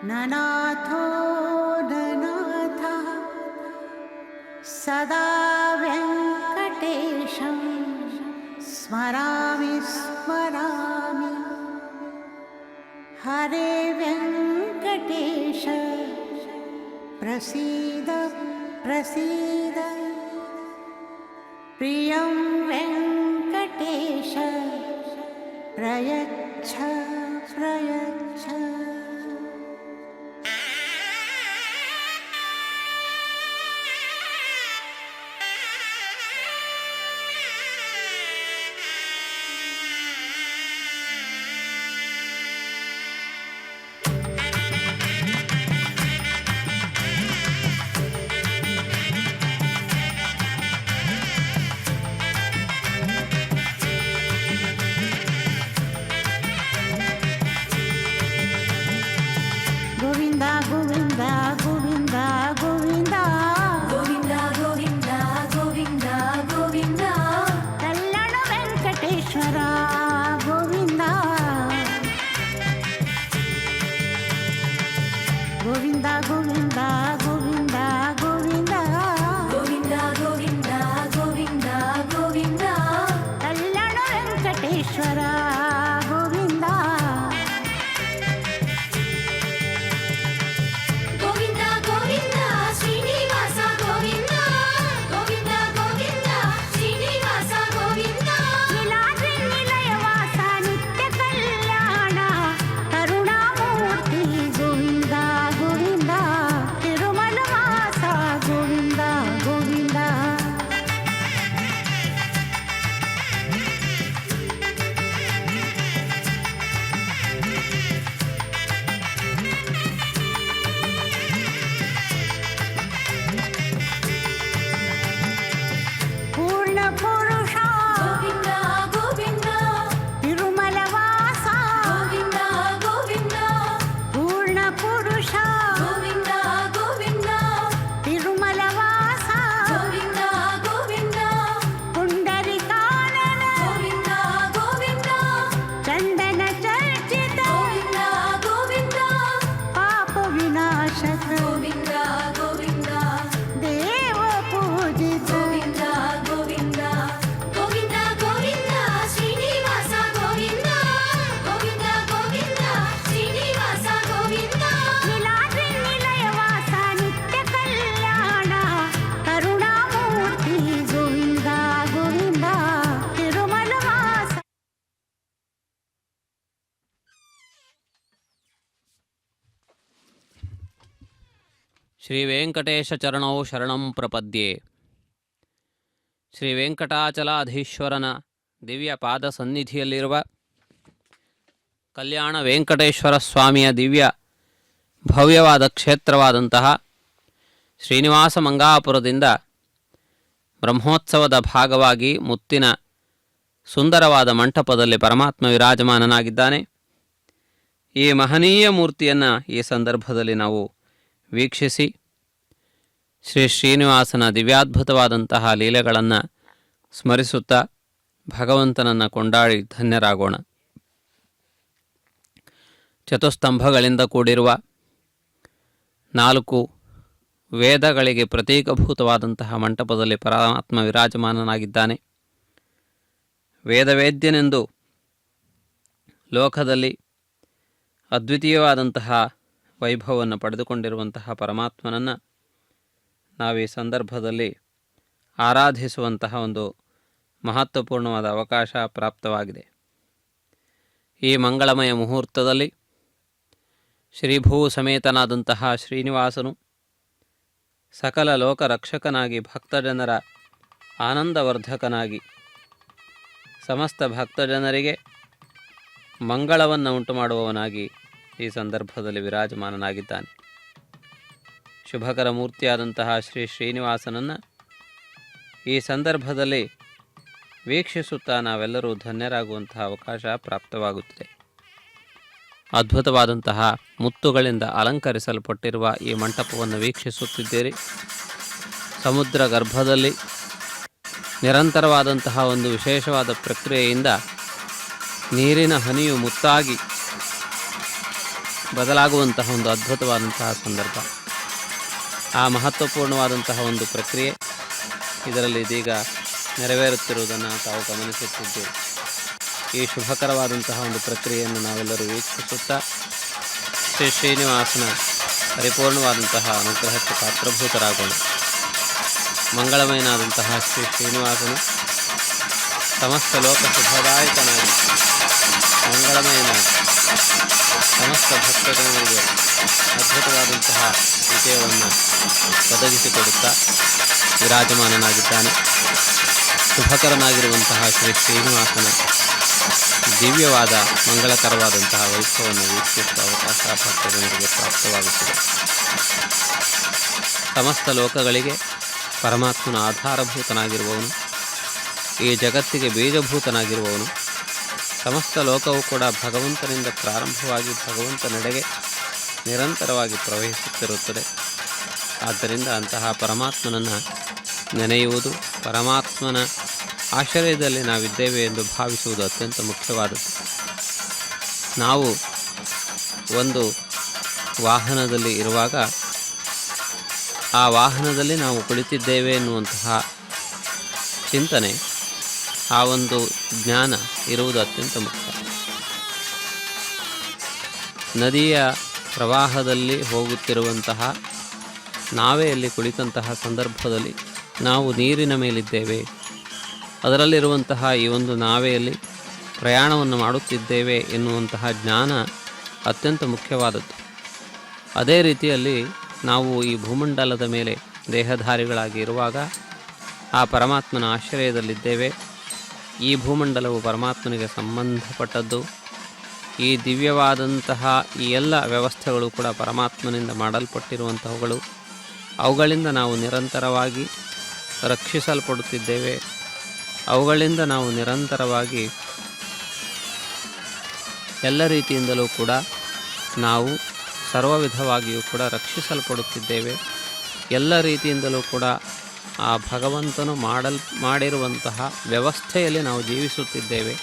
ನನಾಥೋ ನನಾಥ ಸದಾ ವೆಂಕಟೇಶಂ ಸ್ಮರಾಮಿ ಸ್ಮರಾಮಿ. ಹರೇ ವೆಂಕಟೇಶ ಪ್ರಸೀದ ಪ್ರಸೀದ. ಪ್ರಿಯಂ ವೆಂಕಟೇಶ ಪ್ರಯಚ್ಛ ಪ್ರಯಚ್ಛ. ಗೋವಿಂದ ಗೋವಿಂದ ಗೋವಿಂದ ಗೋವಿಂದ ಗೋವಿಂದ ಗೋವಿಂದ ಗೋವಿಂದ ಗೋವಿಂದ ಕಲ್ಯಾಣ ವೆಂಕಟೇಶ್ವರ ಗೋವಿಂದ. ಗೋವಿಂದ ಗೋವಿಂದ ಗೋವಿಂದ ಗೋವಿಂದ ಗೋವಿಂದ ಗೋವಿಂದ ಗೋವಿಂದ ಗೋವಿಂದ ಕಲ್ಯಾಣ ವೆಂಕಟೇಶ್ವರ ಗೋವಿಂದ. ಗೋವಿಂದ ಗೋವಿಂದ ಶ್ರೀನಿವಾಸ ಗೋವಿಂದ ಗೋವಿಂದ ಗೋವಿಂದ ಶ್ರೀನಿವಾಸ ಗೋವಿಂದ ನೀಲಾದ್ರಿ ನಿಲಯವಾಸ ನಿತ್ಯ ಕಲ್ಯಾಣ ಕರುಣಾಮೂರ್ತಿ ಗೋವಿಂದ ಗೋವಿಂದ. ತಿರುಮಲ ವಾಸ ಗೋವಿಂದ ಗೋವಿಂದ. ಪೂರ್ಣ ಪುರುಷ ಗೋವಿಂದ ಗೋವಿಂದ ತಿರುಮಲ ವಾಸ ಗೋವಿಂದ ಗೋವಿಂದ ಪೂರ್ಣ ಪುರುಷ ಗೋವಿಂದ ಗೋವಿಂದ ತಿರುಮಲ ವಾಸ ಗೋವಿಂದ ಗೋವಿಂದ ಪುಂಡರಿಕಾನನ ಗೋವಿಂದ ಗೋವಿಂದ ಚಂದನ ಚರ್ಚಿತ ಗೋವಿಂದ ಗೋವಿಂದ ಪಾಪ ವಿನಾಶಕ ಗೋವಿಂದ ಗೋವಿಂದ ದೇವ ಪೂಜಿತ ಗೋವಿಂದ ಗೋವಿಂದ ಗೋವಿಂದ ಗೋವಿಂದ ಶ್ರೀನಿವಾಸ ಗೋವಿಂದ ಗೋವಿಂದ ಗೋವಿಂದ ಶ್ರೀನಿವಾಸ ಗೋವಿಂದ ನೀಲಾದ್ರಿ ನಿಲಯವಾಸ ನಿತ್ಯ ಕಲ್ಯಾಣ ಕರುಣಾಮೂರ್ತಿ ಗೋವಿಂದ ಗೋವಿಂದ. ತಿರುಮಲ ವಾಸ. ಶ್ರೀ ವೆಂಕಟೇಶ ಚರಣೌ ಶರಣಂ ಪ್ರಪದ್ಯೆ. ಶ್ರೀ ವೆಂಕಟಾಚಲಾಧೀಶ್ವರನ ದಿವ್ಯ ಪಾದ ಸನ್ನಿಧಿಯಲ್ಲಿರುವ ಕಲ್ಯಾಣ ವೆಂಕಟೇಶ್ವರ ಸ್ವಾಮಿಯ ದಿವ್ಯ ಭವ್ಯವಾದ ಕ್ಷೇತ್ರವಾದಂತಹ ಶ್ರೀನಿವಾಸ ಮಂಗಾಪುರದಿಂದ ಬ್ರಹ್ಮೋತ್ಸವದ ಭಾಗವಾಗಿ ಮುತ್ತಿನ ಸುಂದರವಾದ ಮಂಟಪದಲ್ಲಿ ಪರಮಾತ್ಮ ವಿರಾಜಮಾನನಾಗಿದ್ದಾನೆ. ಈ ಮಹನೀಯ ಮೂರ್ತಿಯನ್ನು ಈ ಸಂದರ್ಭದಲ್ಲಿ ನಾವು ವೀಕ್ಷಿಸಿ ಶ್ರೀ ಶ್ರೀನಿವಾಸನ ದಿವ್ಯಾದ್ಭುತವಾದಂತಹ ಲೀಲೆಗಳನ್ನು ಸ್ಮರಿಸುತ್ತಾ ಭಗವಂತನನ್ನು ಕೊಂಡಾಡಿ ಧನ್ಯರಾಗೋಣ. ಚತುಸ್ತಂಭಗಳಿಂದ ಕೂಡಿರುವ 4 ವೇದಗಳಿಗೆ ಪ್ರತೀಕಭೂತವಾದಂತಹ ಮಂಟಪದಲ್ಲಿ ಪರಮಾತ್ಮ ವಿರಾಜಮಾನನಾಗಿದ್ದಾನೆ. ವೇದವೇದ್ಯನೆಂದು ಲೋಕದಲ್ಲಿ ಅದ್ವಿತೀಯವಾದಂತಹ ವೈಭವವನ್ನು ಪಡೆದುಕೊಂಡಿರುವಂತಹ ಪರಮಾತ್ಮನನ್ನು ನಾವು ಈ ಸಂದರ್ಭದಲ್ಲಿ ಆರಾಧಿಸುವಂತಹ ಒಂದು ಮಹತ್ವಪೂರ್ಣವಾದ ಅವಕಾಶ ಪ್ರಾಪ್ತವಾಗಿದೆ. ಈ ಮಂಗಳಮಯ ಮುಹೂರ್ತದಲ್ಲಿ ಶ್ರೀಭೂ ಸಮೇತನಾದಂತಹ ಶ್ರೀನಿವಾಸನು ಸಕಲ ಲೋಕರಕ್ಷಕನಾಗಿ ಭಕ್ತಜನರ ಆನಂದವರ್ಧಕನಾಗಿ ಸಮಸ್ತ ಭಕ್ತಜನರಿಗೆ ಮಂಗಳವನ್ನು ಉಂಟು ಮಾಡುವವನಾಗಿ ಈ ಸಂದರ್ಭದಲ್ಲಿ ವಿರಾಜಮಾನನಾಗಿದ್ದಾನೆ. ಶುಭಕರ ಮೂರ್ತಿಯಾದಂತಹ ಶ್ರೀ ಶ್ರೀನಿವಾಸನನ್ನು ಈ ಸಂದರ್ಭದಲ್ಲಿ ವೀಕ್ಷಿಸುತ್ತಾ ನಾವೆಲ್ಲರೂ ಧನ್ಯರಾಗುವಂತಹ ಅವಕಾಶ ಪ್ರಾಪ್ತವಾಗುತ್ತಿದೆ. ಅದ್ಭುತವಾದಂತಹ ಮುತ್ತುಗಳಿಂದ ಅಲಂಕರಿಸಲ್ಪಟ್ಟಿರುವ ಈ ಮಂಟಪವನ್ನು ವೀಕ್ಷಿಸುತ್ತಿದ್ದೀರಿ. ಸಮುದ್ರ ಗರ್ಭದಲ್ಲಿ ನಿರಂತರವಾದಂತಹ ಒಂದು ವಿಶೇಷವಾದ ಪ್ರಕ್ರಿಯೆಯಿಂದ ನೀರಿನ ಹನಿಯು ಮುತ್ತಾಗಿ ಬದಲಾಗುವಂತಹ ಒಂದು ಅದ್ಭುತವಾದಂತಹ ಸಂದರ್ಭ. ಆ ಮಹತ್ವಪೂರ್ಣವಾದಂತಹ ಒಂದು ಪ್ರಕ್ರಿಯೆ ಇದರಲ್ಲಿ ಇದೀಗ ನೆರವೇರುತ್ತಿರುವುದನ್ನು ತಾವು ಗಮನಿಸುತ್ತಿದ್ದೇವೆ. ಈ ಶುಭಕರವಾದಂತಹ ಒಂದು ಪ್ರಕ್ರಿಯೆಯನ್ನು ನಾವೆಲ್ಲರೂ ವೀಕ್ಷಿಸುತ್ತಾ ಶ್ರೀ ಶ್ರೀನಿವಾಸನ ಪರಿಪೂರ್ಣವಾದಂತಹ ಅನುಗ್ರಹಕ್ಕೆ ಪಾತ್ರಭೂತರಾಗೋಣ. ಮಂಗಳಮಯನಾದಂತಹ ಶ್ರೀ ಶ್ರೀನಿವಾಸನು ಸಮಸ್ತ ಲೋಕ ಶುಭದಾಯಕನಾಗಿ ಮಂಗಳಮಯನಾಗಿ ಸಮಸ್ತ ಭಕ್ತರಿಗೆ ಅದ್ಭುತವಾದಂತಹ ವಿಜಯವನ್ನು ಒದಗಿಸಿಕೊಡುತ್ತಾ ವಿರಾಜಮಾನನಾಗಿದ್ದಾನೆ. ಶುಭಕರನಾಗಿರುವಂತಹ ಶ್ರೀ ಶ್ರೀನಿವಾಸನ ದಿವ್ಯವಾದ ಮಂಗಳಕರವಾದಂತಹ ವೈಭವವನ್ನು ವೀಕ್ಷಿಸುವ ಅವಕಾಶ ಭಕ್ತರಿಗೆ ಪ್ರಾಪ್ತವಾಗುತ್ತದೆ. ಸಮಸ್ತ ಲೋಕಗಳಿಗೆ ಪರಮಾತ್ಮನ ಆಧಾರಭೂತನಾಗಿರುವವನು, ಈ ಜಗತ್ತಿಗೆ ಬೀಜಭೂತನಾಗಿರುವವನು. ಸಮಸ್ತ ಲೋಕವು ಕೂಡ ಭಗವಂತನಿಂದ ಪ್ರಾರಂಭವಾಗಿ ಭಗವಂತನೆಡೆಗೆ ನಿರಂತರವಾಗಿ ಪ್ರವಹಿಸುತ್ತಿರುತ್ತದೆ. ಆದ್ದರಿಂದ ಅಂತಹ ಪರಮಾತ್ಮನನ್ನು ನೆನೆಯುವುದು, ಪರಮಾತ್ಮನ ಆಶ್ರಯದಲ್ಲಿ ನಾವಿದ್ದೇವೆ ಎಂದು ಭಾವಿಸುವುದು ಅತ್ಯಂತ ಮುಖ್ಯವಾದದ್ದು. ನಾವು ಒಂದು ವಾಹನದಲ್ಲಿ ಇರುವಾಗ ಆ ವಾಹನದಲ್ಲಿ ನಾವು ಕುಳಿತಿದ್ದೇವೆ ಎನ್ನುವಂತಹ ಚಿಂತನೆ, ಆ ಒಂದು ಜ್ಞಾನ ಇರುವುದು ಅತ್ಯಂತ ಮುಖ್ಯ. ನದಿಯ ಪ್ರವಾಹದಲ್ಲಿ ಹೋಗುತ್ತಿರುವಂತಹ ನಾವೆಯಲ್ಲಿ ಕುಳಿತಂತಹ ಸಂದರ್ಭದಲ್ಲಿ ನಾವು ನೀರಿನ ಮೇಲಿದ್ದೇವೆ, ಅದರಲ್ಲಿರುವಂತಹ ಈ ಒಂದು ನಾವೆಯಲ್ಲಿ ಪ್ರಯಾಣವನ್ನು ಮಾಡುತ್ತಿದ್ದೇವೆ ಎನ್ನುವಂತಹ ಜ್ಞಾನ ಅತ್ಯಂತ ಮುಖ್ಯವಾದದ್ದು. ಅದೇ ರೀತಿಯಲ್ಲಿ ನಾವು ಈ ಭೂಮಂಡಲದ ಮೇಲೆ ದೇಹಧಾರಿಗಳಾಗಿ ಇರುವಾಗ ಆ ಪರಮಾತ್ಮನ ಆಶ್ರಯದಲ್ಲಿದ್ದೇವೆ. ಈ ಭೂಮಂಡಲವು ಪರಮಾತ್ಮನಿಗೆ ಸಂಬಂಧಪಟ್ಟದ್ದು. ಈ ದಿವ್ಯವಾದಂತಹ ಈ ಎಲ್ಲ ವ್ಯವಸ್ಥೆಗಳು ಕೂಡ ಪರಮಾತ್ಮನಿಂದ ಮಾಡಲ್ಪಟ್ಟಿರುವಂತಹವುಗಳು. ಅವುಗಳಿಂದ ನಾವು ನಿರಂತರವಾಗಿ ರಕ್ಷಿಸಲ್ಪಡುತ್ತಿದ್ದೇವೆ. ಅವುಗಳಿಂದ ನಾವು ನಿರಂತರವಾಗಿ ಎಲ್ಲ ರೀತಿಯಿಂದಲೂ ಕೂಡ ನಾವು ಸರ್ವ ವಿಧವಾಗಿಯೂ ಕೂಡ ರಕ್ಷಿಸಲ್ಪಡುತ್ತಿದ್ದೇವೆ. ಎಲ್ಲ ರೀತಿಯಿಂದಲೂ ಕೂಡ ಆ ಭಗವಂತನು ಮಾಡಿರುವಂತಹ ವ್ಯವಸ್ಥೆಯಲ್ಲಿ ನಾವು ಜೀವಿಸುತ್ತಿದ್ದೇವೆ.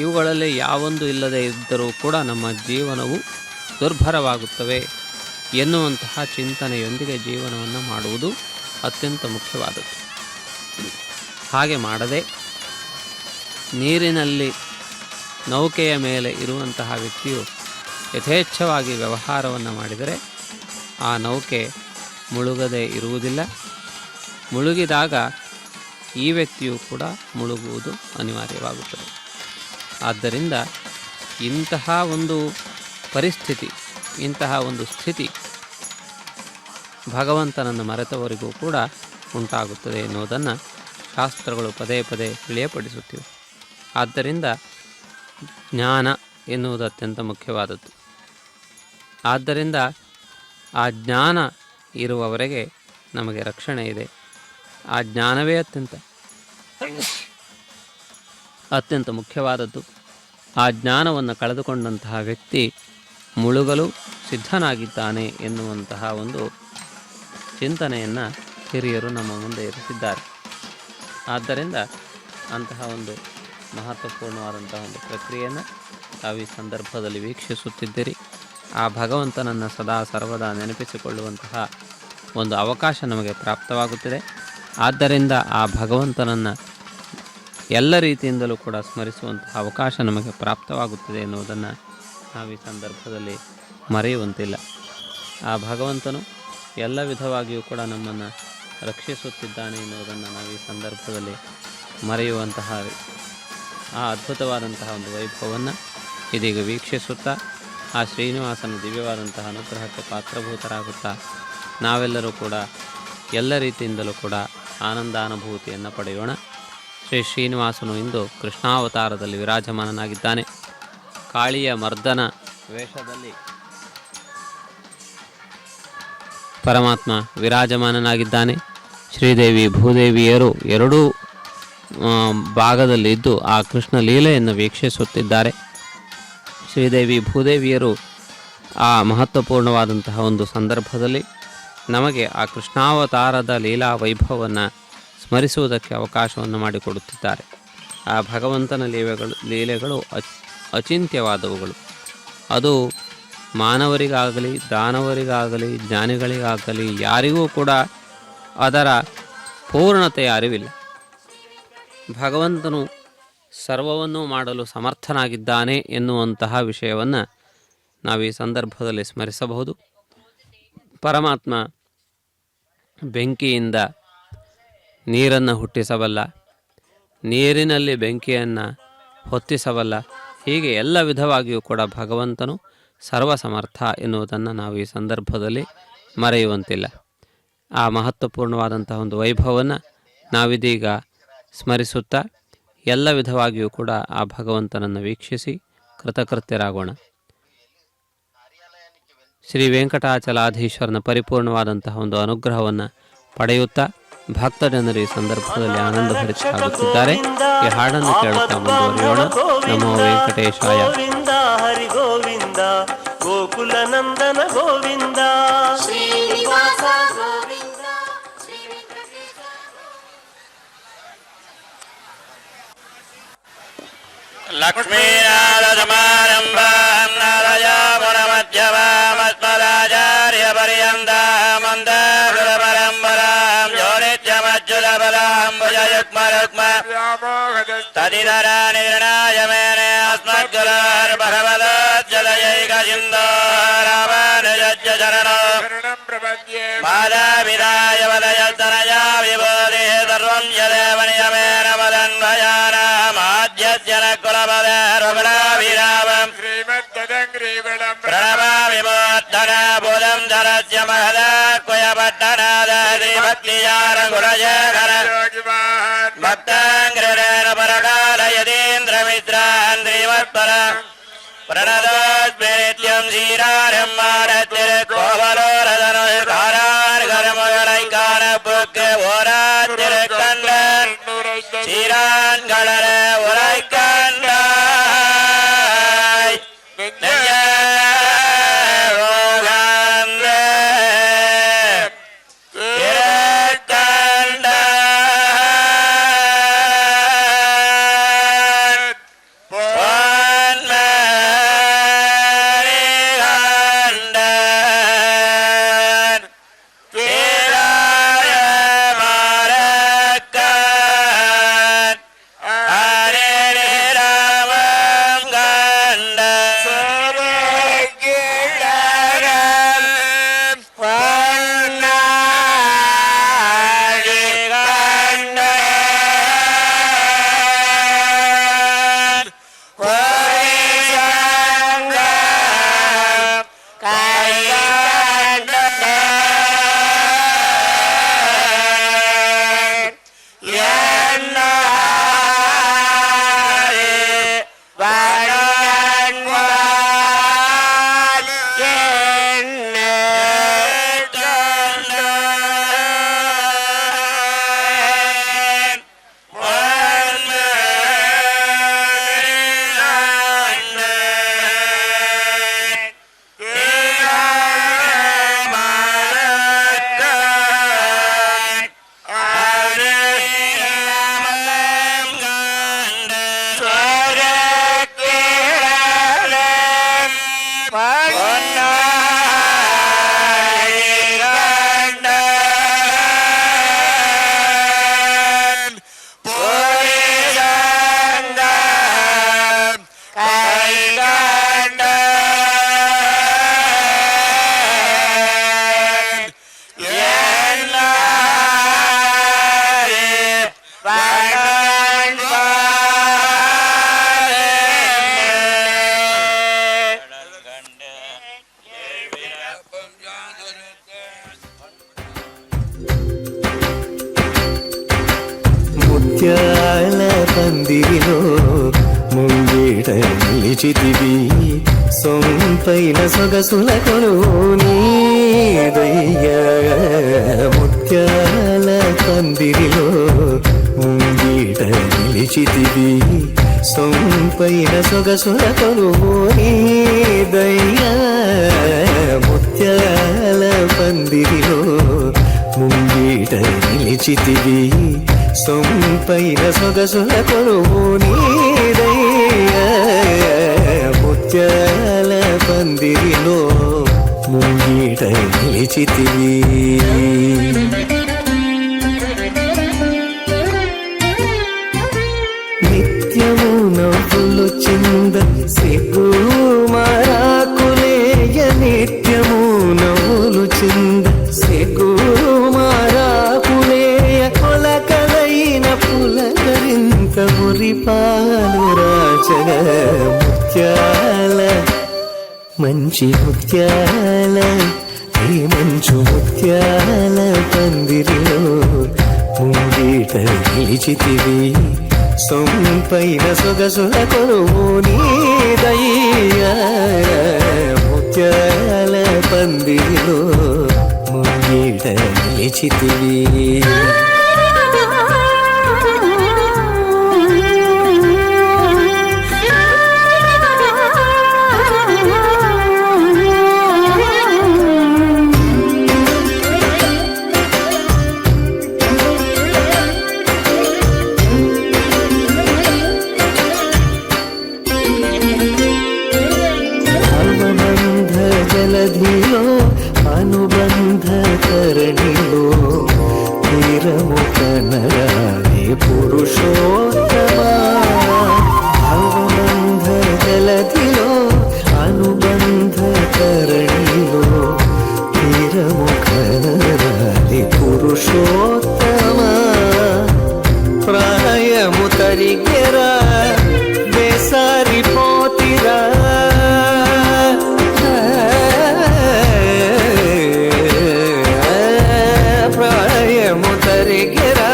ಇವುಗಳಲ್ಲಿ ಯಾವೊಂದು ಇಲ್ಲದೆ ಇದ್ದರೂ ಕೂಡ ನಮ್ಮ ಜೀವನವು ದುರ್ಭರವಾಗುತ್ತವೆ ಎನ್ನುವಂತಹ ಚಿಂತನೆಯೊಂದಿಗೆ ಜೀವನವನ್ನು ಮಾಡುವುದು ಅತ್ಯಂತ ಮುಖ್ಯವಾದದ್ದು. ಹಾಗೆ ಮಾಡದೆ ನೀರಿನಲ್ಲಿ ನೌಕೆಯ ಮೇಲೆ ಇರುವಂತಹ ವ್ಯಕ್ತಿಯು ಯಥೇಚ್ಛವಾಗಿ ವ್ಯವಹಾರವನ್ನು ಮಾಡಿದರೆ ಆ ನೌಕೆ ಮುಳುಗದೆ ಇರುವುದಿಲ್ಲ. ಮುಳುಗಿದಾಗ ಈ ವ್ಯಕ್ತಿಯು ಕೂಡ ಮುಳುಗುವುದು ಅನಿವಾರ್ಯವಾಗುತ್ತದೆ. ಆದ್ದರಿಂದ ಇಂತಹ ಒಂದು ಪರಿಸ್ಥಿತಿ, ಇಂತಹ ಒಂದು ಸ್ಥಿತಿ ಭಗವಂತನನ್ನು ಮರೆತವರಿಗೂ ಕೂಡ ಉಂಟಾಗುತ್ತದೆ ಎನ್ನುವುದನ್ನು ಶಾಸ್ತ್ರಗಳು ಪದೇ ಪದೇ ತಿಳಿಯಪಡಿಸುತ್ತಿವೆ. ಆದ್ದರಿಂದ ಜ್ಞಾನ ಎನ್ನುವುದು ಅತ್ಯಂತ ಮುಖ್ಯವಾದದ್ದು. ಆದ್ದರಿಂದ ಆ ಜ್ಞಾನ ಇರುವವರೆಗೆ ನಮಗೆ ರಕ್ಷಣೆ ಇದೆ. ಆ ಜ್ಞಾನವೇ ಅತ್ಯಂತ ಮುಖ್ಯವಾದದ್ದು. ಆ ಜ್ಞಾನವನ್ನು ಕಳೆದುಕೊಂಡಂತಹ ವ್ಯಕ್ತಿ ಮುಳುಗಲು ಸಿದ್ಧನಾಗಿದ್ದಾನೆ ಎನ್ನುವಂತಹ ಒಂದು ಚಿಂತನೆಯನ್ನು ಹಿರಿಯರು ನಮ್ಮ ಮುಂದೆ ಇರಿಸಿದ್ದಾರೆ. ಆದ್ದರಿಂದ ಅಂತಹ ಒಂದು ಮಹತ್ವಪೂರ್ಣವಾದಂತಹ ಒಂದು ಪ್ರಕ್ರಿಯೆಯನ್ನು ತಾವು ಈ ಸಂದರ್ಭದಲ್ಲಿ ವೀಕ್ಷಿಸುತ್ತಿದ್ದೀರಿ. ಆ ಭಗವಂತನನ್ನು ಸದಾ ಸರ್ವದಾ ನೆನಪಿಸಿಕೊಳ್ಳುವಂತಹ ಒಂದು ಅವಕಾಶ ನಮಗೆ ಪ್ರಾಪ್ತವಾಗುತ್ತಿದೆ. ಆದ್ದರಿಂದ ಆ ಭಗವಂತನನ್ನು ಎಲ್ಲ ರೀತಿಯಿಂದಲೂ ಕೂಡ ಸ್ಮರಿಸುವಂತಹ ಅವಕಾಶ ನಮಗೆ ಪ್ರಾಪ್ತವಾಗುತ್ತದೆ ಎನ್ನುವುದನ್ನು ನಾವು ಈ ಸಂದರ್ಭದಲ್ಲಿ ಮರೆಯುವಂತಿಲ್ಲ. ಆ ಭಗವಂತನು ಎಲ್ಲ ವಿಧವಾಗಿಯೂ ಕೂಡ ನಮ್ಮನ್ನು ರಕ್ಷಿಸುತ್ತಿದ್ದಾನೆ ಎನ್ನುವುದನ್ನು ನಾವು ಈ ಸಂದರ್ಭದಲ್ಲಿ ಮರೆಯುವಂತಹ ಆ ಅದ್ಭುತವಾದಂತಹ ಒಂದು ವೈಭವವನ್ನು ಇದೀಗ ವೀಕ್ಷಿಸುತ್ತಾ ಆ ಶ್ರೀನಿವಾಸನ ದಿವ್ಯವಾದಂತಹ ಅನುಗ್ರಹಕ್ಕೆ ಪಾತ್ರಭೂತರಾಗುತ್ತಾ ನಾವೆಲ್ಲರೂ ಕೂಡ ಎಲ್ಲ ರೀತಿಯಿಂದಲೂ ಕೂಡ ಆನಂದಾನುಭೂತಿಯನ್ನು ಪಡೆಯೋಣ. ಶ್ರೀ ಶ್ರೀನಿವಾಸನು ಇಂದು ಕೃಷ್ಣಾವತಾರದಲ್ಲಿ ವಿರಾಜಮಾನನಾಗಿದ್ದಾನೆ. ಕಾಳಿಯ ಮರ್ದನ ವೇಷದಲ್ಲಿ ಪರಮಾತ್ಮ ವಿರಾಜಮಾನನಾಗಿದ್ದಾನೆ. ಶ್ರೀದೇವಿ ಭೂದೇವಿಯರು ಎರಡೂ ಭಾಗದಲ್ಲಿದ್ದು ಆ ಕೃಷ್ಣ ಲೀಲೆಯನ್ನು ವೀಕ್ಷಿಸುತ್ತಿದ್ದಾರೆ. ಶ್ರೀದೇವಿ ಭೂದೇವಿಯರು ಆ ಮಹತ್ವಪೂರ್ಣವಾದಂತಹ ಒಂದು ಸಂದರ್ಭದಲ್ಲಿ ನಮಗೆ ಆ ಕೃಷ್ಣಾವತಾರದ ಲೀಲಾ ವೈಭವವನ್ನು ಸ್ಮರಿಸುವುದಕ್ಕೆ ಅವಕಾಶವನ್ನು ಮಾಡಿಕೊಡುತ್ತಿದ್ದಾರೆ. ಆ ಭಗವಂತನ ಲೀಲೆಗಳು ಅಚಿಂತ್ಯವಾದವುಗಳು. ಅದು ಮಾನವರಿಗಾಗಲಿ ದಾನವರಿಗಾಗಲಿ ಜ್ಞಾನಿಗಳಿಗಾಗಲಿ ಯಾರಿಗೂ ಕೂಡ ಅದರ ಪೂರ್ಣತೆಯ ಅರಿವಿಲ್ಲ. ಭಗವಂತನು ಸರ್ವವನ್ನೂ ಮಾಡಲು ಸಮರ್ಥನಾಗಿದ್ದಾನೆ ಎನ್ನುವಂತಹ ವಿಷಯವನ್ನು ನಾವು ಈ ಸಂದರ್ಭದಲ್ಲಿ ಸ್ಮರಿಸಬಹುದು. ಪರಮಾತ್ಮ ಬೆಂಕಿಯಿಂದ ನೀರನ್ನು ಹುಟ್ಟಿಸಬಲ್ಲ, ನೀರಿನಲ್ಲಿ ಬೆಂಕಿಯನ್ನು ಹೊತ್ತಿಸಬಲ್ಲ, ಹೀಗೆ ಎಲ್ಲ ವಿಧವಾಗಿಯೂ ಕೂಡ ಭಗವಂತನು ಸರ್ವಸಮರ್ಥ ಎನ್ನುವುದನ್ನು ನಾವು ಈ ಸಂದರ್ಭದಲ್ಲಿ ಮರೆಯುವಂತಿಲ್ಲ. ಆ ಮಹತ್ವಪೂರ್ಣವಾದಂತಹ ಒಂದು ವೈಭವವನ್ನು ನಾವಿದೀಗ ಸ್ಮರಿಸುತ್ತಾ ಎಲ್ಲ ವಿಧವಾಗಿಯೂ ಕೂಡ ಆ ಭಗವಂತನನ್ನು ವೀಕ್ಷಿಸಿ ಕೃತಕೃತ್ಯರಾಗೋಣ. ಶ್ರೀ ವೆಂಕಟಾಚಲಾಧೀಶ್ವರನ ಪರಿಪೂರ್ಣವಾದಂತಹ ಒಂದು ಅನುಗ್ರಹವನ್ನು ಪಡೆಯುತ್ತಾ ಭಕ್ತಜನರು ಈ ಸಂದರ್ಭದಲ್ಲಿ ಆನಂದಭರಿತರಾಗುತ್ತಿದ್ದಾರೆ. ಈ ಹಾಡನ್ನು ಕೇಳುತ್ತಾ ಮುಂದುವರಿಯೋಣ. ನಮೋ ವೆಂಕಟೇಶಾಯ. ಗೋವಿಂದ ಹರಿ ಗೋವಿಂದ ಗೋಕುಲ ನಂದನ ಗೋವಿಂದ ಶ್ರೀನಿವಾಸ ಗೋವಿಂದ ಶ್ರೀ ವೆಂಕಟೇಶ ಲಕ್ಷ್ಮೀನಾರದಮಾರಂಭಾಂ ನಾರಯಾಮುರಮಧ್ಯಮಾಮಸ್ಮದಾಚಾರ್ಯಪರ್ಯಂತಾಂ ವಂದೇಗುರುಪರಂಪರಾಂ ಯೋ ನಿತ್ಯಮಚ್ಯುತಪದಾಂ ಭುಜಯುಗ್ಮರುಗ್ಮ ತದಿತರಾಣಿ ನಿರ್ಣಾಯ ಮೇನೆ ಅಸ್ಮದ್ಗುರೋರ್ಭಗವದೋಜ್ಜಲಯೈಕಸಿಂಧೋ ರಾಮಾನುಜಸ್ಯ ಶರಣೋ ಮಾತಾಪಿತಾಯ ವದಯಸ್ತನಯಾ ವಿಭೂತಿ ಸರ್ವಂ ಯದೇವ ನಿಯಮೇನ ಮದನ್ವಯಾನಾಮಾದ್ಯಸ್ಯ ನ ಕುಲಪದೇರ್ವಪರಾಭಿರಾಮಂ ಪ್ರಣಮಾಮಿ ಮೋತ್ತನಾಭುಜಂ ಧರಸ್ಯ ಮಹದಾಕ್ವಯಪಟ್ಟನಾದ ಶ್ರೀಭಕ್ತಿಯಾರ ಗುಣಶೇಖರ ಭಕ್ತಾಂಗ್ರೇಣ ಪರಕಾಲ ಯತೀಂದ್ರಮಿತ್ರಾನ್ ಶ್ರೀಮತ್ಪರ ಪ್ರಣದೋಸ್ಮಿತ್ಯಂ ಶ್ರೀರಾರಮ್ಮಾರತಿರುಕೋವಲೋರದನು ಕಾರಾರ್ಗರಮಗಳೈಕಾನ புக்கு ஓராத்திருக்கண்டன் சீரான்களர உரைக்கண்டாய் ముత్యాల పందిరిలో ముంగిట నిలిచితివి సొంతైన సొగసుల కొలువు నీదయ్యా. ముత్యాల పందిరిలో ముంగిట నిలిచితివి సొంతైన సొగసుల కొలువు నీదయ్యా. ముత్యాల పందిరిలో ముంగిట నిలిచితివి సొంపైన సొగసుల కొలువు నీదయ్యా. ముత్యాల పందిరిలో పందిరిలో ముంగీట నిలిచితివి నిత్యము నవ్వులు చింద సిగ్గు మారాకులేయ నిత్యము నవ్వులు చింద సిగ్గు మారాకులేయ పొలకలైన పులకరింత మురిపాలు రాజగ ముత్యాల మంచి ముత్యాల ఈ మంచు ముత్యాల పందిరిలో ముంగీట నిలిచితివి సొంపైన సొగసుల కొరువు నీదయ్యా ముత్యాల పందిరిలో ముంగీట నిలిచితివి జలధిలో అనుబంధ కరణిలో తీరము కనరాని పురుషోత్తమా అనుబంధ జలధిలో అనుబంధ కరణిలో తీరము కనరాని పురుషోత్తమా ప్రాయము తరిగెరా బేసారిపోతిరా ప్రాయము తరిగెరా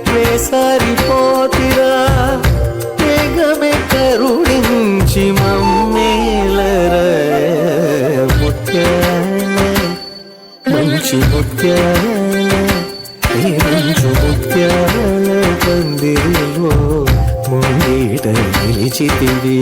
వేసారిపోతిరా వేగమే కరుణించి మమ్మేలర ముత్యాల మంచి ముత్యాల ఈ మంచు ముత్యాల పందిరిలో ముంగీట నిలిచితివి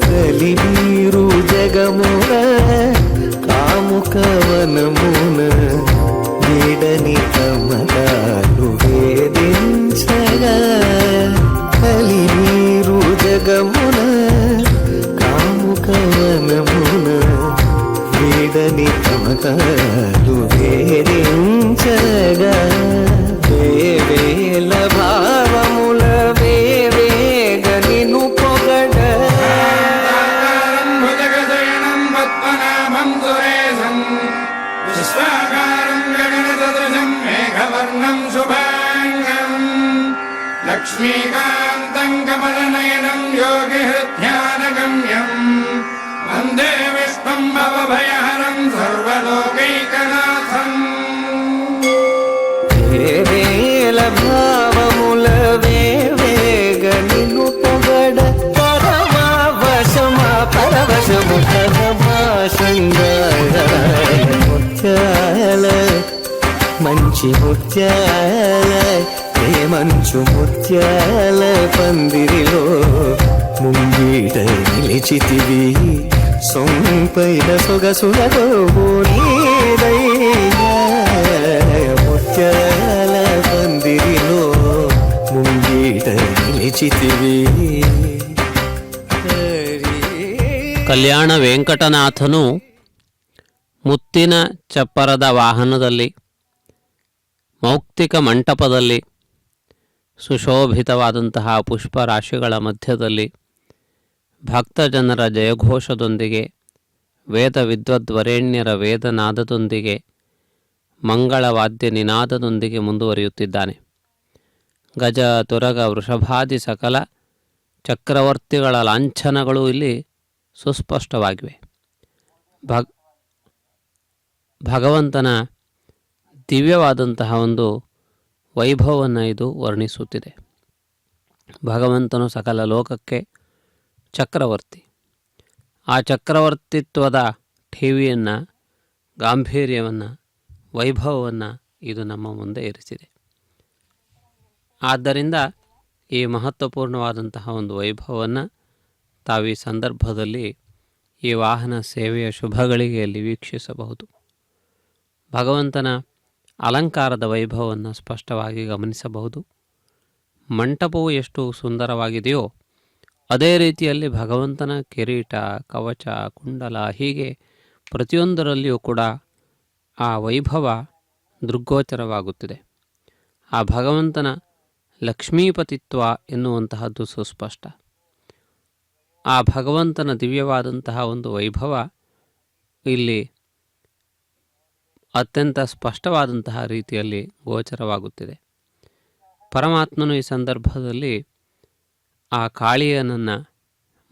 కలినీరు జగమున కాముకవనమున వీడని కమలాలు వేదించగా కలినీరు జగమున కాముకవనమున వీడని కమలాలు వేదించగా వేవేల భావముల వేవేగ నిన్ను పొగడ భుజగశయనం పద్మనాభం సురేశం విశ్వాకారం గగనసదృశం మేఘవర్ణం శుభాంగం లక్ష్మీకాంతం కమలనయనం యోగిహృధ్యానగమ్యం వందే విష్ణుం భవభయహరం సర్వలోకైకనాథం వేవేల భావముల వేవేగ నిన్ను పొగడ పరమావశమా పరవశము పరమా శృంగార ముత్యాల మంచి ముత్యాల ఏ మంచు ముత్యాల పందిరిలో ముంగీట నిలిచితివి సొంపైన సొగసుల కొరువు నీదయ్యా ముత్యాల పందిరిలో ముంగీట నిలిచితివి ಕಲ್ಯಾಣ ವೆಂಕಟನಾಥನು ಮುತ್ತಿನ ಚಪ್ಪರದ ವಾಹನದಲ್ಲಿ ಮೌಕ್ತಿಕ ಮಂಟಪದಲ್ಲಿ ಸುಶೋಭಿತವಾದಂತಹ ಪುಷ್ಪರಾಶಿಗಳ ಮಧ್ಯದಲ್ಲಿ ಭಕ್ತಜನರ ಜಯಘೋಷದೊಂದಿಗೆ ವೇದ ವಿದ್ವದ್ವರೇಣ್ಯರ ವೇದನಾದದೊಂದಿಗೆ ಮಂಗಳವಾದ್ಯ ನಿನಾದದೊಂದಿಗೆ ಮುಂದುವರಿಯುತ್ತಿದ್ದಾನೆ. ಗಜ ತುರಗ ವೃಷಭಾದಿ ಸಕಲ ಚಕ್ರವರ್ತಿಗಳ ಲಾಂಛನಗಳು ಇಲ್ಲಿ ಸುಸ್ಪಷ್ಟವಾಗಿವೆ. ಭಗವಂತನ ದಿವ್ಯವಾದಂತಹ ಒಂದು ವೈಭವವನ್ನು ಇದು ವರ್ಣಿಸುತ್ತಿದೆ. ಭಗವಂತನು ಸಕಲ ಲೋಕಕ್ಕೆ ಚಕ್ರವರ್ತಿ. ಆ ಚಕ್ರವರ್ತಿತ್ವದ ಠೇವಿಯನ್ನು, ಗಾಂಭೀರ್ಯವನ್ನು, ವೈಭವವನ್ನು ಇದು ನಮ್ಮ ಮುಂದೆ ಇರಿಸಿದೆ. ಆದ್ದರಿಂದ ಈ ಮಹತ್ವಪೂರ್ಣವಾದಂತಹ ಒಂದು ವೈಭವವನ್ನು ತಾವು ಈ ಸಂದರ್ಭದಲ್ಲಿ ಈ ವಾಹನ ಸೇವೆಯ ಶುಭಗಳಿಗೆಯಲ್ಲಿ ವೀಕ್ಷಿಸಬಹುದು. ಭಗವಂತನ ಅಲಂಕಾರದ ವೈಭವವನ್ನು ಸ್ಪಷ್ಟವಾಗಿ ಗಮನಿಸಬಹುದು. ಮಂಟಪವು ಎಷ್ಟು ಸುಂದರವಾಗಿದೆಯೋ ಅದೇ ರೀತಿಯಲ್ಲಿ ಭಗವಂತನ ಕಿರೀಟ, ಕವಚ, ಕುಂಡಲ ಹೀಗೆ ಪ್ರತಿಯೊಂದರಲ್ಲಿಯೂ ಕೂಡ ಆ ವೈಭವ ದೃಗ್ಗೋಚರವಾಗುತ್ತಿದೆ. ಆ ಭಗವಂತನ ಲಕ್ಷ್ಮೀಪತಿತ್ವ ಎನ್ನುವಂತಹದ್ದು ಸುಸ್ಪಷ್ಟ. ಆ ಭಗವಂತನ ದಿವ್ಯವಾದಂತಹ ಒಂದು ವೈಭವ ಇಲ್ಲಿ ಅತ್ಯಂತ ಸ್ಪಷ್ಟವಾದಂತಹ ರೀತಿಯಲ್ಲಿ ಗೋಚರವಾಗುತ್ತಿದೆ. ಪರಮಾತ್ಮನು ಈ ಸಂದರ್ಭದಲ್ಲಿ ಆ ಕಾಳಿಯನನ್ನು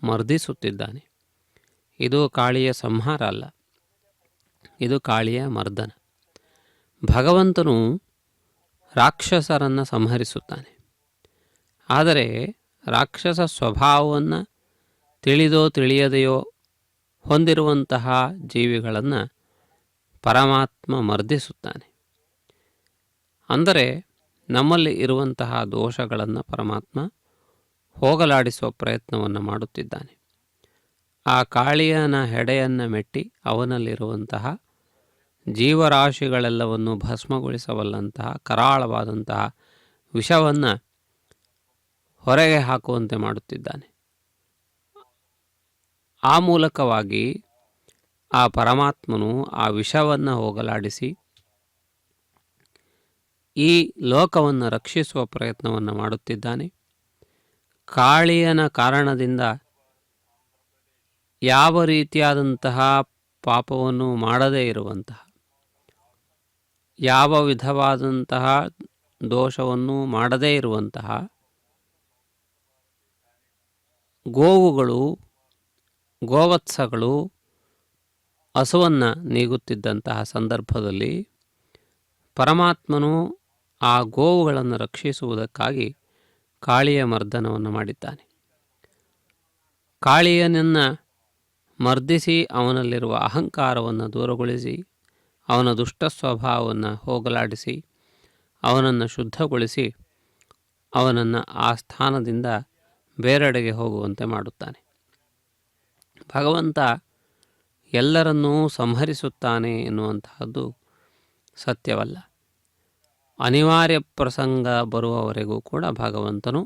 ಮರ್ದಿಸುತ್ತಿದ್ದಾನೆ. ಇದು ಕಾಳಿಯ ಸಂಹಾರ ಅಲ್ಲ, ಇದು ಕಾಳಿಯ ಮರ್ದನ. ಭಗವಂತನು ರಾಕ್ಷಸರನ್ನು ಸಂಹರಿಸುತ್ತಾನೆ. ಆದರೆ ರಾಕ್ಷಸ ಸ್ವಭಾವವನ್ನು ತಿಳಿದೋ ತಿಳಿಯದೆಯೋ ಹೊಂದಿರುವಂತಹ ಜೀವಿಗಳನ್ನು ಪರಮಾತ್ಮ ಮರ್ದಿಸುತ್ತಾನೆ. ಅಂದರೆ ನಮ್ಮಲ್ಲಿ ಇರುವಂತಹ ದೋಷಗಳನ್ನು ಪರಮಾತ್ಮ ಹೋಗಲಾಡಿಸುವ ಪ್ರಯತ್ನವನ್ನು ಮಾಡುತ್ತಿದ್ದಾನೆ. ಆ ಕಾಳಿಯನ ಹೆಡೆಯನ್ನು ಮೆಟ್ಟಿ ಅವನಲ್ಲಿರುವಂತಹ ಜೀವರಾಶಿಗಳೆಲ್ಲವನ್ನು ಭಸ್ಮಗೊಳಿಸಬಲ್ಲಂತಹ ಕರಾಳವಾದಂತಹ ವಿಷವನ್ನು ಹೊರಗೆ ಹಾಕುವಂತೆ ಮಾಡುತ್ತಿದ್ದಾನೆ. ಆ ಮೂಲಕವಾಗಿ ಆ ಪರಮಾತ್ಮನು ಆ ವಿಷವನ್ನು ಹೋಗಲಾಡಿಸಿ ಈ ಲೋಕವನ್ನು ರಕ್ಷಿಸುವ ಪ್ರಯತ್ನವನ್ನು ಮಾಡುತ್ತಿದ್ದಾನೆ. ಕಾಳಿಯನ ಕಾರಣದಿಂದ ಯಾವ ರೀತಿಯಾದಂತಹ ಪಾಪವನ್ನು ಮಾಡದೇ ಇರುವಂತಹ, ಯಾವ ವಿಧವಾದಂತಹ ದೋಷವನ್ನು ಮಾಡದೇ ಇರುವಂತಹ ಗೋವುಗಳು, ಗೋವತ್ಸಗಳು ಹಸುವನ್ನು ನೀಗುತ್ತಿದ್ದಂತಹ ಸಂದರ್ಭದಲ್ಲಿ ಪರಮಾತ್ಮನು ಆ ಗೋವುಗಳನ್ನು ರಕ್ಷಿಸುವುದಕ್ಕಾಗಿ ಕಾಳಿಯ ಮರ್ದನವನ್ನು ಮಾಡಿದ್ದಾನೆ. ಕಾಳಿಯನನ್ನು ಮರ್ದಿಸಿ ಅವನಲ್ಲಿರುವ ಅಹಂಕಾರವನ್ನು ದೂರಗೊಳಿಸಿ ಅವನ ದುಷ್ಟ ಸ್ವಭಾವವನ್ನು ಹೋಗಲಾಡಿಸಿ ಅವನನ್ನು ಶುದ್ಧಗೊಳಿಸಿ ಅವನನ್ನು ಆ ಸ್ಥಾನದಿಂದ ಬೇರೆಡೆಗೆ ಹೋಗುವಂತೆ ಮಾಡುತ್ತಾನೆ. ಭಗವಂತ ಎಲ್ಲರನ್ನೂ ಸಂಹರಿಸುತ್ತಾನೆ ಎನ್ನುವಂತಹದ್ದು ಸತ್ಯವಲ್ಲ. ಅನಿವಾರ್ಯ ಪ್ರಸಂಗ ಬರುವವರೆಗೂ ಕೂಡ ಭಗವಂತನು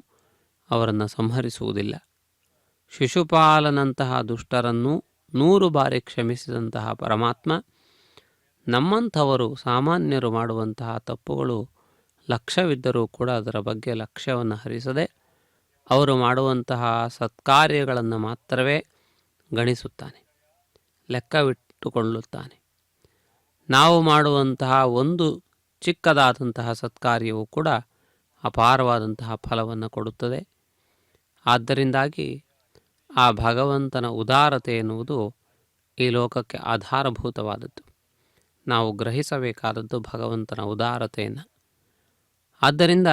ಅವರನ್ನು ಸಂಹರಿಸುವುದಿಲ್ಲ. ಶಿಶುಪಾಲನಂತಹ ದುಷ್ಟರನ್ನು 100 ಬಾರಿ ಕ್ಷಮಿಸಿದಂತಹ ಪರಮಾತ್ಮ ನಮ್ಮಂಥವರು ಸಾಮಾನ್ಯರು ಮಾಡುವಂತಹ ತಪ್ಪುಗಳು ಲಕ್ಷ್ಯವಿದ್ದರೂ ಕೂಡ ಅದರ ಬಗ್ಗೆ ಲಕ್ಷ್ಯವನ್ನು ಹರಿಸದೆ ಅವರು ಮಾಡುವಂತಹ ಸತ್ಕಾರ್ಯಗಳನ್ನು ಮಾತ್ರವೇ ಗಣಿಸುತ್ತಾನೆ, ಲೆಕ್ಕವಿಟ್ಟುಕೊಳ್ಳುತ್ತಾನೆ. ನಾವು ಮಾಡುವಂತಹ ಒಂದು ಚಿಕ್ಕದಾದಂತಹ ಸತ್ಕಾರ್ಯವು ಕೂಡ ಅಪಾರವಾದಂತಹ ಫಲವನ್ನು ಕೊಡುತ್ತದೆ. ಆದ್ದರಿಂದಾಗಿ ಆ ಭಗವಂತನ ಉದಾರತೆ ಎನ್ನುವುದು ಈ ಲೋಕಕ್ಕೆ ಆಧಾರಭೂತವಾದದ್ದು. ನಾವು ಗ್ರಹಿಸಬೇಕಾದದ್ದು ಭಗವಂತನ ಉದಾರತೆಯನ್ನು. ಆದ್ದರಿಂದ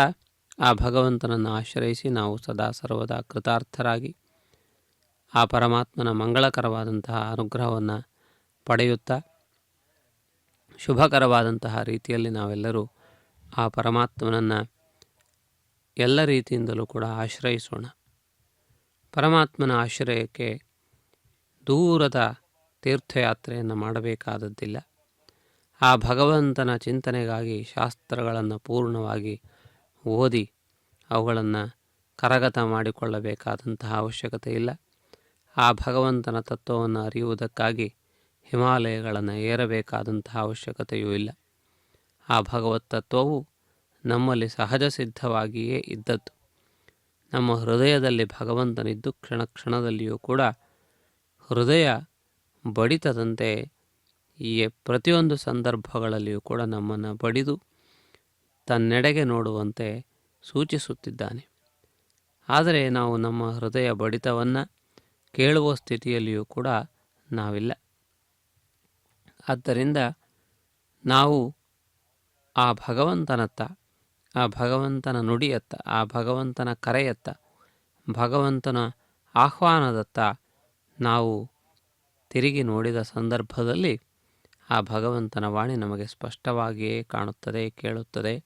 ಆ ಭಗವಂತನನ್ನು ಆಶ್ರಯಿಸಿ ನಾವು ಸದಾ ಸರ್ವದಾ ಕೃತಾರ್ಥರಾಗಿ ಆ ಪರಮಾತ್ಮನ ಮಂಗಳಕರವಾದಂತಹ ಅನುಗ್ರಹವನ್ನು ಪಡೆಯುತ್ತಾ ಶುಭಕರವಾದಂತಹ ರೀತಿಯಲ್ಲಿ ನಾವೆಲ್ಲರೂ ಆ ಪರಮಾತ್ಮನನ್ನು ಎಲ್ಲ ರೀತಿಯಿಂದಲೂ ಕೂಡ ಆಶ್ರಯಿಸೋಣ. ಪರಮಾತ್ಮನ ಆಶ್ರಯಕ್ಕೆ ದೂರದ ತೀರ್ಥಯಾತ್ರೆಯನ್ನು ಮಾಡಬೇಕಾದದ್ದಿಲ್ಲ. ಆ ಭಗವಂತನ ಚಿಂತನೆಗಾಗಿ ಶಾಸ್ತ್ರಗಳನ್ನು ಪೂರ್ಣವಾಗಿ ಓದಿ ಅವುಗಳನ್ನು ಕರಗತ ಮಾಡಿಕೊಳ್ಳಬೇಕಾದಂತಹ ಅವಶ್ಯಕತೆ ಇಲ್ಲ. ಆ ಭಗವಂತನ ತತ್ವವನ್ನು ಅರಿಯುವುದಕ್ಕಾಗಿ ಹಿಮಾಲಯಗಳನ್ನು ಏರಬೇಕಾದಂತಹ ಅವಶ್ಯಕತೆಯೂ ಇಲ್ಲ. ಆ ಭಗವತ್ ತತ್ವವು ನಮ್ಮಲ್ಲಿ ಸಹಜ ಸಿದ್ಧವಾಗಿಯೇ ಇದ್ದದ್ದು. ನಮ್ಮ ಹೃದಯದಲ್ಲಿ ಭಗವಂತನಿದ್ದು ಕ್ಷಣ ಕ್ಷಣದಲ್ಲಿಯೂ ಕೂಡ ಹೃದಯ ಬಡಿತದಂತೆ ಈ ಪ್ರತಿಯೊಂದು ಸಂದರ್ಭಗಳಲ್ಲಿಯೂ ಕೂಡ ನಮ್ಮನ್ನು ಬಡಿದು ತನ್ನೆಡೆಗೆ ನೋಡುವಂತೆ ಸೂಚಿಸುತ್ತಿದ್ದಾನೆ. ಆದರೆ ನಾವು ನಮ್ಮ ಹೃದಯ ಬಡಿತವನ್ನು ಕೇಳುವ ಸ್ಥಿತಿಯಲ್ಲಿಯೂ ಕೂಡ ನಾವಿಲ್ಲ. ಆದ್ದರಿಂದ ನಾವು ಆ ಭಗವಂತನತ್ತ, ಆ ಭಗವಂತನ ನುಡಿಯತ್ತ, ಆ ಭಗವಂತನ ಕರೆಯತ್ತ ಭಗವಂತನ ಆಹ್ವಾನದತ್ತ ನಾವು ತಿರುಗಿ ನೋಡಿದ ಸಂದರ್ಭದಲ್ಲಿ ಆ ಭಗವಂತನ ವಾಣಿ ನಮಗೆ ಸ್ಪಷ್ಟವಾಗಿಯೇ ಕಾಣುತ್ತದೆ, ಕೇಳುತ್ತದೆ.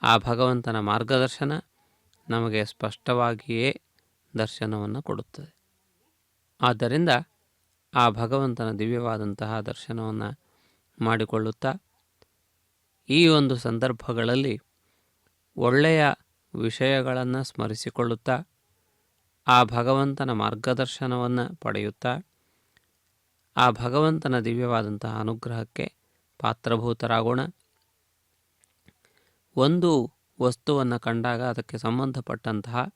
ಆ ಭಗವಂತನ ಮಾರ್ಗದರ್ಶನ ನಮಗೆ ಸ್ಪಷ್ಟವಾಗಿಯೇ ದರ್ಶನವನ್ನು ಕೊಡುತ್ತದೆ. ಆದ್ದರಿಂದ ಆ ಭಗವಂತನ ದಿವ್ಯವಾದಂತಹ ದರ್ಶನವನ್ನು ಮಾಡಿಕೊಳ್ಳುತ್ತಾ ಈ ಒಂದು ಸಂದರ್ಭಗಳಲ್ಲಿ ಒಳ್ಳೆಯ ವಿಷಯಗಳನ್ನು ಸ್ಮರಿಸಿಕೊಳ್ಳುತ್ತಾ ಆ ಭಗವಂತನ ಮಾರ್ಗದರ್ಶನವನ್ನು ಪಡೆಯುತ್ತಾ ಆ ಭಗವಂತನ ದಿವ್ಯವಾದಂತಹ ಅನುಗ್ರಹಕ್ಕೆ ಪಾತ್ರಭೂತರಾಗೋಣ. ಒಂದು ವಸ್ತುವನ್ನು ಕಂಡಾಗ ಅದಕ್ಕೆ ಸಂಬಂಧಪಟ್ಟಂತಹ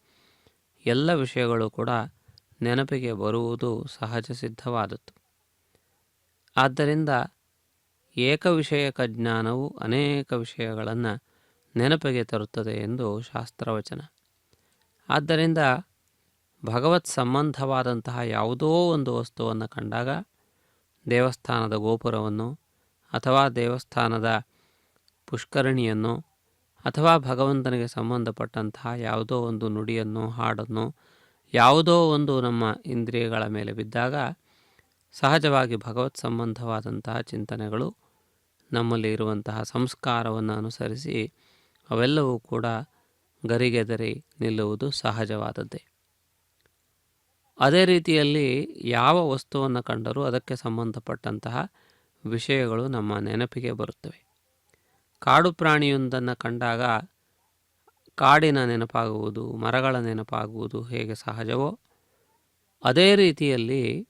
ಎಲ್ಲ ವಿಷಯಗಳು ಕೂಡ ನೆನಪಿಗೆ ಬರುವುದು ಸಹಜ ಸಿದ್ಧವಾದದ್ದು. ಆದ್ದರಿಂದ ಏಕವಿಷಯಕ ಜ್ಞಾನವು ಅನೇಕ ವಿಷಯಗಳನ್ನು ನೆನಪಿಗೆ ತರುತ್ತದೆ ಎಂದು ಶಾಸ್ತ್ರವಚನ. ಆದ್ದರಿಂದ ಭಗವತ್ ಸಂಬಂಧವಾದಂತಹ ಯಾವುದೋ ಒಂದು ವಸ್ತುವನ್ನು ಕಂಡಾಗ ದೇವಸ್ಥಾನದ ಗೋಪುರವನ್ನು ಅಥವಾ ದೇವಸ್ಥಾನದ ಪುಷ್ಕರಣಿಯನ್ನು ಅಥವಾ ಭಗವಂತನಿಗೆ ಸಂಬಂಧಪಟ್ಟಂತಹ ಯಾವುದೋ ಒಂದು ನುಡಿಯನ್ನು, ಹಾಡನ್ನು, ಯಾವುದೋ ಒಂದು ನಮ್ಮ ಇಂದ್ರಿಯಗಳ ಮೇಲೆ ಬಿದ್ದಾಗ ಸಹಜವಾಗಿ ಭಗವತ್ ಸಂಬಂಧವಾದಂತಹ ಚಿಂತನೆಗಳು ನಮ್ಮಲ್ಲಿ ಇರುವಂತಹ ಸಂಸ್ಕಾರವನ್ನು ಅನುಸರಿಸಿ ಅವೆಲ್ಲವೂ ಕೂಡ ಗರಿಗೆದರಿ ನಿಲ್ಲುವುದು ಸಹಜವಾದದ್ದೇ. ಅದೇ ರೀತಿಯಲ್ಲಿ ಯಾವ ವಸ್ತುವನ್ನು ಕಂಡರೂ ಅದಕ್ಕೆ ಸಂಬಂಧಪಟ್ಟಂತಹ ವಿಷಯಗಳು ನಮ್ಮ ನೆನಪಿಗೆ ಬರುತ್ತವೆ. ಕಾಡು ಪ್ರಾಣಿಯೊಂದನ್ನು ಕಂಡಾಗ ಕಾಡಿನ ನೆನಪಾಗುವುದು, ಮರಗಳ ನೆನಪಾಗುವುದು ಹೇಗೆ ಸಹಜವೋ ಅದೇ ರೀತಿಯಲ್ಲಿ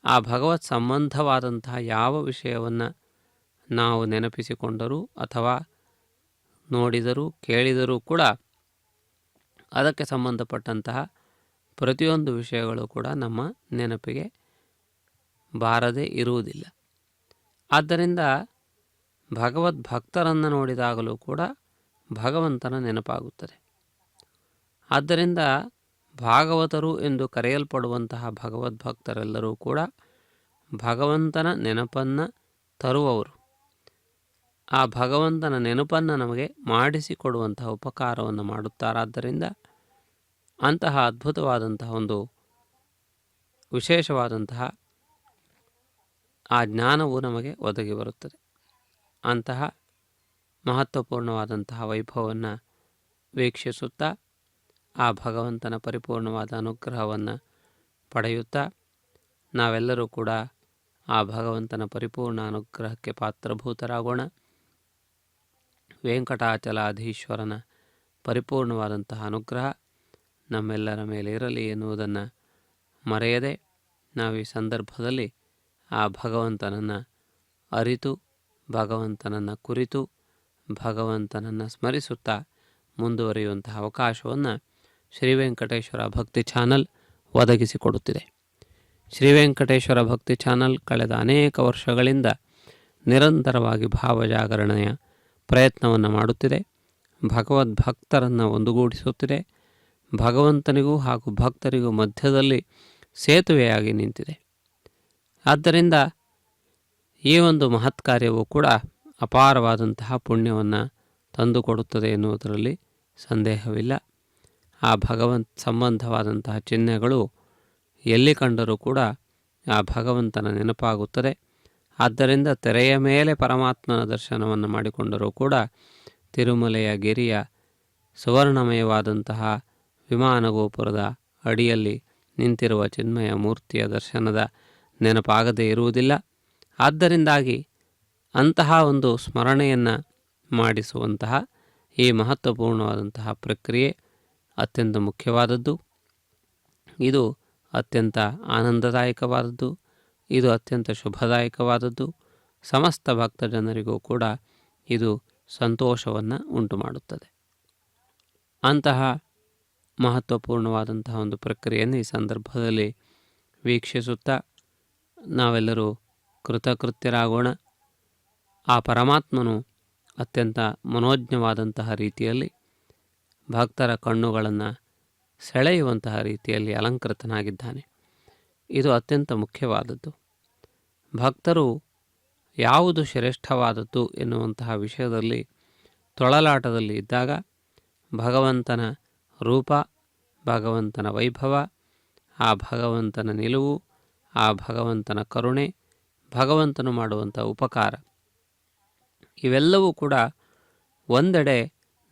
ಆ ಭಗವತ್ ಸಂಬಂಧವಾದಂತಹ ಯಾವ ವಿಷಯವನ್ನು ನಾವು ನೆನಪಿಸಿಕೊಂಡರೂ ಅಥವಾ ನೋಡಿದರೂ ಕೇಳಿದರೂ ಕೂಡ ಅದಕ್ಕೆ ಸಂಬಂಧಪಟ್ಟಂತಹ ಪ್ರತಿಯೊಂದು ವಿಷಯಗಳು ಕೂಡ ನಮ್ಮ ನೆನಪಿಗೆ ಬಾರದೇ ಇರುವುದಿಲ್ಲ. ಆದ್ದರಿಂದ ಭಗವದ್ಭಕ್ತರನ್ನು ನೋಡಿದಾಗಲೂ ಕೂಡ ಭಗವಂತನ ನೆನಪಾಗುತ್ತದೆ. ಆದ್ದರಿಂದ ಭಾಗವತರು ಎಂದು ಕರೆಯಲ್ಪಡುವಂತಹ ಭಗವದ್ಭಕ್ತರೆಲ್ಲರೂ ಕೂಡ ಭಗವಂತನ ನೆನಪನ್ನು ತರುವವರು. ಆ ಭಗವಂತನ ನೆನಪನ್ನು ನಮಗೆ ಮಾಡಿಸಿಕೊಡುವಂತಹ ಉಪಕಾರವನ್ನು ಮಾಡುತ್ತಾರಾದ್ದರಿಂದ ಅಂತಹ ಅದ್ಭುತವಾದಂತಹ ಒಂದು ವಿಶೇಷವಾದಂತಹ ಆ ಜ್ಞಾನವು ನಮಗೆ ಒದಗಿ ಬರುತ್ತದೆ. ಅಂತಹ ಮಹತ್ವಪೂರ್ಣವಾದಂತಹ ವೈಭವವನ್ನು ವೀಕ್ಷಿಸುತ್ತಾ ಆ ಭಗವಂತನ ಪರಿಪೂರ್ಣವಾದ ಅನುಗ್ರಹವನ್ನು ಪಡೆಯುತ್ತಾ ನಾವೆಲ್ಲರೂ ಕೂಡ ಆ ಭಗವಂತನ ಪರಿಪೂರ್ಣ ಅನುಗ್ರಹಕ್ಕೆ ಪಾತ್ರಭೂತರಾಗೋಣ. ವೆಂಕಟಾಚಲಾಧೀಶ್ವರನ ಪರಿಪೂರ್ಣವಾದಂತಹ ಅನುಗ್ರಹ ನಮ್ಮೆಲ್ಲರ ಮೇಲೆ ಇರಲಿ ಎನ್ನುವುದನ್ನು ಮರೆಯದೆ ನಾವು ಈ ಸಂದರ್ಭದಲ್ಲಿ ಆ ಭಗವಂತನನ್ನು ಅರಿತು, ಭಗವಂತನನ್ನು ಕುರಿತು, ಭಗವಂತನನ್ನು ಸ್ಮರಿಸುತ್ತಾ ಮುಂದುವರಿಯುವಂತಹ ಅವಕಾಶವನ್ನು ಶ್ರೀ ವೆಂಕಟೇಶ್ವರ ಭಕ್ತಿ ಚಾನಲ್ ಒದಗಿಸಿಕೊಡುತ್ತಿದೆ. ಶ್ರೀ ವೆಂಕಟೇಶ್ವರ ಭಕ್ತಿ ಚಾನಲ್ ಕಳೆದ ಅನೇಕ ವರ್ಷಗಳಿಂದ ನಿರಂತರವಾಗಿ ಭಾವಜಾಗರಣೆಯ ಪ್ರಯತ್ನವನ್ನು ಮಾಡುತ್ತಿದೆ. ಭಗವದ್ಭಕ್ತರನ್ನು ಒಂದುಗೂಡಿಸುತ್ತಿದೆ. ಭಗವಂತನಿಗೂ ಹಾಗೂ ಭಕ್ತರಿಗೂ ಮಧ್ಯದಲ್ಲಿ ಸೇತುವೆಯಾಗಿ ನಿಂತಿದೆ. ಆದ್ದರಿಂದ ಈ ಒಂದು ಮಹತ್ ಕಾರ್ಯವೂ ಕೂಡ ಅಪಾರವಾದಂತಹ ಪುಣ್ಯವನ್ನು ತಂದುಕೊಡುತ್ತದೆ ಎನ್ನುವುದರಲ್ಲಿ ಸಂದೇಹವಿಲ್ಲ. ಆ ಸಂಬಂಧವಾದಂತಹ ಚಿಹ್ನೆಗಳು ಎಲ್ಲಿ ಕಂಡರೂ ಕೂಡ ಆ ಭಗವಂತನ ನೆನಪಾಗುತ್ತದೆ. ಆದ್ದರಿಂದ ತೆರೆಯ ಮೇಲೆ ಪರಮಾತ್ಮನ ದರ್ಶನವನ್ನು ಮಾಡಿಕೊಂಡರೂ ಕೂಡ ತಿರುಮಲೆಯ ಗಿರಿಯ ಸುವರ್ಣಮಯವಾದಂತಹ ವಿಮಾನ ಗೋಪುರದ ಅಡಿಯಲ್ಲಿ ನಿಂತಿರುವ ಚಿನ್ಮಯ ಮೂರ್ತಿಯ ದರ್ಶನದ ನೆನಪಾಗದೇ ಇರುವುದಿಲ್ಲ. ಆದ್ದರಿಂದಾಗಿ ಅಂತಹ ಒಂದು ಸ್ಮರಣೆಯನ್ನು ಮಾಡಿಸುವಂತಹ ಈ ಮಹತ್ವಪೂರ್ಣವಾದಂತಹ ಪ್ರಕ್ರಿಯೆ ಅತ್ಯಂತ ಮುಖ್ಯವಾದದ್ದು. ಇದು ಅತ್ಯಂತ ಆನಂದದಾಯಕವಾದದ್ದು. ಇದು ಅತ್ಯಂತ ಶುಭದಾಯಕವಾದದ್ದು. ಸಮಸ್ತ ಭಕ್ತ ಜನರಿಗೂ ಕೂಡ ಇದು ಸಂತೋಷವನ್ನು ಉಂಟು ಮಾಡುತ್ತದೆ. ಅಂತಹ ಮಹತ್ವಪೂರ್ಣವಾದಂತಹ ಒಂದು ಪ್ರಕ್ರಿಯೆಯನ್ನು ಈ ಸಂದರ್ಭದಲ್ಲಿ ವೀಕ್ಷಿಸುತ್ತಾ ನಾವೆಲ್ಲರೂ ಕೃತಕೃತ್ಯರಾಗೋಣ. ಆ ಪರಮಾತ್ಮನು ಅತ್ಯಂತ ಮನೋಜ್ಞವಾದಂತಹ ರೀತಿಯಲ್ಲಿ ಭಕ್ತರ ಕಣ್ಣುಗಳನ್ನು ಸೆಳೆಯುವಂತಹ ರೀತಿಯಲ್ಲಿ ಅಲಂಕೃತನಾಗಿದ್ದಾನೆ. ಇದು ಅತ್ಯಂತ ಮುಖ್ಯವಾದದ್ದು. ಭಕ್ತರು ಯಾವುದು ಶ್ರೇಷ್ಠವಾದದ್ದು ಎನ್ನುವಂತಹ ವಿಷಯದಲ್ಲಿ ತೊಳಲಾಟದಲ್ಲಿ ಇದ್ದಾಗ ಭಗವಂತನ ರೂಪ ಭಗವಂತನ ವೈಭವ, ಆ ಭಗವಂತನ ನಿಲುವು, ಆ ಭಗವಂತನ ಕರುಣೆ, ಭಗವಂತನು ಮಾಡುವಂಥ ಉಪಕಾರ ಇವೆಲ್ಲವೂ ಕೂಡ ಒಂದೆಡೆ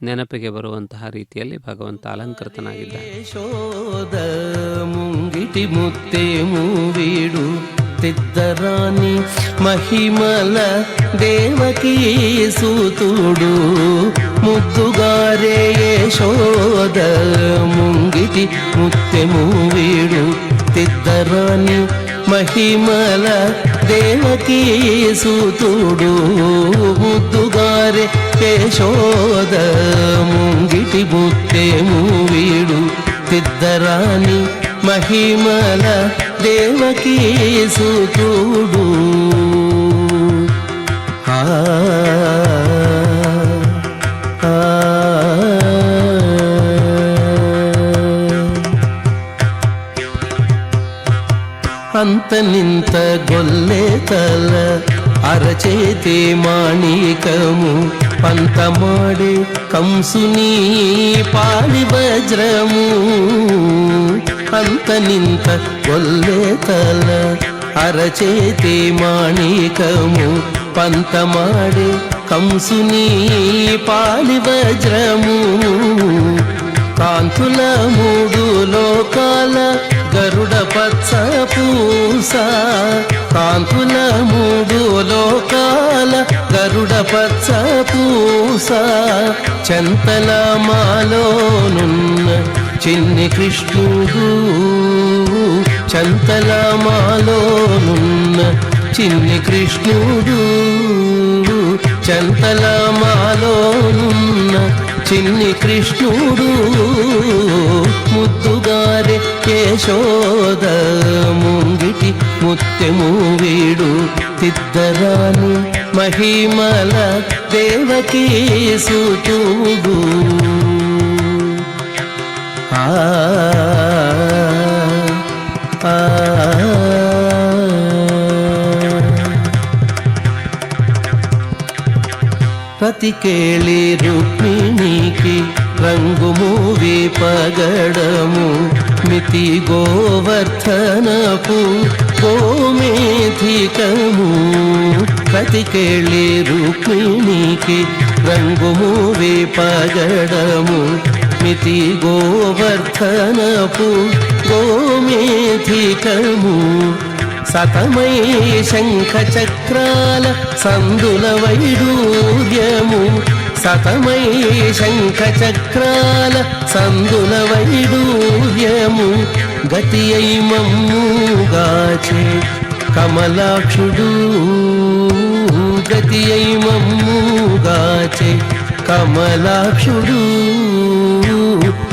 ನೆನಪಿಗೆ ಬರುವಂತಹ ರೀತಿಯಲ್ಲಿ ಭಗವಂತ ಅಲಂಕೃತನಾಗಿದ್ದಾನೆ. ಯಶೋದ ಮುಂಗಿಟಿ ಮುತ್ತೆ ಮೂವೀಡು ತಿದ್ದರಾಣಿ ಮಹಿಮಲ ದೇವಕೀ ಸೂತುಡು ಮುದ್ದುಗಾರೆ ಯಶೋದ ಮುಂಗಿಟಿ ಮುತ್ತೆ ಮೂವೀಡು ತಿದ್ದರಾಣಿ ಮಹಿಮಲ ದೇವಕೀ ಸೂತುಡು ಮುದ್ದುಗಾರೆ ಯಶೋದ ಮುಂಗಿಟಿ ಮುತ್ತೆ ಮೂವೀಡು ತಿದ್ದರಾಣಿ ಮಹಿಮಲ ದೇವಕೀ ಸೂತುಡು. ಆ ಅಂತ ನಿಂತ ಗೊಲ್ಲೆ ತಲ ಅರచేతి మాణికము పంత మాడే కంసుని పాలి వజ్రము అంత నింత గొల్లె తల అరచేతి మాణికము పంత మాడే కంసుని పాలి వజ్రము కాంతుల మూడు లోకాల గరుడ పచ్చ పూస కాంతుల మూడు లోకాల గరుడ పచ్చ పూస చెంతల మాలోనున్న చిన్ని కృష్ణుడు చెంతల మాలోనున్న చిన్ని కృష్ణుడు చెంతల మాలోనున్న చిన్ని కృష్ణుడు ముద్దుగారే యశోద ముంగిటి ముత్తెము వీడు తిద్దరాని మహిమల దేవకీ సూతుడు. ఆ ప్రతి కేళి రుక్మిణికి రంగు మూవి పగడము మితి గోవర్ధనపు గోమేధికము ప్రతి కేళి రుక్మిణికి రంగు మూవి పగడము మితి గోవర్ధనపు గోమేధికము సతమై శంఖ చక్రాల సందుల వైడూర్యము సతమై శంఖ చక్రాల సందుల వైడూర్యము గతి అయి మమ్ముగాచే కమలాక్షుడు గతి అయి మమ్ముగాచే కమలాక్షుడు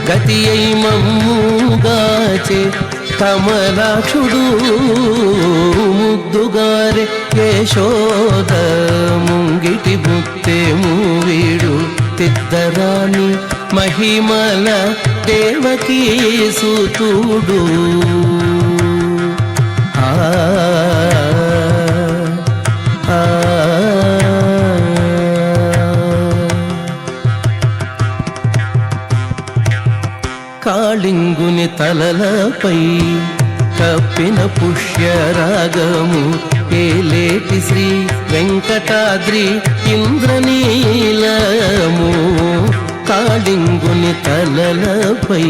గతి అయి మమ్ముగాచే కమలాక్షుడు ముద్దుగారే యశోద ముంగిటి ముత్తే మూవీడు తిద్దరాని మహిమల దేవకీ సూతుడు. ఆ కాళింగుని తలలపై కప్పిన పుష్యరాగము ఏలేటి శ్రీ వెంకటాద్రి ఇంద్రనీలము కాళింగుని తలలపై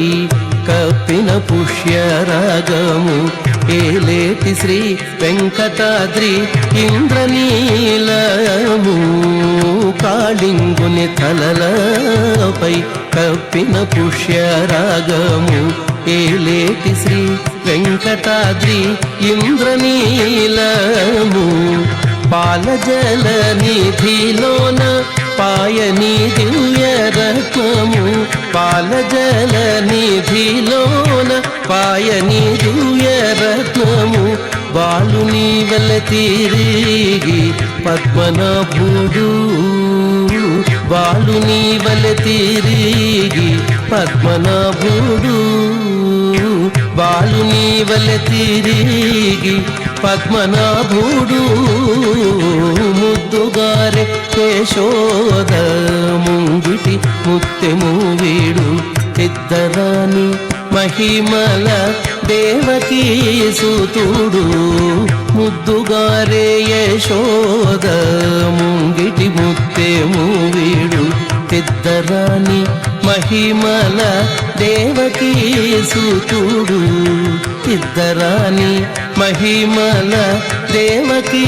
కప్పిన పుష్యరాగము ఏలేటి శ్రీ వెంకటాద్రి ఇంద్రనీలము కాళింగుని తలలపై కప్పిన పుష్యరాగము ఏలేటి శ్రీ వెంకటాద్రి ఇంద్రనీలము పాలజల నిధిలోన పాయని దివ్యరత్నము పాలజల నిధిలోన పాయని దివ్యరత్నము బాలుని వల తిరిగి పద్మనాభుడు బాలుని వల తిరిగి పద్మనాభుడు బాలుని వల తిరిగి పద్మనాభుడు ముద్దుగారే యశోద ముంగిటి ముత్తెము వీడు తిద్దరాని ಮಹಿಮಲ ದೇವಕೀ ಸುತುಡು ಮುದ್ದುಗಾರೆ ಯಶೋದ ಮುಂಗಿಟಿ ಮುತ್ತೆ ಮೂವಿಡು ತಿದ್ದರಾಣಿ ಮಹಿಮಲ ದೇವಕೀ ಸುತುಡು ತಿದ್ದರಾಣಿ ಮಹಿಮಲ ದೇವಕೀ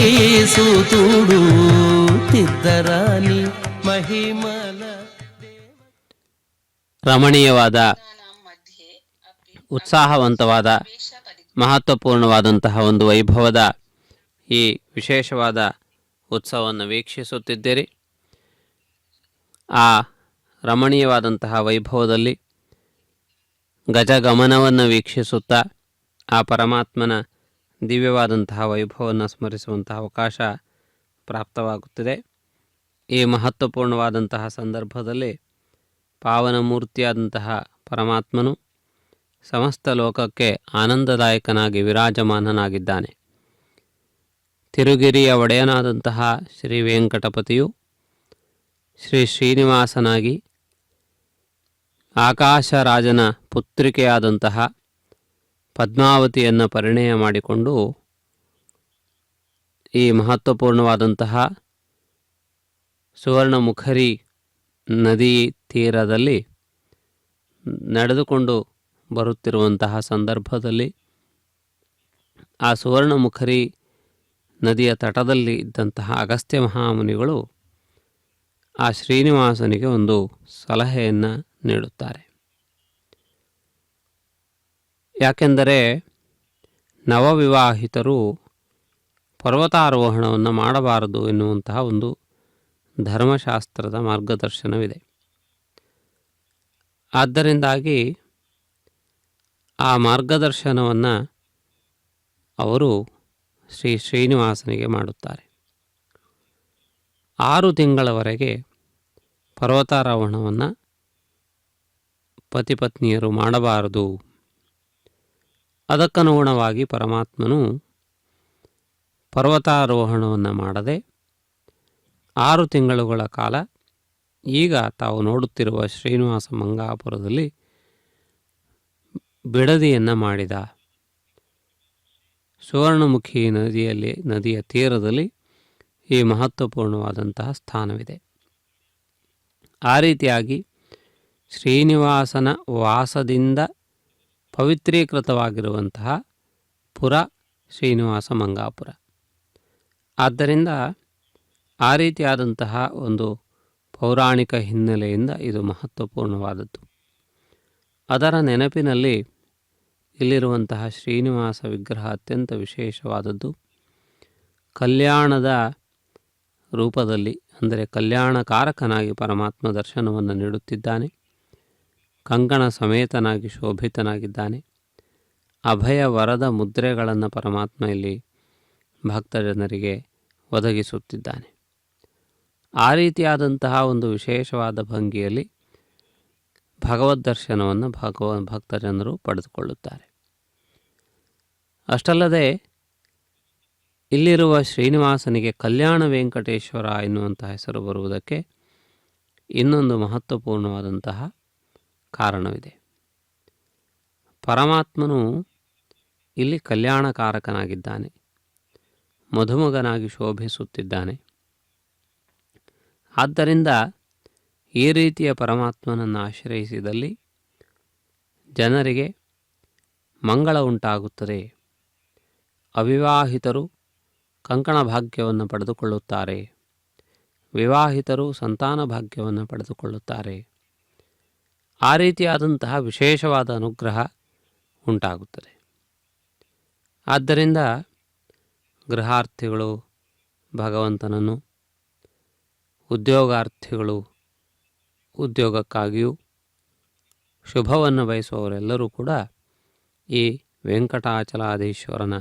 ಸುತುಡು ತಿದ್ದರಾಣಿ ಮಹಿಮಲ. ರಮಣೀಯವಾದ, ಉತ್ಸಾಹವಂತವಾದ, ಮಹತ್ವಪೂರ್ಣವಾದಂತಹ ಒಂದು ವೈಭವದ ಈ ವಿಶೇಷವಾದ ಉತ್ಸವವನ್ನು ವೀಕ್ಷಿಸುತ್ತಿದ್ದೀರಿ. ಆ ರಮಣೀಯವಾದಂತಹ ವೈಭವದಲ್ಲಿ ಗಜಗಮನವನ್ನು ವೀಕ್ಷಿಸುತ್ತಾ ಆ ಪರಮಾತ್ಮನ ದಿವ್ಯವಾದಂತಹ ವೈಭವವನ್ನು ಸ್ಮರಿಸುವಂತಹ ಅವಕಾಶ ಪ್ರಾಪ್ತವಾಗುತ್ತಿದೆ. ಈ ಮಹತ್ವಪೂರ್ಣವಾದಂತಹ ಸಂದರ್ಭದಲ್ಲಿ ಪಾವನ ಮೂರ್ತಿಯಾದಂತಹ ಪರಮಾತ್ಮನು ಸಮಸ್ತ ಲೋಕಕ್ಕೆ ಆನಂದದಾಯಕನಾಗಿ ವಿರಾಜಮಾನನಾಗಿದ್ದಾನೆ. ತಿರುಗಿರಿಯ ಒಡೆಯನಾದಂತಹ ಶ್ರೀ ವೆಂಕಟಪತಿಯು ಶ್ರೀ ಶ್ರೀನಿವಾಸನಾಗಿ ಆಕಾಶರಾಜನ ಪುತ್ರಿಕೆಯಾದಂತಹ ಪದ್ಮಾವತಿಯನ್ನು ಪರಿಣಯ ಮಾಡಿಕೊಂಡು ಈ ಮಹತ್ವಪೂರ್ಣವಾದಂತಹ ಸುವರ್ಣಮುಖರಿ ನದಿ ತೀರದಲ್ಲಿ ನಡೆದುಕೊಂಡು ಬರುತ್ತಿರುವಂತಹ ಸಂದರ್ಭದಲ್ಲಿ ಆ ಸುವರ್ಣಮುಖರಿ ನದಿಯ ತಟದಲ್ಲಿ ಇದ್ದಂತಹ ಅಗಸ್ತ್ಯ ಮಹಾಮುನಿಗಳು ಆ ಶ್ರೀನಿವಾಸನಿಗೆ ಒಂದು ಸಲಹೆಯನ್ನು ನೀಡುತ್ತಾರೆ. ಯಾಕೆಂದರೆ ನವವಿವಾಹಿತರು ಪರ್ವತಾರೋಹಣವನ್ನು ಮಾಡಬಾರದು ಎನ್ನುವಂತಹ ಒಂದು ಧರ್ಮಶಾಸ್ತ್ರದ ಮಾರ್ಗದರ್ಶನವಿದೆ. ಆದ್ದರಿಂದಾಗಿ ಆ ಮಾರ್ಗದರ್ಶನವನ್ನು ಅವರು ಶ್ರೀನಿವಾಸನಿಗೆ ಮಾಡುತ್ತಾರೆ. 6 ತಿಂಗಳವರೆಗೆ ಪರ್ವತಾರೋಹಣವನ್ನು ಪತಿಪತ್ನಿಯರು ಮಾಡಬಾರದು. ಅದಕ್ಕನುಗುಣವಾಗಿ ಪರಮಾತ್ಮನು ಪರ್ವತಾರೋಹಣವನ್ನು ಮಾಡದೆ 6 ತಿಂಗಳುಗಳ ಕಾಲ ಈಗ ತಾವು ನೋಡುತ್ತಿರುವ ಶ್ರೀನಿವಾಸ ಮಂಗಾಪುರದಲ್ಲಿ ಬಿಡದಿಯನ್ನು ಮಾಡಿದ. ಸುವರ್ಣಮುಖಿ ನದಿಯ ತೀರದಲ್ಲಿ ಈ ಮಹತ್ವಪೂರ್ಣವಾದಂತಹ ಸ್ಥಾನವಿದೆ. ಆ ರೀತಿಯಾಗಿ ಶ್ರೀನಿವಾಸನ ವಾಸದಿಂದ ಪವಿತ್ರೀಕೃತವಾಗಿರುವಂತಹ ಪುರ ಶ್ರೀನಿವಾಸ ಮಂಗಾಪುರ. ಆದ್ದರಿಂದ ಆ ರೀತಿಯಾದಂತಹ ಒಂದು ಪೌರಾಣಿಕ ಹಿನ್ನೆಲೆಯಿಂದ ಇದು ಮಹತ್ವಪೂರ್ಣವಾದದ್ದು. ಅದರ ನೆನಪಿನಲ್ಲಿ ಇಲ್ಲಿರುವಂತಹ ಶ್ರೀನಿವಾಸ ವಿಗ್ರಹ ಅತ್ಯಂತ ವಿಶೇಷವಾದದ್ದು. ಕಲ್ಯಾಣದ ರೂಪದಲ್ಲಿ, ಅಂದರೆ ಕಲ್ಯಾಣಕಾರಕನಾಗಿ ಪರಮಾತ್ಮ ದರ್ಶನವನ್ನು ನೀಡುತ್ತಿದ್ದಾನೆ. ಕಂಕಣ ಸಮೇತನಾಗಿ ಶೋಭಿತನಾಗಿದ್ದಾನೆ. ಅಭಯ ವರದ ಮುದ್ರೆಗಳನ್ನು ಪರಮಾತ್ಮ ಇಲ್ಲಿ ಭಕ್ತಜನರಿಗೆ ಒದಗಿಸುತ್ತಿದ್ದಾನೆ. ಆ ರೀತಿಯಾದಂತಹ ಒಂದು ವಿಶೇಷವಾದ ಭಂಗಿಯಲ್ಲಿ ಭಗವದ್ ದರ್ಶನವನ್ನು ಭಕ್ತಜನರು ಪಡೆದುಕೊಳ್ಳುತ್ತಾರೆ. ಅಷ್ಟಲ್ಲದೆ ಇಲ್ಲಿರುವ ಶ್ರೀನಿವಾಸನಿಗೆ ಕಲ್ಯಾಣ ವೆಂಕಟೇಶ್ವರ ಎನ್ನುವಂತಹ ಹೆಸರು ಬರುವುದಕ್ಕೆ ಇನ್ನೊಂದು ಮಹತ್ವಪೂರ್ಣವಾದಂತಹ ಕಾರಣವಿದೆ. ಪರಮಾತ್ಮನು ಇಲ್ಲಿ ಕಲ್ಯಾಣಕಾರಕನಾಗಿದ್ದಾನೆ, ಮಧುಮಗನಾಗಿ ಶೋಭಿಸುತ್ತಿದ್ದಾನೆ. ಆದ್ದರಿಂದ ಈ ರೀತಿಯ ಪರಮಾತ್ಮನನ್ನು ಆಶ್ರಯಿಸಿದಲ್ಲಿ ಜನರಿಗೆ ಮಂಗಳ ಉಂಟಾಗುತ್ತದೆ. ಅವಿವಾಹಿತರು ಕಂಕಣ ಭಾಗ್ಯವನ್ನು ಪಡೆದುಕೊಳ್ಳುತ್ತಾರೆ, ವಿವಾಹಿತರು ಸಂತಾನ ಭಾಗ್ಯವನ್ನು ಪಡೆದುಕೊಳ್ಳುತ್ತಾರೆ. ಆ ರೀತಿಯಾದಂತಹ ವಿಶೇಷವಾದ ಅನುಗ್ರಹ ಉಂಟಾಗುತ್ತದೆ. ಆದ್ದರಿಂದ ಗೃಹಾರ್ಥಿಗಳು ಭಗವಂತನನ್ನು, ಉದ್ಯೋಗಾರ್ಥಿಗಳು ಉದ್ಯೋಗಕ್ಕಾಗಿಯೂ, ಶುಭವನ್ನು ಬಯಸುವವರೆಲ್ಲರೂ ಕೂಡ ಈ ವೆಂಕಟಾಚಲಾಧೀಶ್ವರನ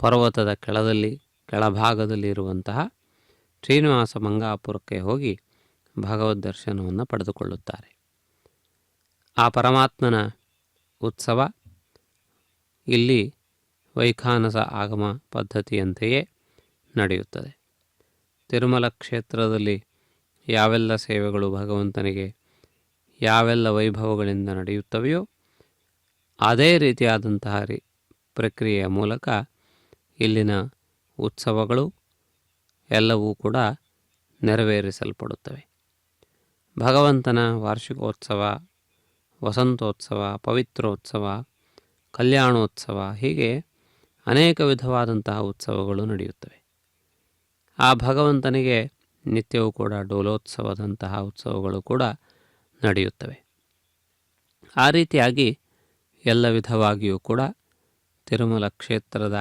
ಪರ್ವತದ ಕೆಳಭಾಗದಲ್ಲಿ ಇರುವಂತಹ ಶ್ರೀನಿವಾಸ ಮಂಗಾಪುರಕ್ಕೆ ಹೋಗಿ ಭಗವದ್ ದರ್ಶನವನ್ನು ಪಡೆದುಕೊಳ್ಳುತ್ತಾರೆ. ಆ ಪರಮಾತ್ಮನ ಉತ್ಸವ ಇಲ್ಲಿ ವೈಖಾನಸ ಆಗಮ ಪದ್ಧತಿಯಂತೆಯೇ ನಡೆಯುತ್ತದೆ. ತಿರುಮಲ ಕ್ಷೇತ್ರದಲ್ಲಿ ಯಾವೆಲ್ಲ ಸೇವೆಗಳು ಭಗವಂತನಿಗೆ ಯಾವೆಲ್ಲ ವೈಭವಗಳಿಂದ ನಡೆಯುತ್ತವೆಯೋ ಅದೇ ರೀತಿಯಾದಂತಹ ಪ್ರಕ್ರಿಯೆಯ ಮೂಲಕ ಇಲ್ಲಿನ ಉತ್ಸವಗಳು ಎಲ್ಲವೂ ಕೂಡ ನೆರವೇರಿಸಲ್ಪಡುತ್ತವೆ. ಭಗವಂತನ ವಾರ್ಷಿಕೋತ್ಸವ, ವಸಂತೋತ್ಸವ, ಪವಿತ್ರೋತ್ಸವ, ಕಲ್ಯಾಣೋತ್ಸವ, ಹೀಗೆ ಅನೇಕ ವಿಧವಾದಂತಹ ಉತ್ಸವಗಳು ನಡೆಯುತ್ತವೆ. ಆ ಭಗವಂತನಿಗೆ ನಿತ್ಯವೂ ಕೂಡ ಡೋಲೋತ್ಸವದಂತಹ ಉತ್ಸವಗಳು ಕೂಡ ನಡೆಯುತ್ತವೆ. ಆ ರೀತಿಯಾಗಿ ಎಲ್ಲ ವಿಧವಾಗಿಯೂ ಕೂಡ ತಿರುಮಲ ಕ್ಷೇತ್ರದ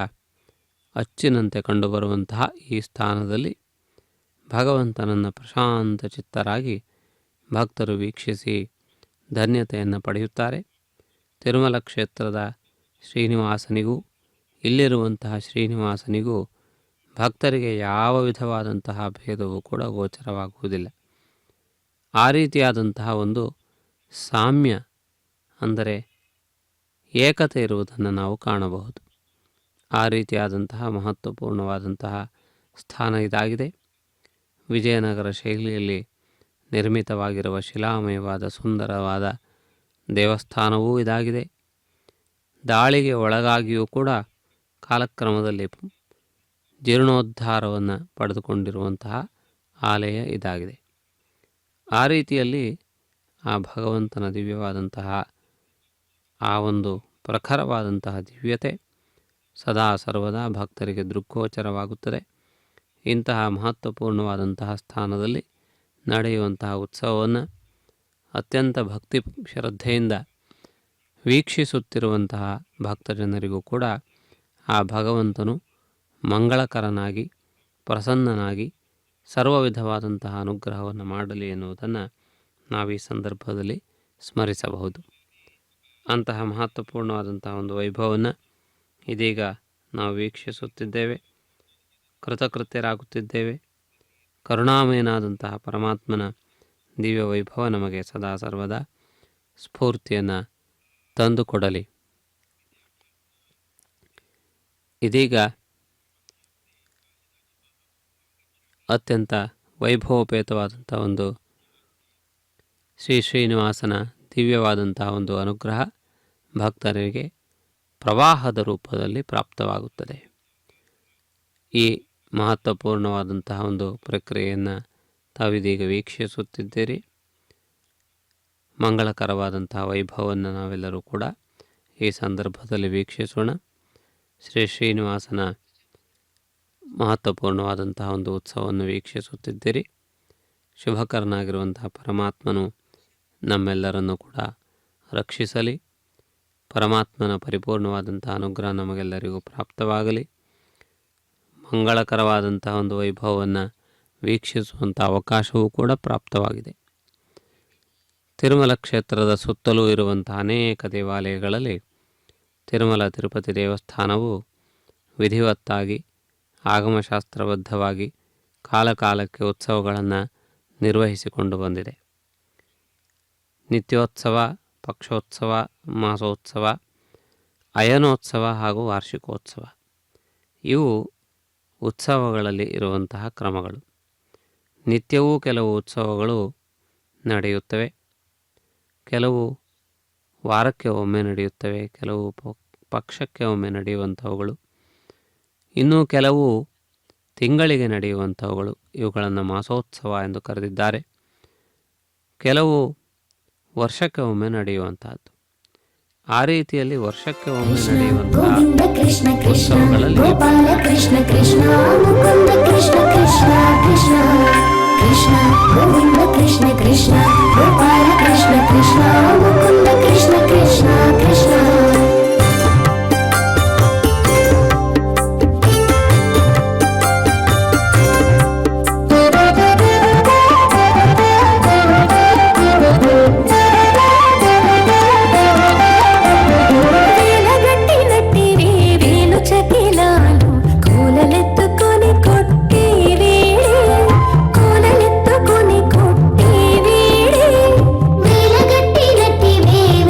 ಅಚ್ಚಿನಂತೆ ಕಂಡುಬರುವಂತಹ ಈ ಸ್ಥಾನದಲ್ಲಿ ಭಗವಂತನನ್ನು ಪ್ರಶಾಂತ ಚಿತ್ತರಾಗಿ ಭಕ್ತರು ವೀಕ್ಷಿಸಿ ಧನ್ಯತೆಯನ್ನು ಪಡೆಯುತ್ತಾರೆ. ತಿರುಮಲ ಕ್ಷೇತ್ರದ ಶ್ರೀನಿವಾಸನಿಗೂ ಇಲ್ಲಿರುವಂತಹ ಶ್ರೀನಿವಾಸನಿಗೂ ಭಕ್ತರಿಗೆ ಯಾವ ವಿಧವಾದಂತಹ ಭೇದವೂ ಕೂಡ ಗೋಚರವಾಗುವುದಿಲ್ಲ. ಆ ರೀತಿಯಾದಂತಹ ಒಂದು ಸಾಮ್ಯ, ಅಂದರೆ ಏಕತೆ ಇರುವುದನ್ನು ನಾವು ಕಾಣಬಹುದು. ಆ ರೀತಿಯಾದಂತಹ ಮಹತ್ವಪೂರ್ಣವಾದಂತಹ ಸ್ಥಾನ ಇದಾಗಿದೆ. ವಿಜಯನಗರ ಶೈಲಿಯಲ್ಲಿ ನಿರ್ಮಿತವಾಗಿರುವ ಶಿಲಾಮಯವಾದ ಸುಂದರವಾದ ದೇವಸ್ಥಾನವೂ ಇದಾಗಿದೆ. ದಾಳಿಗೆ ಒಳಗಾಗಿಯೂ ಕೂಡ ಕಾಲಕ್ರಮದಲ್ಲಿ ಜೀರ್ಣೋದ್ಧಾರವನ್ನು ಪಡೆದುಕೊಂಡಿರುವಂತಹ ಆಲಯ ಇದಾಗಿದೆ. ಆ ರೀತಿಯಲ್ಲಿ ಆ ಭಗವಂತನ ದಿವ್ಯವಾದಂತಹ ಆ ಒಂದು ಪ್ರಖರವಾದಂತಹ ದಿವ್ಯತೆ ಸದಾ ಸರ್ವದಾ ಭಕ್ತರಿಗೆ ದೃಗ್ಗೋಚರವಾಗುತ್ತದೆ. ಇಂತಹ ಮಹತ್ವಪೂರ್ಣವಾದಂತಹ ಸ್ಥಾನದಲ್ಲಿ ನಡೆಯುವಂತಹ ಉತ್ಸವವನ್ನು ಅತ್ಯಂತ ಭಕ್ತಿ ಶ್ರದ್ಧೆಯಿಂದ ವೀಕ್ಷಿಸುತ್ತಿರುವಂತಹ ಭಕ್ತಜನರಿಗೂ ಕೂಡ ಆ ಭಗವಂತನು ಮಂಗಳಕರನಾಗಿ ಪ್ರಸನ್ನನಾಗಿ ಸರ್ವ ವಿಧವಾದಂತಹ ಅನುಗ್ರಹವನ್ನು ಮಾಡಲಿ ಎನ್ನುವುದನ್ನು ನಾವು ಈ ಸಂದರ್ಭದಲ್ಲಿ ಸ್ಮರಿಸಬಹುದು. ಅಂತಹ ಮಹತ್ವಪೂರ್ಣವಾದಂತಹ ಒಂದು ವೈಭವವನ್ನು ಇದೀಗ ನಾವು ವೀಕ್ಷಿಸುತ್ತಿದ್ದೇವೆ, ಕೃತಕೃತ್ಯರಾಗುತ್ತಿದ್ದೇವೆ. ಕರುಣಾಮಯನಾದಂತಹ ಪರಮಾತ್ಮನ ದಿವ್ಯ ವೈಭವ ನಮಗೆ ಸದಾ ಸರ್ವದಾ ಸ್ಫೂರ್ತಿಯನ್ನು ತಂದುಕೊಡಲಿ. ಇದೀಗ ಅತ್ಯಂತ ವೈಭವೋಪೇತವಾದಂಥ ಒಂದು ಶ್ರೀನಿವಾಸನ ದಿವ್ಯವಾದಂತಹ ಒಂದು ಅನುಗ್ರಹ ಭಕ್ತರಿಗೆ ಪ್ರವಾಹದ ರೂಪದಲ್ಲಿ ಪ್ರಾಪ್ತವಾಗುತ್ತದೆ. ಈ ಮಹತ್ವಪೂರ್ಣವಾದಂತಹ ಒಂದು ಪ್ರಕ್ರಿಯೆಯನ್ನು ತಾವಿದೀಗ ವೀಕ್ಷಿಸುತ್ತಿದ್ದೀರಿ. ಮಂಗಳಕರವಾದಂತಹ ವೈಭವವನ್ನು ನಾವೆಲ್ಲರೂ ಕೂಡ ಈ ಸಂದರ್ಭದಲ್ಲಿ ವೀಕ್ಷಿಸೋಣ. ಶ್ರೀನಿವಾಸನ ಮಹತ್ವಪೂರ್ಣವಾದಂತಹ ಒಂದು ಉತ್ಸವವನ್ನು ವೀಕ್ಷಿಸುತ್ತಿದ್ದೀರಿ. ಶುಭಕರನಾಗಿರುವಂತಹ ಪರಮಾತ್ಮನು ನಮ್ಮೆಲ್ಲರನ್ನು ಕೂಡ ರಕ್ಷಿಸಲಿ. ಪರಮಾತ್ಮನ ಪರಿಪೂರ್ಣವಾದಂತಹ ಅನುಗ್ರಹ ನಮಗೆಲ್ಲರಿಗೂ ಪ್ರಾಪ್ತವಾಗಲಿ. ಮಂಗಳಕರವಾದಂತಹ ಒಂದು ವೈಭವವನ್ನು ವೀಕ್ಷಿಸುವಂಥ ಅವಕಾಶವೂ ಕೂಡ ಪ್ರಾಪ್ತವಾಗಿದೆ. ತಿರುಮಲ ಕ್ಷೇತ್ರದ ಸುತ್ತಲೂ ಇರುವಂತಹ ಅನೇಕ ದೇವಾಲಯಗಳಲ್ಲಿ ತಿರುಮಲ ತಿರುಪತಿ ದೇವಸ್ಥಾನವು ವಿಧಿವತ್ತಾಗಿ ಆಗಮಶಾಸ್ತ್ರಬದ್ಧವಾಗಿ ಕಾಲಕಾಲಕ್ಕೆ ಉತ್ಸವಗಳನ್ನು ನಿರ್ವಹಿಸಿಕೊಂಡು ಬಂದಿದೆ. ನಿತ್ಯೋತ್ಸವ, ಪಕ್ಷೋತ್ಸವ, ಮಾಸೋತ್ಸವ, ಅಯನೋತ್ಸವ ಹಾಗೂ ವಾರ್ಷಿಕೋತ್ಸವ ಇವು ಉತ್ಸವಗಳಲ್ಲಿ ಇರುವಂತಹ ಕ್ರಮಗಳು. ನಿತ್ಯವೂ ಕೆಲವು ಉತ್ಸವಗಳು ನಡೆಯುತ್ತವೆ, ಕೆಲವು ವಾರಕ್ಕೆ ಒಮ್ಮೆ ನಡೆಯುತ್ತವೆ, ಕೆಲವು ಪಕ್ಷಕ್ಕೆ ಒಮ್ಮೆ ನಡೆಯುವಂಥವುಗಳು, ಇನ್ನೂ ಕೆಲವು ತಿಂಗಳಿಗೆ ನಡೆಯುವಂಥವುಗಳು. ಇವುಗಳನ್ನು ಮಾಸೋತ್ಸವ ಎಂದು ಕರೆದಿದ್ದಾರೆ. ಕೆಲವು ವರ್ಷಕ್ಕೆ ಒಮ್ಮೆ ನಡೆಯುವಂತಹದ್ದು. ಆ ರೀತಿಯಲ್ಲಿ ವರ್ಷಕ್ಕೆ ಒಮ್ಮೆ ನಡೆಯುವಂತಹ ಉತ್ಸವಗಳಲ್ಲಿ ಕೃಷ್ಣ ಕೃಷ್ಣ ಮುಕುಂದ ಕೃಷ್ಣ ಕೃಷ್ಣ ಕೃಷ್ಣ ಕೃಷ್ಣ ಗೋವಿಂದ ಕೃಷ್ಣ ಕೃಷ್ಣ ಗೋಪಾಲ ಕೃಷ್ಣ ಕೃಷ್ಣ ಮುಕುಂದ ಕೃಷ್ಣ ಕೃಷ್ಣ ಕೃಷ್ಣ. వేలగట్టి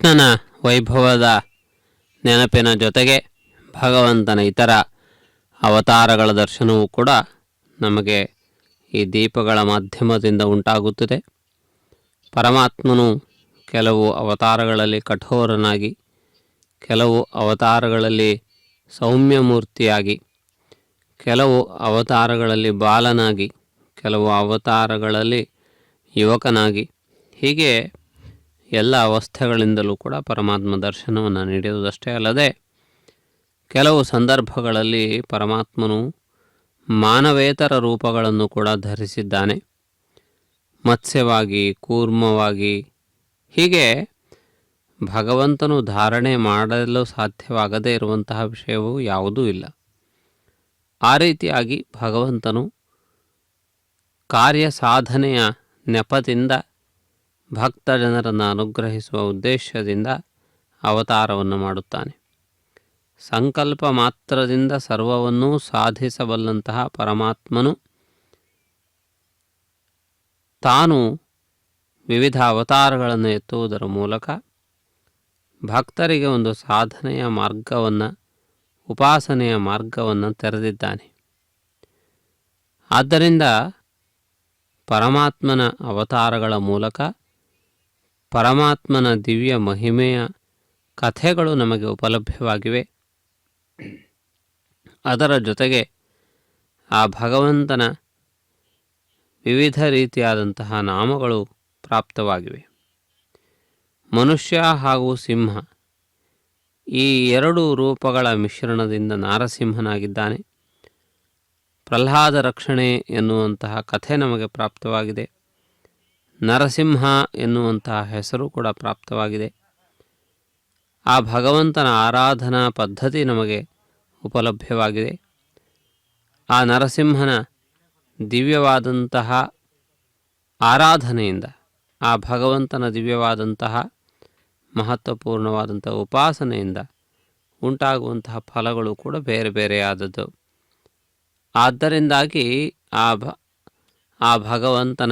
ಕೃಷ್ಣನ ವೈಭವದ ನೆನಪಿನ ಜೊತೆಗೆ ಭಗವಂತನ ಇತರ ಅವತಾರಗಳ ದರ್ಶನವೂ ಕೂಡ ನಮಗೆ ಈ ದೀಪಗಳ ಮಾಧ್ಯಮದಿಂದ ಉಂಟಾಗುತ್ತದೆ. ಪರಮಾತ್ಮನು ಕೆಲವು ಅವತಾರಗಳಲ್ಲಿ ಕಠೋರನಾಗಿ, ಕೆಲವು ಅವತಾರಗಳಲ್ಲಿ ಸೌಮ್ಯಮೂರ್ತಿಯಾಗಿ, ಕೆಲವು ಅವತಾರಗಳಲ್ಲಿ ಬಾಲನಾಗಿ, ಕೆಲವು ಅವತಾರಗಳಲ್ಲಿ ಯುವಕನಾಗಿ, ಹೀಗೆ ಎಲ್ಲ ಅವಸ್ಥೆಗಳಿಂದಲೂ ಕೂಡ ಪರಮಾತ್ಮ ದರ್ಶನವನ್ನು ನೀಡುವುದಷ್ಟೇ ಅಲ್ಲದೆ ಕೆಲವು ಸಂದರ್ಭಗಳಲ್ಲಿ ಪರಮಾತ್ಮನು ಮಾನವೇತರ ರೂಪಗಳನ್ನು ಕೂಡ ಧರಿಸಿದ್ದಾನೆ. ಮತ್ಸ್ಯವಾಗಿ, ಕೂರ್ಮವಾಗಿ, ಹೀಗೆ ಭಗವಂತನು ಧಾರಣೆ ಮಾಡಲು ಸಾಧ್ಯವಾಗದೇ ಇರುವಂತಹ ವಿಷಯವೂ ಯಾವುದೂ ಇಲ್ಲ. ಆ ರೀತಿಯಾಗಿ ಭಗವಂತನು ಕಾರ್ಯ ಸಾಧನೆಯ ನೆಪದಿಂದ ಭಕ್ತ ಜನರನ್ನು ಅನುಗ್ರಹಿಸುವ ಉದ್ದೇಶದಿಂದ ಅವತಾರವನ್ನು ಮಾಡುತ್ತಾನೆ. ಸಂಕಲ್ಪ ಮಾತ್ರದಿಂದ ಸರ್ವವನ್ನೂ ಸಾಧಿಸಬಲ್ಲಂತಹ ಪರಮಾತ್ಮನು ತಾನು ವಿವಿಧ ಅವತಾರಗಳನ್ನು ಎತ್ತುವುದರ ಮೂಲಕ ಭಕ್ತರಿಗೆ ಒಂದು ಸಾಧನೆಯ ಮಾರ್ಗವನ್ನು, ಉಪಾಸನೆಯ ಮಾರ್ಗವನ್ನು ತೆರೆದಿದ್ದಾನೆ. ಆದ್ದರಿಂದ ಪರಮಾತ್ಮನ ಅವತಾರಗಳ ಮೂಲಕ ಪರಮಾತ್ಮನ ದಿವ್ಯ ಮಹಿಮೆಯ ಕಥೆಗಳು ನಮಗೆ ಉಪಲಭ್ಯವಾಗಿವೆ. ಅದರ ಜೊತೆಗೆ ಆ ಭಗವಂತನ ವಿವಿಧ ರೀತಿಯಾದಂತಹ ನಾಮಗಳು ಪ್ರಾಪ್ತವಾಗಿವೆ. ಮನುಷ್ಯ ಹಾಗೂ ಸಿಂಹ ಈ ಎರಡು ರೂಪಗಳ ಮಿಶ್ರಣದಿಂದ ನಾರಸಿಂಹನಾಗಿದ್ದಾನೆ. ಪ್ರಹ್ಲಾದ ರಕ್ಷಣೆ ಎನ್ನುವಂತಹ ಕಥೆ ನಮಗೆ ಪ್ರಾಪ್ತವಾಗಿದೆ. ನರಸಿಂಹ ಎನ್ನುವಂತಹ ಹೆಸರು ಕೂಡ ಪ್ರಾಪ್ತವಾಗಿದೆ. ಆ ಭಗವಂತನ ಆರಾಧನಾ ಪದ್ಧತಿ ನಮಗೆ ಉಪಲಭ್ಯವಾಗಿದೆ. ಆ ನರಸಿಂಹನ ದಿವ್ಯವಾದಂತಹ ಆರಾಧನೆಯಿಂದ, ಆ ಭಗವಂತನ ದಿವ್ಯವಾದಂತಹ ಮಹತ್ವಪೂರ್ಣವಾದಂತಹ ಉಪಾಸನೆಯಿಂದ ಉಂಟಾಗುವಂತಹ ಫಲಗಳು ಕೂಡ ಬೇರೆ ಬೇರೆಯಾದದ್ದು. ಆದ್ದರಿಂದಾಗಿ ಆ ಭಗವಂತನ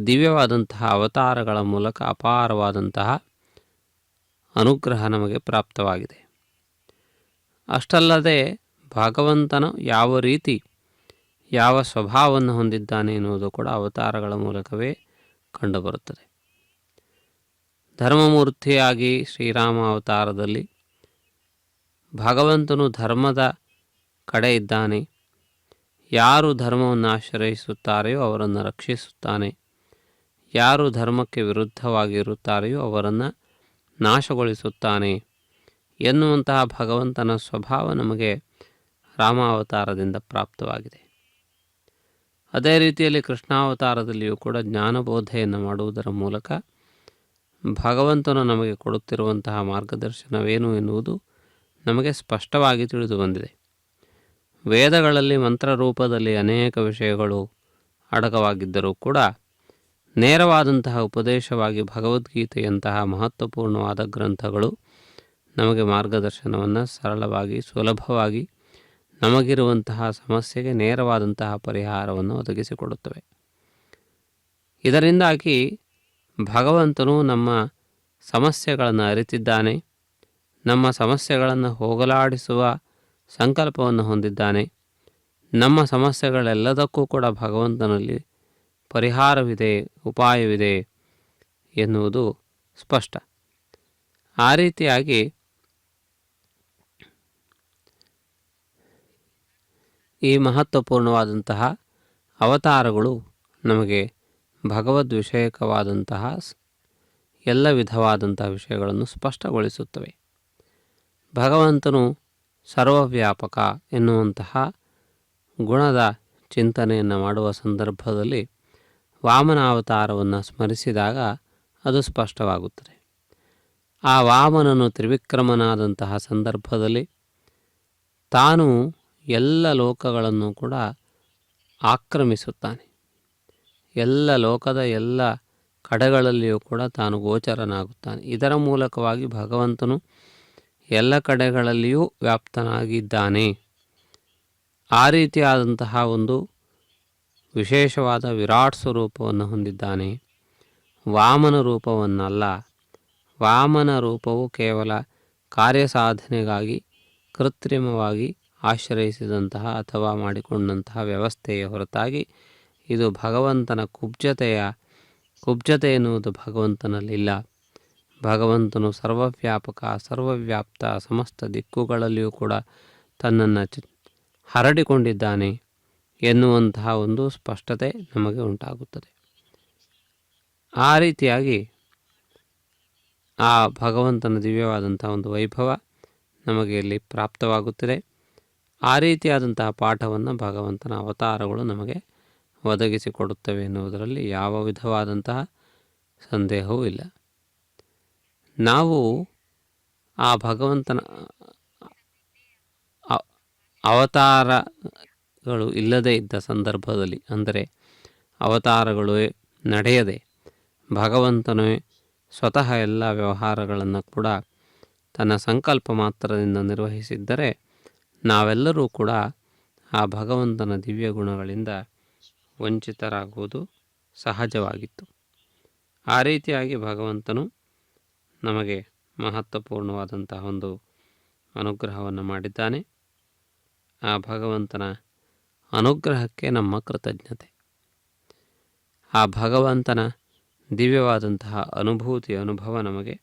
ದಿವ್ಯವಾದಂತಹ ಅವತಾರಗಳ ಮೂಲಕ ಅಪಾರವಾದಂತಹ ಅನುಗ್ರಹ ನಮಗೆ ಪ್ರಾಪ್ತವಾಗಿದೆ. ಅಷ್ಟಲ್ಲದೆ ಭಗವಂತನು ಯಾವ ರೀತಿ, ಯಾವ ಸ್ವಭಾವವನ್ನು ಹೊಂದಿದ್ದಾನೆ ಎನ್ನುವುದು ಕೂಡ ಅವತಾರಗಳ ಮೂಲಕವೇ ಕಂಡುಬರುತ್ತದೆ. ಧರ್ಮಮೂರ್ತಿಯಾಗಿ ಶ್ರೀರಾಮ ಅವತಾರದಲ್ಲಿ ಭಗವಂತನು ಧರ್ಮದ ಕಡೆ ಇದ್ದಾನೆ. ಯಾರು ಧರ್ಮವನ್ನು ಆಶ್ರಯಿಸುತ್ತಾರೆಯೋ ಅವರನ್ನು ರಕ್ಷಿಸುತ್ತಾನೆ. ಯಾರು ಧರ್ಮಕ್ಕೆ ವಿರುದ್ಧವಾಗಿ ಇರುತ್ತಾರೆಯೋ ಅವರನ್ನು ನಾಶಗೊಳಿಸುತ್ತಾನೆ ಎನ್ನುವಂತಹ ಭಗವಂತನ ಸ್ವಭಾವ ನಮಗೆ ರಾಮಾವತಾರದಿಂದ ಪ್ರಾಪ್ತವಾಗಿದೆ. ಅದೇ ರೀತಿಯಲ್ಲಿ ಕೃಷ್ಣಾವತಾರದಲ್ಲಿಯೂ ಕೂಡ ಜ್ಞಾನಬೋಧೆಯನ್ನು ಮಾಡುವುದರ ಮೂಲಕ ಭಗವಂತನು ನಮಗೆ ಕೊಡುತ್ತಿರುವಂತಹ ಮಾರ್ಗದರ್ಶನವೇನು ಎನ್ನುವುದು ನಮಗೆ ಸ್ಪಷ್ಟವಾಗಿ ತಿಳಿದು ಬಂದಿದೆ. ವೇದಗಳಲ್ಲಿ ಮಂತ್ರರೂಪದಲ್ಲಿ ಅನೇಕ ವಿಷಯಗಳು ಅಡಕವಾಗಿದ್ದರೂ ಕೂಡ ನೇರವಾದಂತಹ ಉಪದೇಶವಾಗಿ ಭಗವದ್ಗೀತೆಯಂತಹ ಮಹತ್ವಪೂರ್ಣವಾದ ಗ್ರಂಥಗಳು ನಮಗೆ ಮಾರ್ಗದರ್ಶನವನ್ನು ಸರಳವಾಗಿ, ಸುಲಭವಾಗಿ, ನಮಗಿರುವಂತಹ ಸಮಸ್ಯೆಗೆ ನೇರವಾದಂತಹ ಪರಿಹಾರವನ್ನು ಒದಗಿಸಿಕೊಡುತ್ತವೆ. ಇದರಿಂದಾಗಿ ಭಗವಂತನು ನಮ್ಮ ಸಮಸ್ಯೆಗಳನ್ನು ಅರಿತಿದ್ದಾನೆ. ನಮ್ಮ ಸಮಸ್ಯೆಗಳನ್ನು ಹೋಗಲಾಡಿಸುವ ಸಂಕಲ್ಪವನ್ನು ಹೊಂದಿದ್ದಾನೆ. ನಮ್ಮ ಸಮಸ್ಯೆಗಳೆಲ್ಲದಕ್ಕೂ ಕೂಡ ಭಗವಂತನಲ್ಲಿ ಪರಿಹಾರವಿದೆ, ಉಪಾಯವಿದೆ ಎನ್ನುವುದು ಸ್ಪಷ್ಟ. ಆ ರೀತಿಯಾಗಿ ಈ ಮಹತ್ವಪೂರ್ಣವಾದಂತಹ ಅವತಾರಗಳು ನಮಗೆ ಭಗವದ್ ವಿಷಯಕವಾದಂತಹ ಎಲ್ಲ ವಿಧವಾದಂತಹ ವಿಷಯಗಳನ್ನು ಸ್ಪಷ್ಟಗೊಳಿಸುತ್ತವೆ. ಭಗವಂತನು ಸರ್ವವ್ಯಾಪಕ ಎನ್ನುವಂತಹ ಗುಣದ ಚಿಂತನೆಯನ್ನು ಮಾಡುವ ಸಂದರ್ಭದಲ್ಲಿ ವಾಮನಾವತಾರವನ್ನು ಸ್ಮರಿಸಿದಾಗ ಅದು ಸ್ಪಷ್ಟವಾಗುತ್ತದೆ. ಆ ವಾಮನನು ತ್ರಿವಿಕ್ರಮನಾದಂತಹ ಸಂದರ್ಭದಲ್ಲಿ ತಾನು ಎಲ್ಲ ಲೋಕಗಳನ್ನು ಕೂಡ ಆಕ್ರಮಿಸುತ್ತಾನೆ. ಎಲ್ಲ ಲೋಕದ ಎಲ್ಲ ಕಡೆಗಳಲ್ಲಿಯೂ ಕೂಡ ತಾನು ಗೋಚರನಾಗುತ್ತಾನೆ. ಇದರ ಮೂಲಕವಾಗಿ ಭಗವಂತನು ಎಲ್ಲ ಕಡೆಗಳಲ್ಲಿಯೂ ವ್ಯಾಪ್ತನಾಗಿದ್ದಾನೆ. ಆ ರೀತಿಯಾದಂತಹ ಒಂದು ವಿಶೇಷವಾದ ವಿರಾಟ್ ಸ್ವರೂಪವನ್ನು ಹೊಂದಿದ್ದಾನೆ. ವಾಮನ ರೂಪವನ್ನಲ್ಲ, ವಾಮನ ರೂಪವು ಕೇವಲ ಕಾರ್ಯಸಾಧನೆಗಾಗಿ ಕೃತ್ರಿಮವಾಗಿ ಆಶ್ರಯಿಸಿದಂತಹ ಅಥವಾ ಮಾಡಿಕೊಂಡಂತಹ ವ್ಯವಸ್ಥೆಯ ಹೊರತಾಗಿ ಇದು ಭಗವಂತನ ಕುಬ್ಜತೆ ಎನ್ನುವುದು ಭಗವಂತನಲ್ಲಿಲ್ಲ. ಭಗವಂತನು ಸರ್ವವ್ಯಾಪಕ, ಸರ್ವವ್ಯಾಪ್ತ, ಸಮಸ್ತ ದಿಕ್ಕುಗಳಲ್ಲಿಯೂ ಕೂಡ ತನ್ನನ್ನು ಹರಡಿಕೊಂಡಿದ್ದಾನೆ ಎನ್ನುವಂತಹ ಒಂದು ಸ್ಪಷ್ಟತೆ ನಮಗೆ ಉಂಟಾಗುತ್ತದೆ. ಆ ರೀತಿಯಾಗಿ ಆ ಭಗವಂತನ ದಿವ್ಯವಾದಂತಹ ಒಂದು ವೈಭವ ನಮಗೆ ಇಲ್ಲಿ ಪ್ರಾಪ್ತವಾಗುತ್ತದೆ. ಆ ರೀತಿಯಾದಂತಹ ಪಾಠವನ್ನು ಭಗವಂತನ ಅವತಾರಗಳು ನಮಗೆ ಒದಗಿಸಿಕೊಡುತ್ತವೆ ಎನ್ನುವುದರಲ್ಲಿ ಯಾವ ವಿಧವಾದಂತಹ ಸಂದೇಹವೂ ಇಲ್ಲ. ನಾವು ಆ ಭಗವಂತನ ಅವತಾರಗಳು ಇಲ್ಲದೇ ಇದ್ದ ಸಂದರ್ಭದಲ್ಲಿ, ಅಂದರೆ ಅವತಾರಗಳು ನಡೆಯದೆ ಭಗವಂತನೇ ಸ್ವತಃ ಎಲ್ಲ ವ್ಯವಹಾರಗಳನ್ನು ಕೂಡ ತನ್ನ ಸಂಕಲ್ಪ ಮಾತ್ರದಿಂದ ನಿರ್ವಹಿಸಿದ್ದರೆ ನಾವೆಲ್ಲರೂ ಕೂಡ ಆ ಭಗವಂತನ ದಿವ್ಯ ಗುಣಗಳಿಂದ ವಂಚಿತರಾಗುವುದು ಸಹಜವಾಗಿತ್ತು. ಆ ರೀತಿಯಾಗಿ ಭಗವಂತನು ನಮಗೆ ಮಹತ್ವಪೂರ್ಣವಾದಂತಹ ಒಂದು ಅನುಗ್ರಹವನ್ನು ಮಾಡಿದ್ದಾನೆ. ಆ ಭಗವಂತನ ಅನುಗ್ರಹಕ್ಕೆ ನಮ್ಮ ಕೃತಜ್ಞತೆ. ಆ ಭಗವಂತನ ದಿವ್ಯವಾದಂತಹ ಅನುಭವ ನಮಗೆ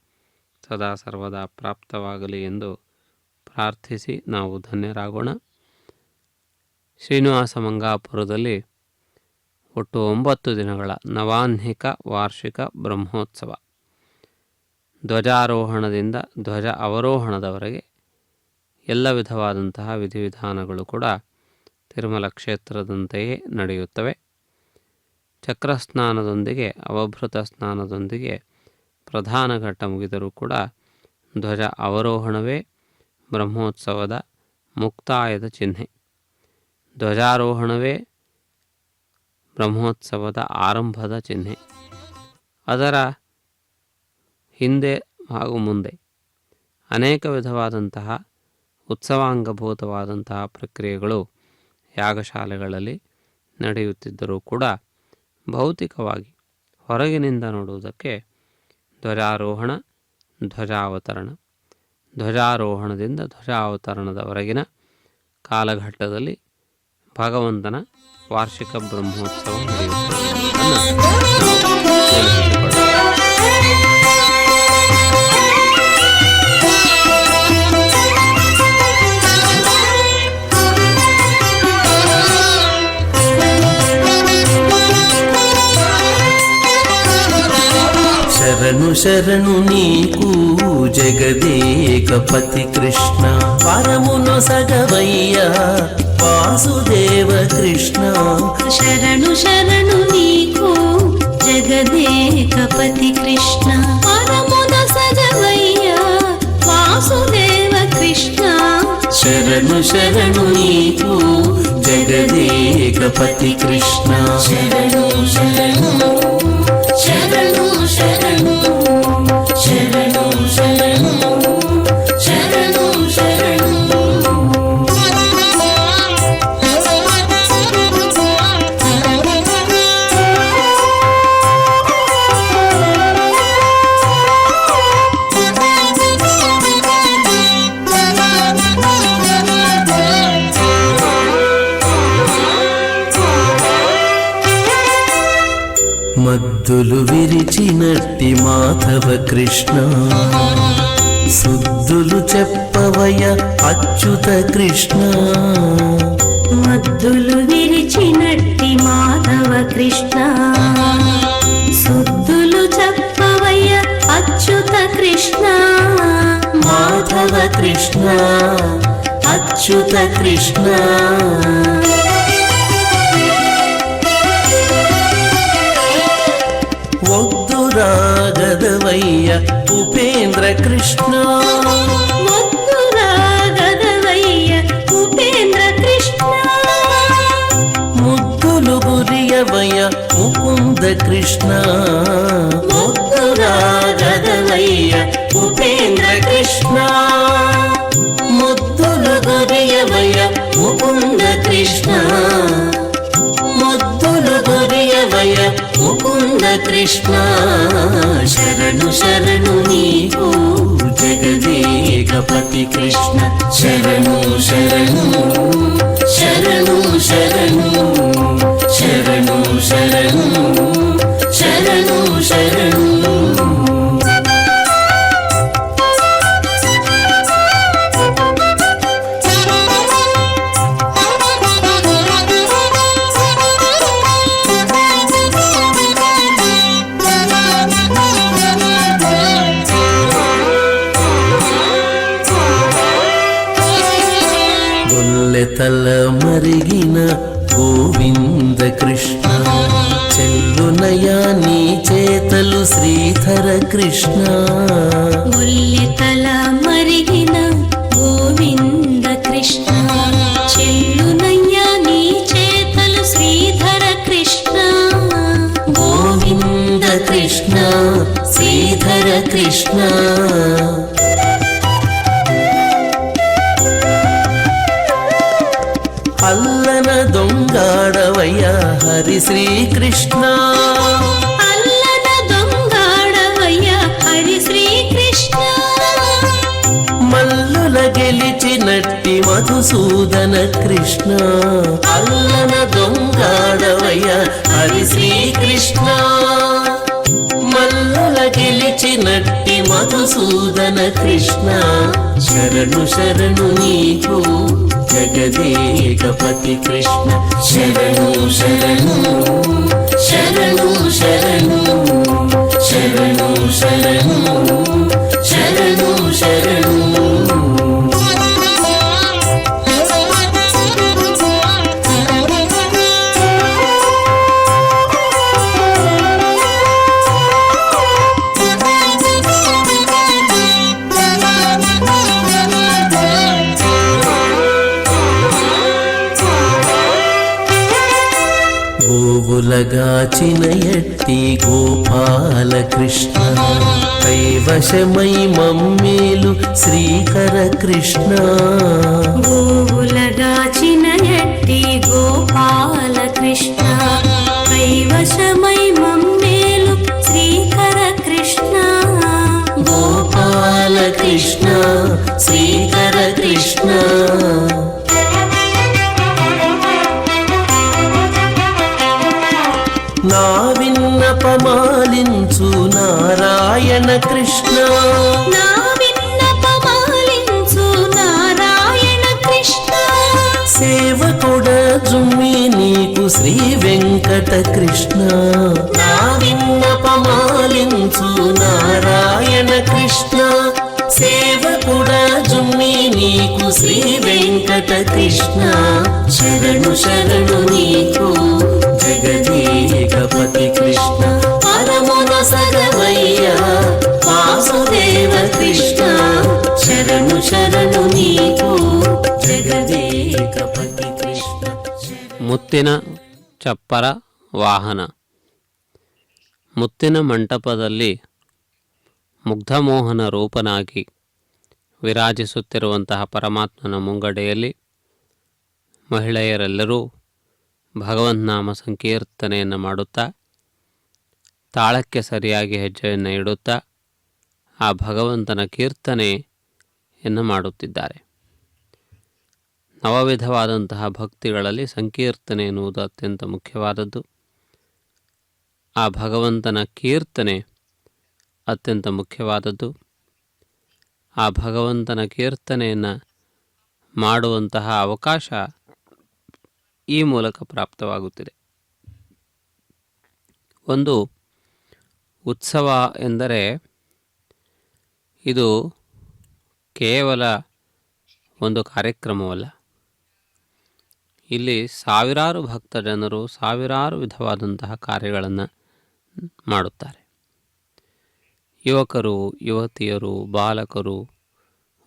ಸದಾ ಸರ್ವದಾ ಪ್ರಾಪ್ತವಾಗಲಿ ಎಂದು ಪ್ರಾರ್ಥಿಸಿ ನಾವು ಧನ್ಯರಾಗೋಣ. ಶ್ರೀನಿವಾಸ ಮಂಗಾಪುರದಲ್ಲಿ ಒಟ್ಟು 9 ದಿನಗಳ ನವಾಹ್ನಿಕ ವಾರ್ಷಿಕ ಬ್ರಹ್ಮೋತ್ಸವ, ಧ್ವಜಾರೋಹಣದಿಂದ ಧ್ವಜ ಅವರೋಹಣದವರೆಗೆ ಎಲ್ಲ ವಿಧವಾದಂತಹ ವಿಧಿವಿಧಾನಗಳು ಕೂಡ ತಿರುಮಲ ಕ್ಷೇತ್ರದಂತೆಯೇ ನಡೆಯುತ್ತವೆ. ಚಕ್ರಸ್ನಾನದೊಂದಿಗೆ ಅವಭೃತ ಸ್ನಾನದೊಂದಿಗೆ ಪ್ರಧಾನ ಘಟ್ಟ ಮುಗಿದರೂ ಕೂಡ ಧ್ವಜ ಅವರೋಹಣವೇ ಬ್ರಹ್ಮೋತ್ಸವದ ಮುಕ್ತಾಯದ ಚಿಹ್ನೆ. ಧ್ವಜಾರೋಹಣವೇ ಬ್ರಹ್ಮೋತ್ಸವದ ಆರಂಭದ ಚಿಹ್ನೆ. ಅದರ ಹಿಂದೆ ಹಾಗೂ ಮುಂದೆ ಅನೇಕ ವಿಧವಾದಂತಹ ಉತ್ಸವಾಂಗಭೂತವಾದಂತಹ ಪ್ರಕ್ರಿಯೆಗಳು ಯಾಗಶಾಲೆಗಳಲ್ಲಿ ನಡೆಯುತ್ತಿದ್ದರೂ ಕೂಡ ಭೌತಿಕವಾಗಿ ಹೊರಗಿನಿಂದ ನೋಡುವುದಕ್ಕೆ ಧ್ವಜಾರೋಹಣ, ಧ್ವಜಾವತರಣ, ಧ್ವಜಾರೋಹಣದಿಂದ ಧ್ವಜಾವತರಣದವರೆಗಿನ ಕಾಲಘಟ್ಟದಲ್ಲಿ ಭಗವಂತನ ವಾರ್ಷಿಕ ಬ್ರಹ್ಮೋತ್ಸವ ನಡೆಯುತ್ತದೆ. ಶರಣು ಶರಣು ನೀಕು ಜಗದೇಕಪತಿ ಕೃಷ್ಣ, ಪರಮುನು ಸಗವಯ್ಯ ವಾಸುದೇವ ಕೃಷ್ಣ. ಶರಣು ಶರಣು ನೀಕು ಜಗದೇಕಪತಿ ಕೃಷ್ಣ, ಪರಮುನ ಸಗವಯ್ಯ ವಾಸುದೇವ ಕೃಷ್ಣ. ಶರಣು ಶರಣು ನೀಕು ಜಗದೇಕಪತಿ ಕೃಷ್ಣ. ಶರಣು ಶರಣು ಶರಣು ಶರಣು ಶರಣು ಶರಣು ಶರಣು ಶರಣು. మద్దులు విరిచినట్టి మాధవ కృష్ణ, సుద్దులు చెప్పవయ అచ్యుత కృష్ణ. మద్దులు విరిచినట్టి మాధవ కృష్ణ, సుద్దులు చెప్పవయ్య అచ్యుత కృష్ణ. మాధవ కృష్ణ, అచ్యుత కృష్ణ. రాగదవయ్య ఉపేంద్ర కృష్ణ, రాగదవయ్య ఉపేంద్ర కృష్ణ. ముద్దులు గురియవయ్య ముకుంద కృష్ణ. రాగదవయ్య ఉపేంద్ర కృష్ణ, ముద్దులు గురియవయ్య ముకుంద కృష్ణ. ముద్దులు గురియవయ్య ముకుంద కృష్ణ. ಕೃಷ್ಣ ಶರಣು ಶರಣು ನೀನು ಜಗದೇಕಪತಿ ಕೃಷ್ಣ ಶರಣು ಶರಣು ಶರಣು ಶರಣು ಶರಣು ಶರಣು ಶರಣು ಶರಣು తల మరిగిన గోవింద కృష్ణ చెల్లునయా నీ చేతలు శ్రీధర కృష్ణ ముల్లెతల మరిగిన గోవింద కృష్ణ చెల్లునయ్యా నీ చేతలు శ్రీధర కృష్ణ గోవింద కృష్ణ శ్రీధర కృష్ణ అల్లన దొంగాడవయ్య హరి శ్రీకృష్ణ అల్లన దొంగాడవయ్య హరి శ్రీకృష్ణ మల్లుల గెలిచినట్టి మధుసూదన కృష్ణ అల్లన దొంగాడవయ్య హరి శ్రీకృష్ణ మల్లుల గెలిచినట్టి మధుసూదన కృష్ణ శరణు శరణు నీకు జగదేకపతి కృష్ణ శరణు శరణు శరణు శరణు శరణు శరణు శరణు శరణు గోవులగాచిన ఎట్టి గోపాల కృష్ణ కైవశమై మమ్మేలు శ్రీకర కృష్ణ గోవులగాచిన ఎట్టి గోపాల కృష్ణ కైవశమై మమ్మేలు శ్రీకర కృష్ణ గోపాల కృష్ణ శ్రీకర కృష్ణ నా విన్నపమాలించు నారాయణ కృష్ణ నా విన్నపమాలించు నారాయణ కృష్ణ సేవకుడ జుమ్మి నీకు శ్రీ వెంకట కృష్ణ నా విన్నపమాలించు నారాయణ కృష్ణ సేవకుడ జుమ్మి నీకు శ్రీ వెంకట కృష్ణ శరణు శరణు నీకు జగదేకపతి కృష్ణ పరమున సగవయ్య వాసుదేవ కృష్ణ శరణు శరణు నీకు జగదేకపతి కృష్ణ ಮುತ್ತಿನ ಚಪ್ಪರ ವಾಹನ. ಮುತ್ತಿನ ಮಂಟಪದಲ್ಲಿ ಮುಗ್ಧಮೋಹನ ರೂಪನಾಗಿ ವಿರಾಜಿಸುತ್ತಿರುವಂತಹ ಪರಮಾತ್ಮನ ಮುಂಗಡೆಯಲ್ಲಿ ಮಹಿಳೆಯರೆಲ್ಲರೂ ಭಗವನ್ನಾಮ ಸಂಕೀರ್ತನೆಯನ್ನು ಮಾಡುತ್ತಾ ತಾಳಕ್ಕೆ ಸರಿಯಾಗಿ ಹೆಜ್ಜೆಯನ್ನು ಇಡುತ್ತಾ ಆ ಭಗವಂತನ ಕೀರ್ತನೆಯನ್ನು ಮಾಡುತ್ತಿದ್ದಾರೆ. ನವವಿಧವಾದಂತಹ ಭಕ್ತಿಗಳಲ್ಲಿ ಸಂಕೀರ್ತನೆ ಎನ್ನುವುದು ಅತ್ಯಂತ ಮುಖ್ಯವಾದದ್ದು. ಆ ಭಗವಂತನ ಕೀರ್ತನೆ ಅತ್ಯಂತ ಮುಖ್ಯವಾದದ್ದು. ಆ ಭಗವಂತನ ಕೀರ್ತನೆಯನ್ನು ಮಾಡುವಂತಹ ಅವಕಾಶ ಈ ಮೂಲಕ ಪ್ರಾಪ್ತವಾಗುತ್ತಿದೆ. ಒಂದು ಉತ್ಸವ ಎಂದರೆ ಇದು ಕೇವಲ ಒಂದು ಕಾರ್ಯಕ್ರಮವಲ್ಲ. ಇಲ್ಲಿ ಸಾವಿರಾರು ಭಕ್ತ ಜನರು ಸಾವಿರಾರು ವಿಧವಾದಂತಹ ಕಾರ್ಯಗಳನ್ನು ಮಾಡುತ್ತಾರೆ. ಯುವಕರು, ಯುವತಿಯರು, ಬಾಲಕರು,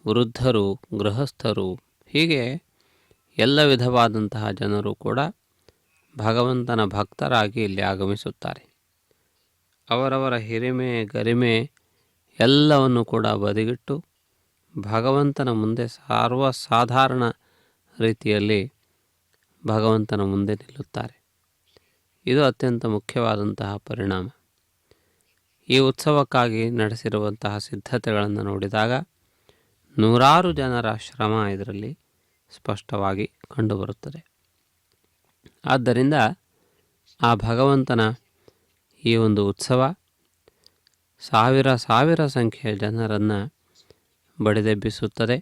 ವೃದ್ಧರು, ಗೃಹಸ್ಥರು, ಹೀಗೆ ಎಲ್ಲ ವಿಧವಾದಂತಹ ಜನರು ಕೂಡ ಭಗವಂತನ ಭಕ್ತರಾಗಿ ಇಲ್ಲಿ ಆಗಮಿಸುತ್ತಾರೆ. ಅವರವರ ಹಿರಿಮೆ ಗರಿಮೆ ಎಲ್ಲವನ್ನು ಕೂಡ ಬದಿಗಿಟ್ಟು ಭಗವಂತನ ಮುಂದೆ ಸರ್ವಸಾಧಾರಣ ರೀತಿಯಲ್ಲಿ ಭಗವಂತನ ಮುಂದೆ ನಿಲ್ಲುತ್ತಾರೆ. ಇದು ಅತ್ಯಂತ ಮುಖ್ಯವಾದಂತಹ ಪರಿಣಾಮ. ಈ ಉತ್ಸವಕ್ಕಾಗಿ ನಡೆಸಿರುವಂತಹ ಸಿದ್ಧತೆಗಳನ್ನು ನೋಡಿದಾಗ ನೂರಾರು ಜನರ ಶ್ರಮ ಇದರಲ್ಲಿ ಸ್ಪಷ್ಟವಾಗಿ ಕಂಡುಬರುತ್ತದೆ. ಆದ್ದರಿಂದ ಆ ಭಗವಂತನ ಈ ಒಂದು ಉತ್ಸವ ಸಾವಿರ ಸಾವಿರ ಸಂಖ್ಯೆಯ ಜನರನ್ನು ಬಡಿದೆಬ್ಬಿಸುತ್ತದೆ.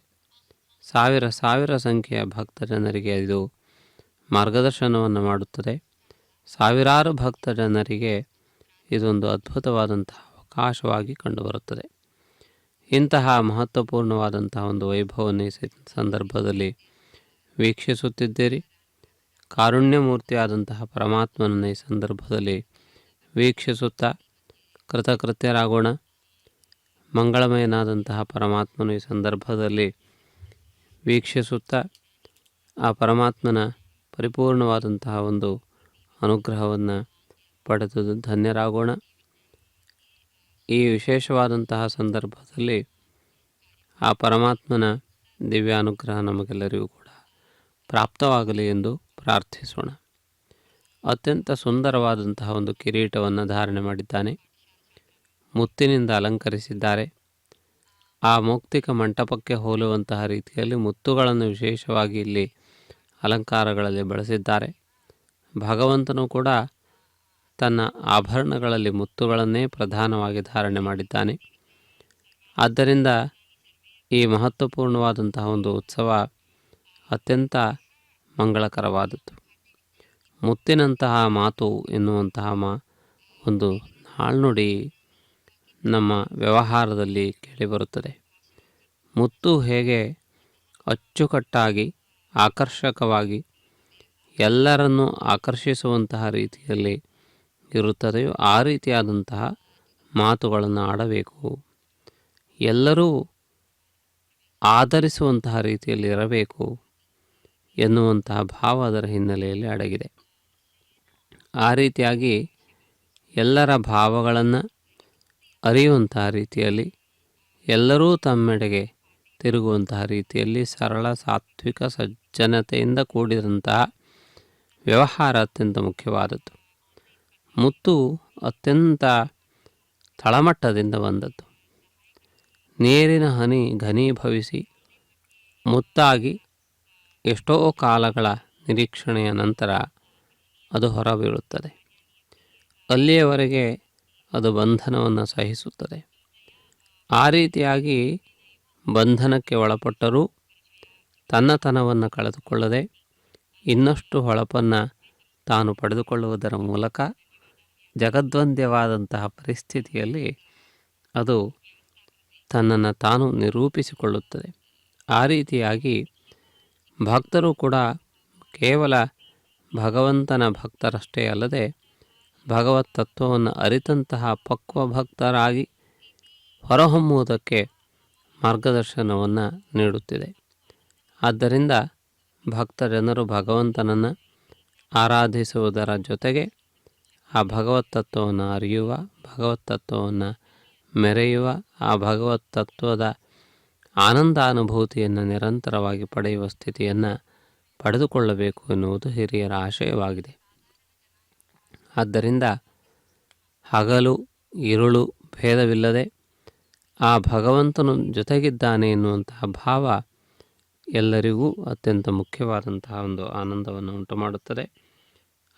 ಸಾವಿರ ಸಾವಿರ ಸಂಖ್ಯೆಯ ಭಕ್ತ ಜನರಿಗೆ ಇದು ಮಾರ್ಗದರ್ಶನವನ್ನು ಮಾಡುತ್ತದೆ. ಸಾವಿರಾರು ಭಕ್ತ ಜನರಿಗೆ ಇದೊಂದು ಅದ್ಭುತವಾದಂತಹ ಅವಕಾಶವಾಗಿ ಕಂಡುಬರುತ್ತದೆ. ಇಂತಹ ಮಹತ್ವಪೂರ್ಣವಾದಂತಹ ಒಂದು ವೈಭವವನ್ನು ಈ ಸಂದರ್ಭದಲ್ಲಿ ವೀಕ್ಷಿಸುತ್ತಿದ್ದೀರಿ. ಕಾರುಣ್ಯಮೂರ್ತಿಯಾದಂತಹ ಪರಮಾತ್ಮನನ್ನು ಈ ಸಂದರ್ಭದಲ್ಲಿ ವೀಕ್ಷಿಸುತ್ತಾ ಕೃತಕೃತ್ಯರಾಗೋಣ. ಮಂಗಳಮಯನಾದಂತಹ ಪರಮಾತ್ಮನು ಈ ಸಂದರ್ಭದಲ್ಲಿ ವೀಕ್ಷಿಸುತ್ತಾ ಆ ಪರಮಾತ್ಮನ ಪರಿಪೂರ್ಣವಾದಂತಹ ಒಂದು ಅನುಗ್ರಹವನ್ನು ಪಡೆದು ಧನ್ಯರಾಗೋಣ. ಈ ವಿಶೇಷವಾದಂತಹ ಸಂದರ್ಭದಲ್ಲಿ ಆ ಪರಮಾತ್ಮನ ದಿವ್ಯ ಅನುಗ್ರಹ ನಮಗೆಲ್ಲರಿಗೂ ಕೂಡ ಪ್ರಾಪ್ತವಾಗಲಿ ಎಂದು ಪ್ರಾರ್ಥಿಸೋಣ. ಅತ್ಯಂತ ಸುಂದರವಾದಂತಹ ಒಂದು ಕಿರೀಟವನ್ನು ಧಾರಣೆ ಮಾಡಿದ್ದಾನೆ. ಮುತ್ತಿನಿಂದ ಅಲಂಕರಿಸಿದ್ದಾರೆ. ಆ ಮೌಕ್ತಿಕ ಮಂಟಪಕ್ಕೆ ಹೋಲುವಂತಹ ರೀತಿಯಲ್ಲಿ ಮುತ್ತುಗಳನ್ನು ವಿಶೇಷವಾಗಿ ಇಲ್ಲಿ ಅಲಂಕಾರಗಳಲ್ಲಿ ಬಳಸಿದ್ದಾರೆ. ಭಗವಂತನು ಕೂಡ ತನ್ನ ಆಭರಣಗಳಲ್ಲಿ ಮುತ್ತುಗಳನ್ನೇ ಪ್ರಧಾನವಾಗಿ ಧಾರಣೆ ಮಾಡಿದ್ದಾನೆ. ಆದ್ದರಿಂದ ಈ ಮಹತ್ವಪೂರ್ಣವಾದಂತಹ ಒಂದು ಉತ್ಸವ ಅತ್ಯಂತ ಮಂಗಳಕರವಾದದ್ದು. ಮುತ್ತಿನಂತಹ ಮಾತು ಎನ್ನುವಂತಹ ಒಂದು ನಾಳ್ನುಡಿ ನಮ್ಮ ವ್ಯವಹಾರದಲ್ಲಿ ಕೇಳಿಬರುತ್ತದೆ. ಮುತ್ತು ಹೇಗೆ ಅಚ್ಚುಕಟ್ಟಾಗಿ ಆಕರ್ಷಕವಾಗಿ ಎಲ್ಲರನ್ನೂ ಆಕರ್ಷಿಸುವಂತಹ ರೀತಿಯಲ್ಲಿ ಇರುತ್ತದೆಯೋ ಆ ರೀತಿಯಾದಂತಹ ಮಾತುಗಳನ್ನು ಆಡಬೇಕು, ಎಲ್ಲರೂ ಆಧರಿಸುವಂತಹ ರೀತಿಯಲ್ಲಿ ಇರಬೇಕು ಎನ್ನುವಂತಹ ಭಾವ ಅದರ ಹಿನ್ನೆಲೆಯಲ್ಲಿ ಅಡಗಿದೆ. ಆ ರೀತಿಯಾಗಿ ಎಲ್ಲರ ಭಾವಗಳನ್ನು ಅರಿಯುವಂತಹ ರೀತಿಯಲ್ಲಿ, ಎಲ್ಲರೂ ತಮ್ಮೆಡೆಗೆ ತಿರುಗುವಂತಹ ರೀತಿಯಲ್ಲಿ ಸರಳ ಸಾತ್ವಿಕ ಸಜ್ಜನತೆಯಿಂದ ಕೂಡಿದಂತಹ ವ್ಯವಹಾರ ಅತ್ಯಂತ ಮುಖ್ಯವಾದದ್ದು. ಮುತ್ತು ಅತ್ಯಂತ ತಳಮಟ್ಟದಿಂದ ಬಂದದ್ದು. ನೀರಿನ ಹನಿ ಘನೀಭವಿಸಿ ಮುತ್ತಾಗಿ ಎಷ್ಟೋ ಕಾಲಗಳ ನಿರೀಕ್ಷಣೆಯ ನಂತರ ಅದು ಹೊರಬೀಳುತ್ತದೆ. ಅಲ್ಲಿಯವರೆಗೆ ಅದು ಬಂಧನವನ್ನು ಸಹಿಸುತ್ತದೆ. ಆ ರೀತಿಯಾಗಿ ಬಂಧನಕ್ಕೆ ಒಳಪಟ್ಟರೂ ತನ್ನತನವನ್ನು ಕಳೆದುಕೊಳ್ಳದೆ ಇನ್ನಷ್ಟು ಹೊಳಪನ್ನು ತಾನು ಪಡೆದುಕೊಳ್ಳುವುದರ ಮೂಲಕ ಜಗದ್ವಂದ್ಯವಾದಂತಹ ಪರಿಸ್ಥಿತಿಯಲ್ಲಿ ಅದು ತನ್ನನ್ನು ತಾನು ನಿರೂಪಿಸಿಕೊಳ್ಳುತ್ತದೆ. ಆ ರೀತಿಯಾಗಿ ಭಕ್ತರು ಕೂಡ ಕೇವಲ ಭಗವಂತನ ಭಕ್ತರಷ್ಟೇ ಅಲ್ಲದೆ ಭಗವತ್ ತತ್ವವನ್ನು ಅರಿತಂತಹ ಪಕ್ವ ಭಕ್ತರಾಗಿ ಹೊರಹೊಮ್ಮುವುದಕ್ಕೆ ಮಾರ್ಗದರ್ಶನವನ್ನು ನೀಡುತ್ತಿದೆ. ಆದ್ದರಿಂದ ಭಕ್ತ ಜನರು ಭಗವಂತನನ್ನು ಆರಾಧಿಸುವುದರ ಜೊತೆಗೆ ಆ ಭಗವತ್ ತತ್ವವನ್ನು ಅರಿಯುವ, ಭಗವತ್ ತತ್ವವನ್ನು ಮೆರೆಯುವ, ಆ ಭಗವತ್ ತತ್ವದ ಆನಂದಾನುಭೂತಿಯನ್ನು ನಿರಂತರವಾಗಿ ಪಡೆಯುವ ಸ್ಥಿತಿಯನ್ನು ಪಡೆದುಕೊಳ್ಳಬೇಕು ಎನ್ನುವುದು ಹಿರಿಯರ ಆಶಯವಾಗಿದೆ. ಆದ್ದರಿಂದ ಹಗಲು ഇരുಳು ಭೇದವಿಲ್ಲದೆ ಆ ಭಗವಂತನು ಜೊತೆಗಿದ್ದಾನೆ ಎನ್ನುವಂತಹ ಭಾವ ಎಲ್ಲರಿಗೂ ಅತ್ಯಂತ ಮುಖ್ಯವಾದಂತಹ ಒಂದು ಆನಂದವನ್ನು ಉಂಟು ಮಾಡುತ್ತದೆ.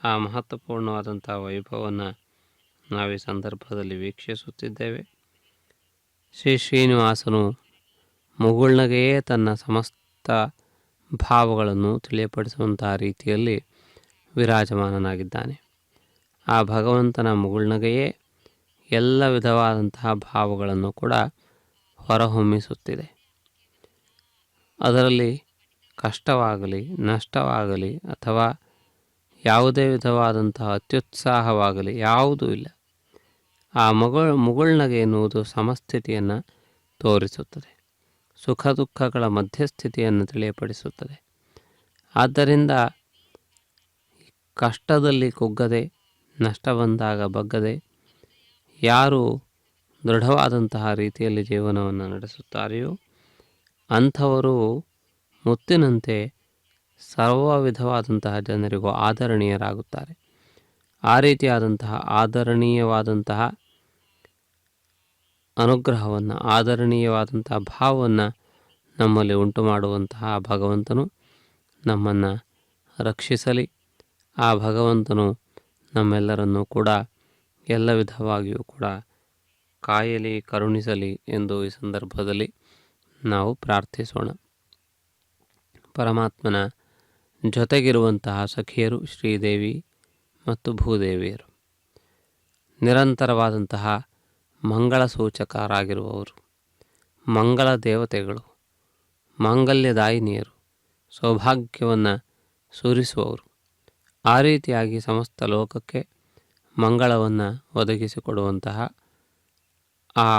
ಆ ಮಹತ್ವಪೂರ್ಣವಾದಂತಹ ವೈಭವವನ್ನು ನಾವು ಈ ಸಂದರ್ಭದಲ್ಲಿ ವೀಕ್ಷಿಸುತ್ತಿದ್ದೇವೆ. ಶ್ರೀ ಶ್ರೀನಿವಾಸನು ಮುಗುಳ್ನಗೆಯೇ ತನ್ನ ಸಮಸ್ತ ಭಾವಗಳನ್ನು ತಿಳಿಯಪಡಿಸುವಂತಹ ರೀತಿಯಲ್ಲಿ ವಿರಾಜಮಾನನಾಗಿದ್ದಾನೆ. ಆ ಭಗವಂತನ ಮುಗುಳ್ನಗೆಯೇ ಎಲ್ಲ ವಿಧವಾದಂತಹ ಭಾವಗಳನ್ನು ಕೂಡ ಹೊರಹೊಮ್ಮಿಸುತ್ತಿದೆ. ಅದರಲ್ಲಿ ಕಷ್ಟವಾಗಲಿ, ನಷ್ಟವಾಗಲಿ ಅಥವಾ ಯಾವುದೇ ವಿಧವಾದಂತಹ ಅತ್ಯುತ್ಸಾಹವಾಗಲಿ ಯಾವುದೂ ಇಲ್ಲ. ಆ ಮುಗುಳ್ನಗೆ ಎನ್ನುವುದು ಸಮಸ್ಥಿತಿಯನ್ನು ತೋರಿಸುತ್ತದೆ, ಸುಖ ದುಃಖಗಳ ಮಧ್ಯಸ್ಥಿತಿಯನ್ನು ತಿಳಿಯಪಡಿಸುತ್ತದೆ. ಆದ್ದರಿಂದ ಕಷ್ಟದಲ್ಲಿ ಕುಗ್ಗದೆ, ನಷ್ಟ ಬಂದಾಗ ಬಗ್ಗದೆ ಯಾರು ದೃಢವಾದಂತಹ ರೀತಿಯಲ್ಲಿ ಜೀವನವನ್ನು ನಡೆಸುತ್ತಾರೆಯೋ ಅಂಥವರು ಮುತ್ತಿನಂತೆ ಸರ್ವ ವಿಧವಾದಂತಹ ಜನರಿಗೂ ಆದರಣೀಯರಾಗುತ್ತಾರೆ. ಆ ರೀತಿಯಾದಂತಹ ಆದರಣೀಯವಾದಂತಹ ಅನುಗ್ರಹವನ್ನು, ಆದರಣೀಯವಾದಂತಹ ಭಾವವನ್ನು ನಮ್ಮಲ್ಲಿ ಉಂಟು ಮಾಡುವಂತಹ ಭಗವಂತನು ನಮ್ಮನ್ನು ರಕ್ಷಿಸಲಿ. ಆ ಭಗವಂತನು ನಮ್ಮೆಲ್ಲರನ್ನೂ ಕೂಡ ಎಲ್ಲ ವಿಧವಾಗಿಯೂ ಕೂಡ ಕಾಯಲಿ, ಕರುಣಿಸಲಿ ಎಂದು ಈ ಸಂದರ್ಭದಲ್ಲಿ ನಾವು ಪ್ರಾರ್ಥಿಸೋಣ. ಪರಮಾತ್ಮನ ಜೊತೆಗಿರುವಂತಹ ಸಖಿಯರು ಶ್ರೀದೇವಿ ಮತ್ತು ಭೂದೇವಿಯರು, ನಿರಂತರವಾದಂತಹ ಮಂಗಳ ಸೂಚಕರಾಗಿರುವವರು, ಮಂಗಳ ದೇವತೆಗಳು, ಮಾಂಗಲ್ಯದಾಯಿನಿಯರು, ಸೌಭಾಗ್ಯವನ್ನು ಸುರಿಸುವವರು. ಆ ರೀತಿಯಾಗಿ ಸಮಸ್ತ ಲೋಕಕ್ಕೆ ಮಂಗಳವನ್ನು ಒದಗಿಸಿಕೊಡುವಂತಹ ಆ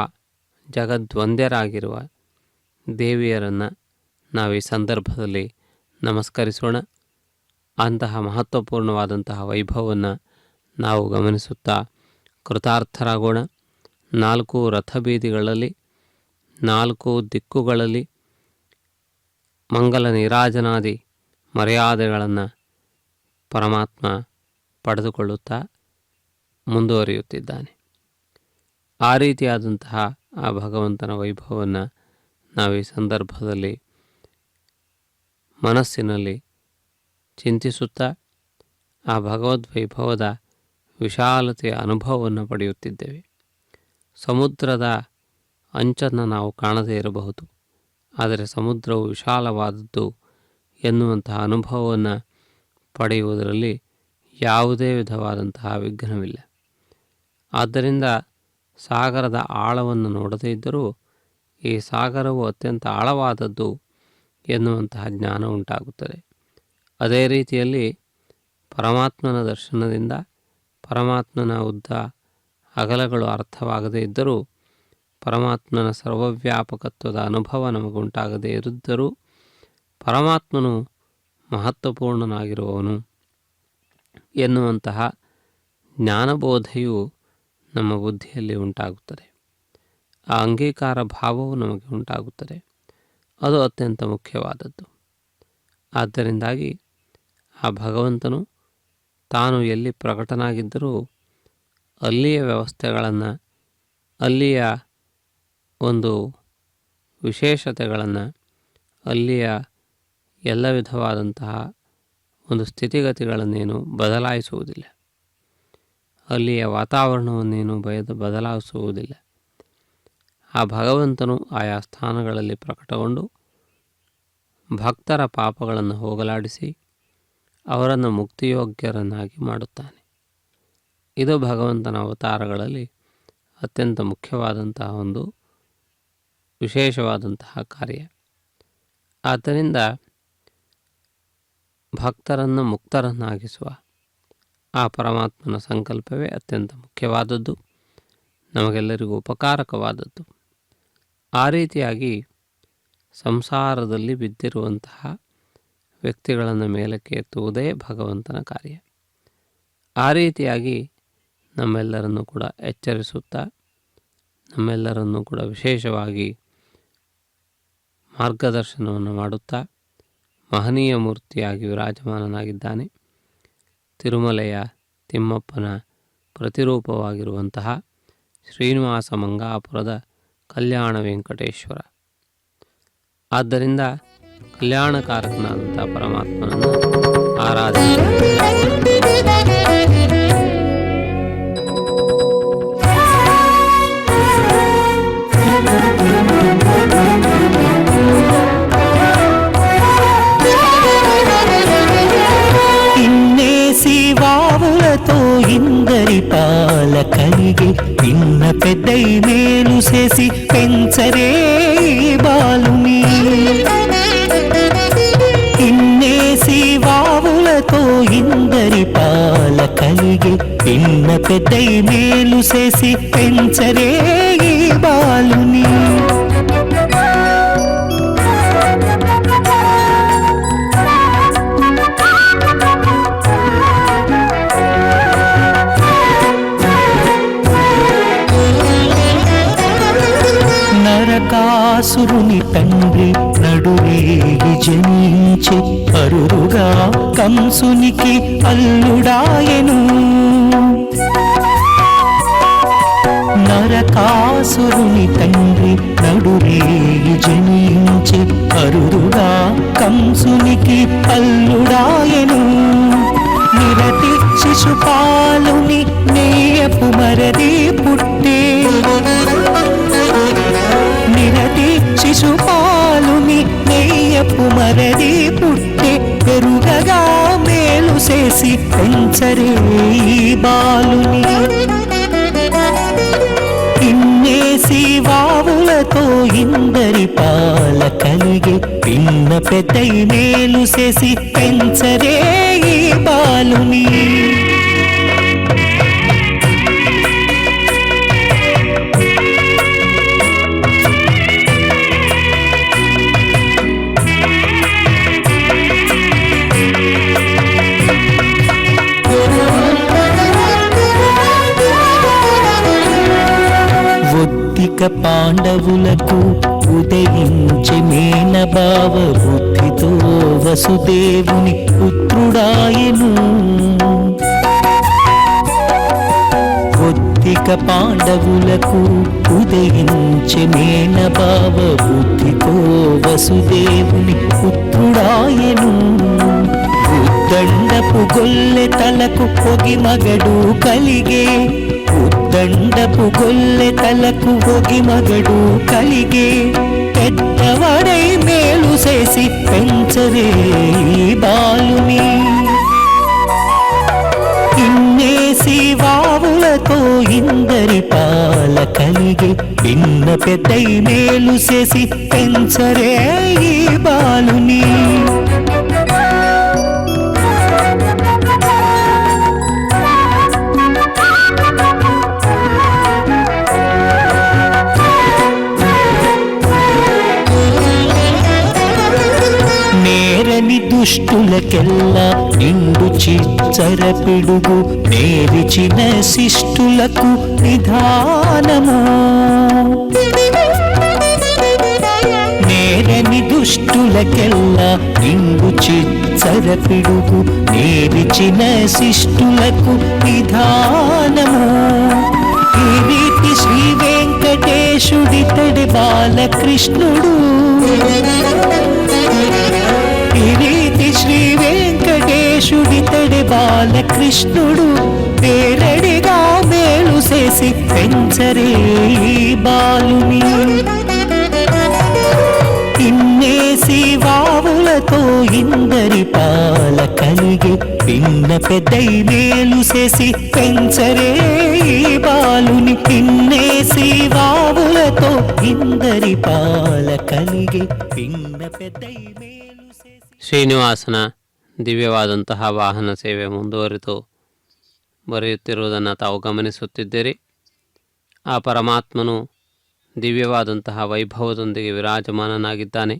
ಜಗದ್ವಂದ್ಯರಾಗಿರುವ ದೇವಿಯರನ್ನು ನಾವು ಈ ಸಂದರ್ಭದಲ್ಲಿ ನಮಸ್ಕರಿಸೋಣ. ಅಂತಹ ಮಹತ್ವಪೂರ್ಣವಾದಂತಹ ವೈಭವವನ್ನು ನಾವು ಗಮನಿಸುತ್ತಾ ಕೃತಾರ್ಥರಾಗೋಣ. 4 ರಥಬೀದಿಗಳಲ್ಲಿ 4 ದಿಕ್ಕುಗಳಲ್ಲಿ ಮಂಗಲ ನೀರಾಜನಾದಿ ಮರ್ಯಾದೆಗಳನ್ನು ಪರಮಾತ್ಮ ಪಡೆದುಕೊಳ್ಳುತ್ತಾ ಮುಂದುವರಿಯುತ್ತಿದ್ದಾನೆ. ಆ ರೀತಿಯಾದಂತಹ ಆ ಭಗವಂತನ ವೈಭವವನ್ನು ನಾವು ಈ ಸಂದರ್ಭದಲ್ಲಿ ಮನಸ್ಸಿನಲ್ಲಿ ಚಿಂತಿಸುತ್ತಾ ಆ ಭಗವದ್ವೈಭವದ ವಿಶಾಲತೆಯ ಅನುಭವವನ್ನು ಪಡೆಯುತ್ತಿದ್ದೇವೆ. ಸಮುದ್ರದ ಅಂಚನ್ನು ನಾವು ಕಾಣದೇ ಇರಬಹುದು, ಆದರೆ ಸಮುದ್ರವು ವಿಶಾಲವಾದದ್ದು ಎನ್ನುವಂತಹ ಅನುಭವವನ್ನು ಪಡೆಯುವುದರಲ್ಲಿ ಯಾವುದೇ ವಿಧವಾದಂತಹ ವಿಘ್ನವಿಲ್ಲ. ಆದ್ದರಿಂದ ಸಾಗರದ ಆಳವನ್ನು ನೋಡದೇ ಇದ್ದರೂ ಈ ಸಾಗರವು ಅತ್ಯಂತ ಆಳವಾದದ್ದು ಎನ್ನುವಂತಹ ಜ್ಞಾನ ಉಂಟಾಗುತ್ತದೆ. ಅದೇ ರೀತಿಯಲ್ಲಿ ಪರಮಾತ್ಮನ ದರ್ಶನದಿಂದ ಪರಮಾತ್ಮನ ಉದ್ದ ಅಗಲಗಳು ಅರ್ಥವಾಗದೇ ಇದ್ದರೂ, ಪರಮಾತ್ಮನ ಸರ್ವವ್ಯಾಪಕತ್ವದ ಅನುಭವ ನಮಗುಂಟಾಗದೇ ಇದ್ದರೂ, ಪರಮಾತ್ಮನು ಮಹತ್ವಪೂರ್ಣನಾಗಿರುವವನು ಎನ್ನುವಂತಹ ಜ್ಞಾನಬೋಧೆಯು ನಮ್ಮ ಬುದ್ಧಿಯಲ್ಲಿ ಉಂಟಾಗುತ್ತದೆ. ಆ ಅಂಗೀಕಾರ ಭಾವವು ನಮಗೆ ಉಂಟಾಗುತ್ತದೆ. ಅದು ಅತ್ಯಂತ ಮುಖ್ಯವಾದದ್ದು. ಆದ್ದರಿಂದಾಗಿ ಆ ಭಗವಂತನು ತಾನು ಎಲ್ಲಿ ಪ್ರಕಟನಾಗಿದ್ದರೂ ಅಲ್ಲಿಯ ವ್ಯವಸ್ಥೆಗಳನ್ನು, ಅಲ್ಲಿಯ ಒಂದು ವಿಶೇಷತೆಗಳನ್ನು, ಅಲ್ಲಿಯ ಎಲ್ಲ ವಿಧವಾದಂತಹ ಒಂದು ಸ್ಥಿತಿಗತಿಗಳನ್ನೇನು ಬದಲಾಯಿಸುವುದಿಲ್ಲ. ಅಲ್ಲಿಯ ವಾತಾವರಣವನ್ನೇನು ಬದಲಾಯಿಸುವುದಿಲ್ಲ. ಆ ಭಗವಂತನು ಆಯಾ ಸ್ಥಾನಗಳಲ್ಲಿ ಪ್ರಕಟಗೊಂಡು ಭಕ್ತರ ಪಾಪಗಳನ್ನು ಹೋಗಲಾಡಿಸಿ ಅವರನ್ನು ಮುಕ್ತಿಯೋಗ್ಯರನ್ನಾಗಿ ಮಾಡುತ್ತಾನೆ. ಇದು ಭಗವಂತನ ಅವತಾರಗಳಲ್ಲಿ ಅತ್ಯಂತ ಮುಖ್ಯವಾದಂತಹ ಒಂದು ವಿಶೇಷವಾದಂತಹ ಕಾರ್ಯ. ಆದ್ದರಿಂದ ಭಕ್ತರನ್ನು ಮುಕ್ತರನ್ನಾಗಿಸುವ ಆ ಪರಮಾತ್ಮನ ಸಂಕಲ್ಪವೇ ಅತ್ಯಂತ ಮುಖ್ಯವಾದದ್ದು, ನಮಗೆಲ್ಲರಿಗೂ ಉಪಕಾರಕವಾದದ್ದು. ಆ ರೀತಿಯಾಗಿ ಸಂಸಾರದಲ್ಲಿ ಬಿದ್ದಿರುವಂತಹ ವ್ಯಕ್ತಿಗಳನ್ನು ಮೇಲಕ್ಕೆ ಎತ್ತುವುದೇ ಭಗವಂತನ ಕಾರ್ಯ. ಆ ರೀತಿಯಾಗಿ ನಮ್ಮೆಲ್ಲರನ್ನು ಕೂಡ ಎಚ್ಚರಿಸುತ್ತಾ, ನಮ್ಮೆಲ್ಲರನ್ನು ಕೂಡ ವಿಶೇಷವಾಗಿ ಮಾರ್ಗದರ್ಶನವನ್ನು ಮಾಡುತ್ತಾ ಮಹನೀಯ ಮೂರ್ತಿಯಾಗಿ ವಿರಾಜಮಾನನಾಗಿದ್ದಾನೆ. ತಿರುಮಲೆಯ ತಿಮ್ಮಪ್ಪನ ಪ್ರತಿರೂಪವಾಗಿರುವಂತಹ ಶ್ರೀನಿವಾಸ ಮಂಗಾಪುರದ ಕಲ್ಯಾಣ ವೆಂಕಟೇಶ್ವರ. ಆದ್ದರಿಂದ ಕಲ್ಯಾಣಕಾರಕನಾದಂಥ ಪರಮಾತ್ಮನನ್ನು ಆರಾಧನೆ వావులతో ఇందరి పాలకలిగి పిన్న పెద్దై మేలు చేసి పెంచరే బాలుని. ఇన్నేసి వావులతో ఇందరి పాలకలిగి పిన్న పెద్దై మేలు చేసి పెంచరే బాలుని. నరకాసురుని తండ్రి నడురేగి జనించి పరురుగా కంసునికి అల్లుడాయను. నరకాసురుని తండ్రి నడురేయి జనించి అరుదుగా కంసునికి అల్లుడాయను. నిరతి శిశుపాలుని నేయపు మరది పుట్టే, నిరతి శిశుపాలుని నెయ్యపు మరది పుట్టే, పెరుగగా మేలు చేసి పెంచరే ఈ బాలుని. ఇన్నేసి వావులతో ఇందరి పాల కలిగి పిన్న పెద్దై మేలు చేసి పెంచరే ఈ బాలుని. ఒద్దిక పాండవులకు ఉదయించి మేనభావ బుద్ధితో వసుదేవుని పుత్రుడాయను. ఒద్దిక పాండవులకు ఉదయించి మేనభావ బుద్ధితో వసుదేవుని పుత్రుడాయను. ఉద్దండపు గొల్లె తలకు పొగి మగడు కలిగే, ఉద్దండపు గొల్లె తలకు పొగి మగడు కలిగే, పెద్దవాడై మేలు చేసి పెంచరే ఈ బాలుని. ఇన్నేసి వావులతో ఇందరి పాల కలిగి పిన్న పెద్దై మేలు చేసి పెంచరే ఈ బాలుని. నేరని దుష్టులకెల్లా నిండు చిచ్చర పిడుగు, నేరిచిన శిష్టులకు నిధానము. నేరని దుష్టులకెల్లా నిండు చిచ్చర పిడుగు, నేరిచిన శిష్టులకు నిధానము. ఈ రీతి శ్రీ వెంకటేశుడితడి బాలకృష్ణుడు, ఈ రీతి శ్రీ వెంకటేశుడితడి బాలకృష్ణుడు, పేరడిగా మేలు చేసి పెంచరే ఈ బాలుని. ఇన్నేసి వావులతో ఇందరి పాల కలిగి పిన్న పెద్దై మేలు చేసి పెంచరే ఈ బాలుని. ఇన్నేసి వావులతో ఇందరి పాల కలిగి పిన్న పెద్దై మేలు చేసి. ಶ್ರೀನಿವಾಸನ ದಿವ್ಯವಾದಂತಹ ವಾಹನ ಸೇವೆ ಮುಂದುವರಿದು ಬರೆಯುತ್ತಿರುವುದನ್ನು ತಾವು ಗಮನಿಸುತ್ತಿದ್ದೀರಿ. ಆ ಪರಮಾತ್ಮನು ದಿವ್ಯವಾದಂತಹ ವೈಭವದೊಂದಿಗೆ ವಿರಾಜಮಾನನಾಗಿದ್ದಾನೆ.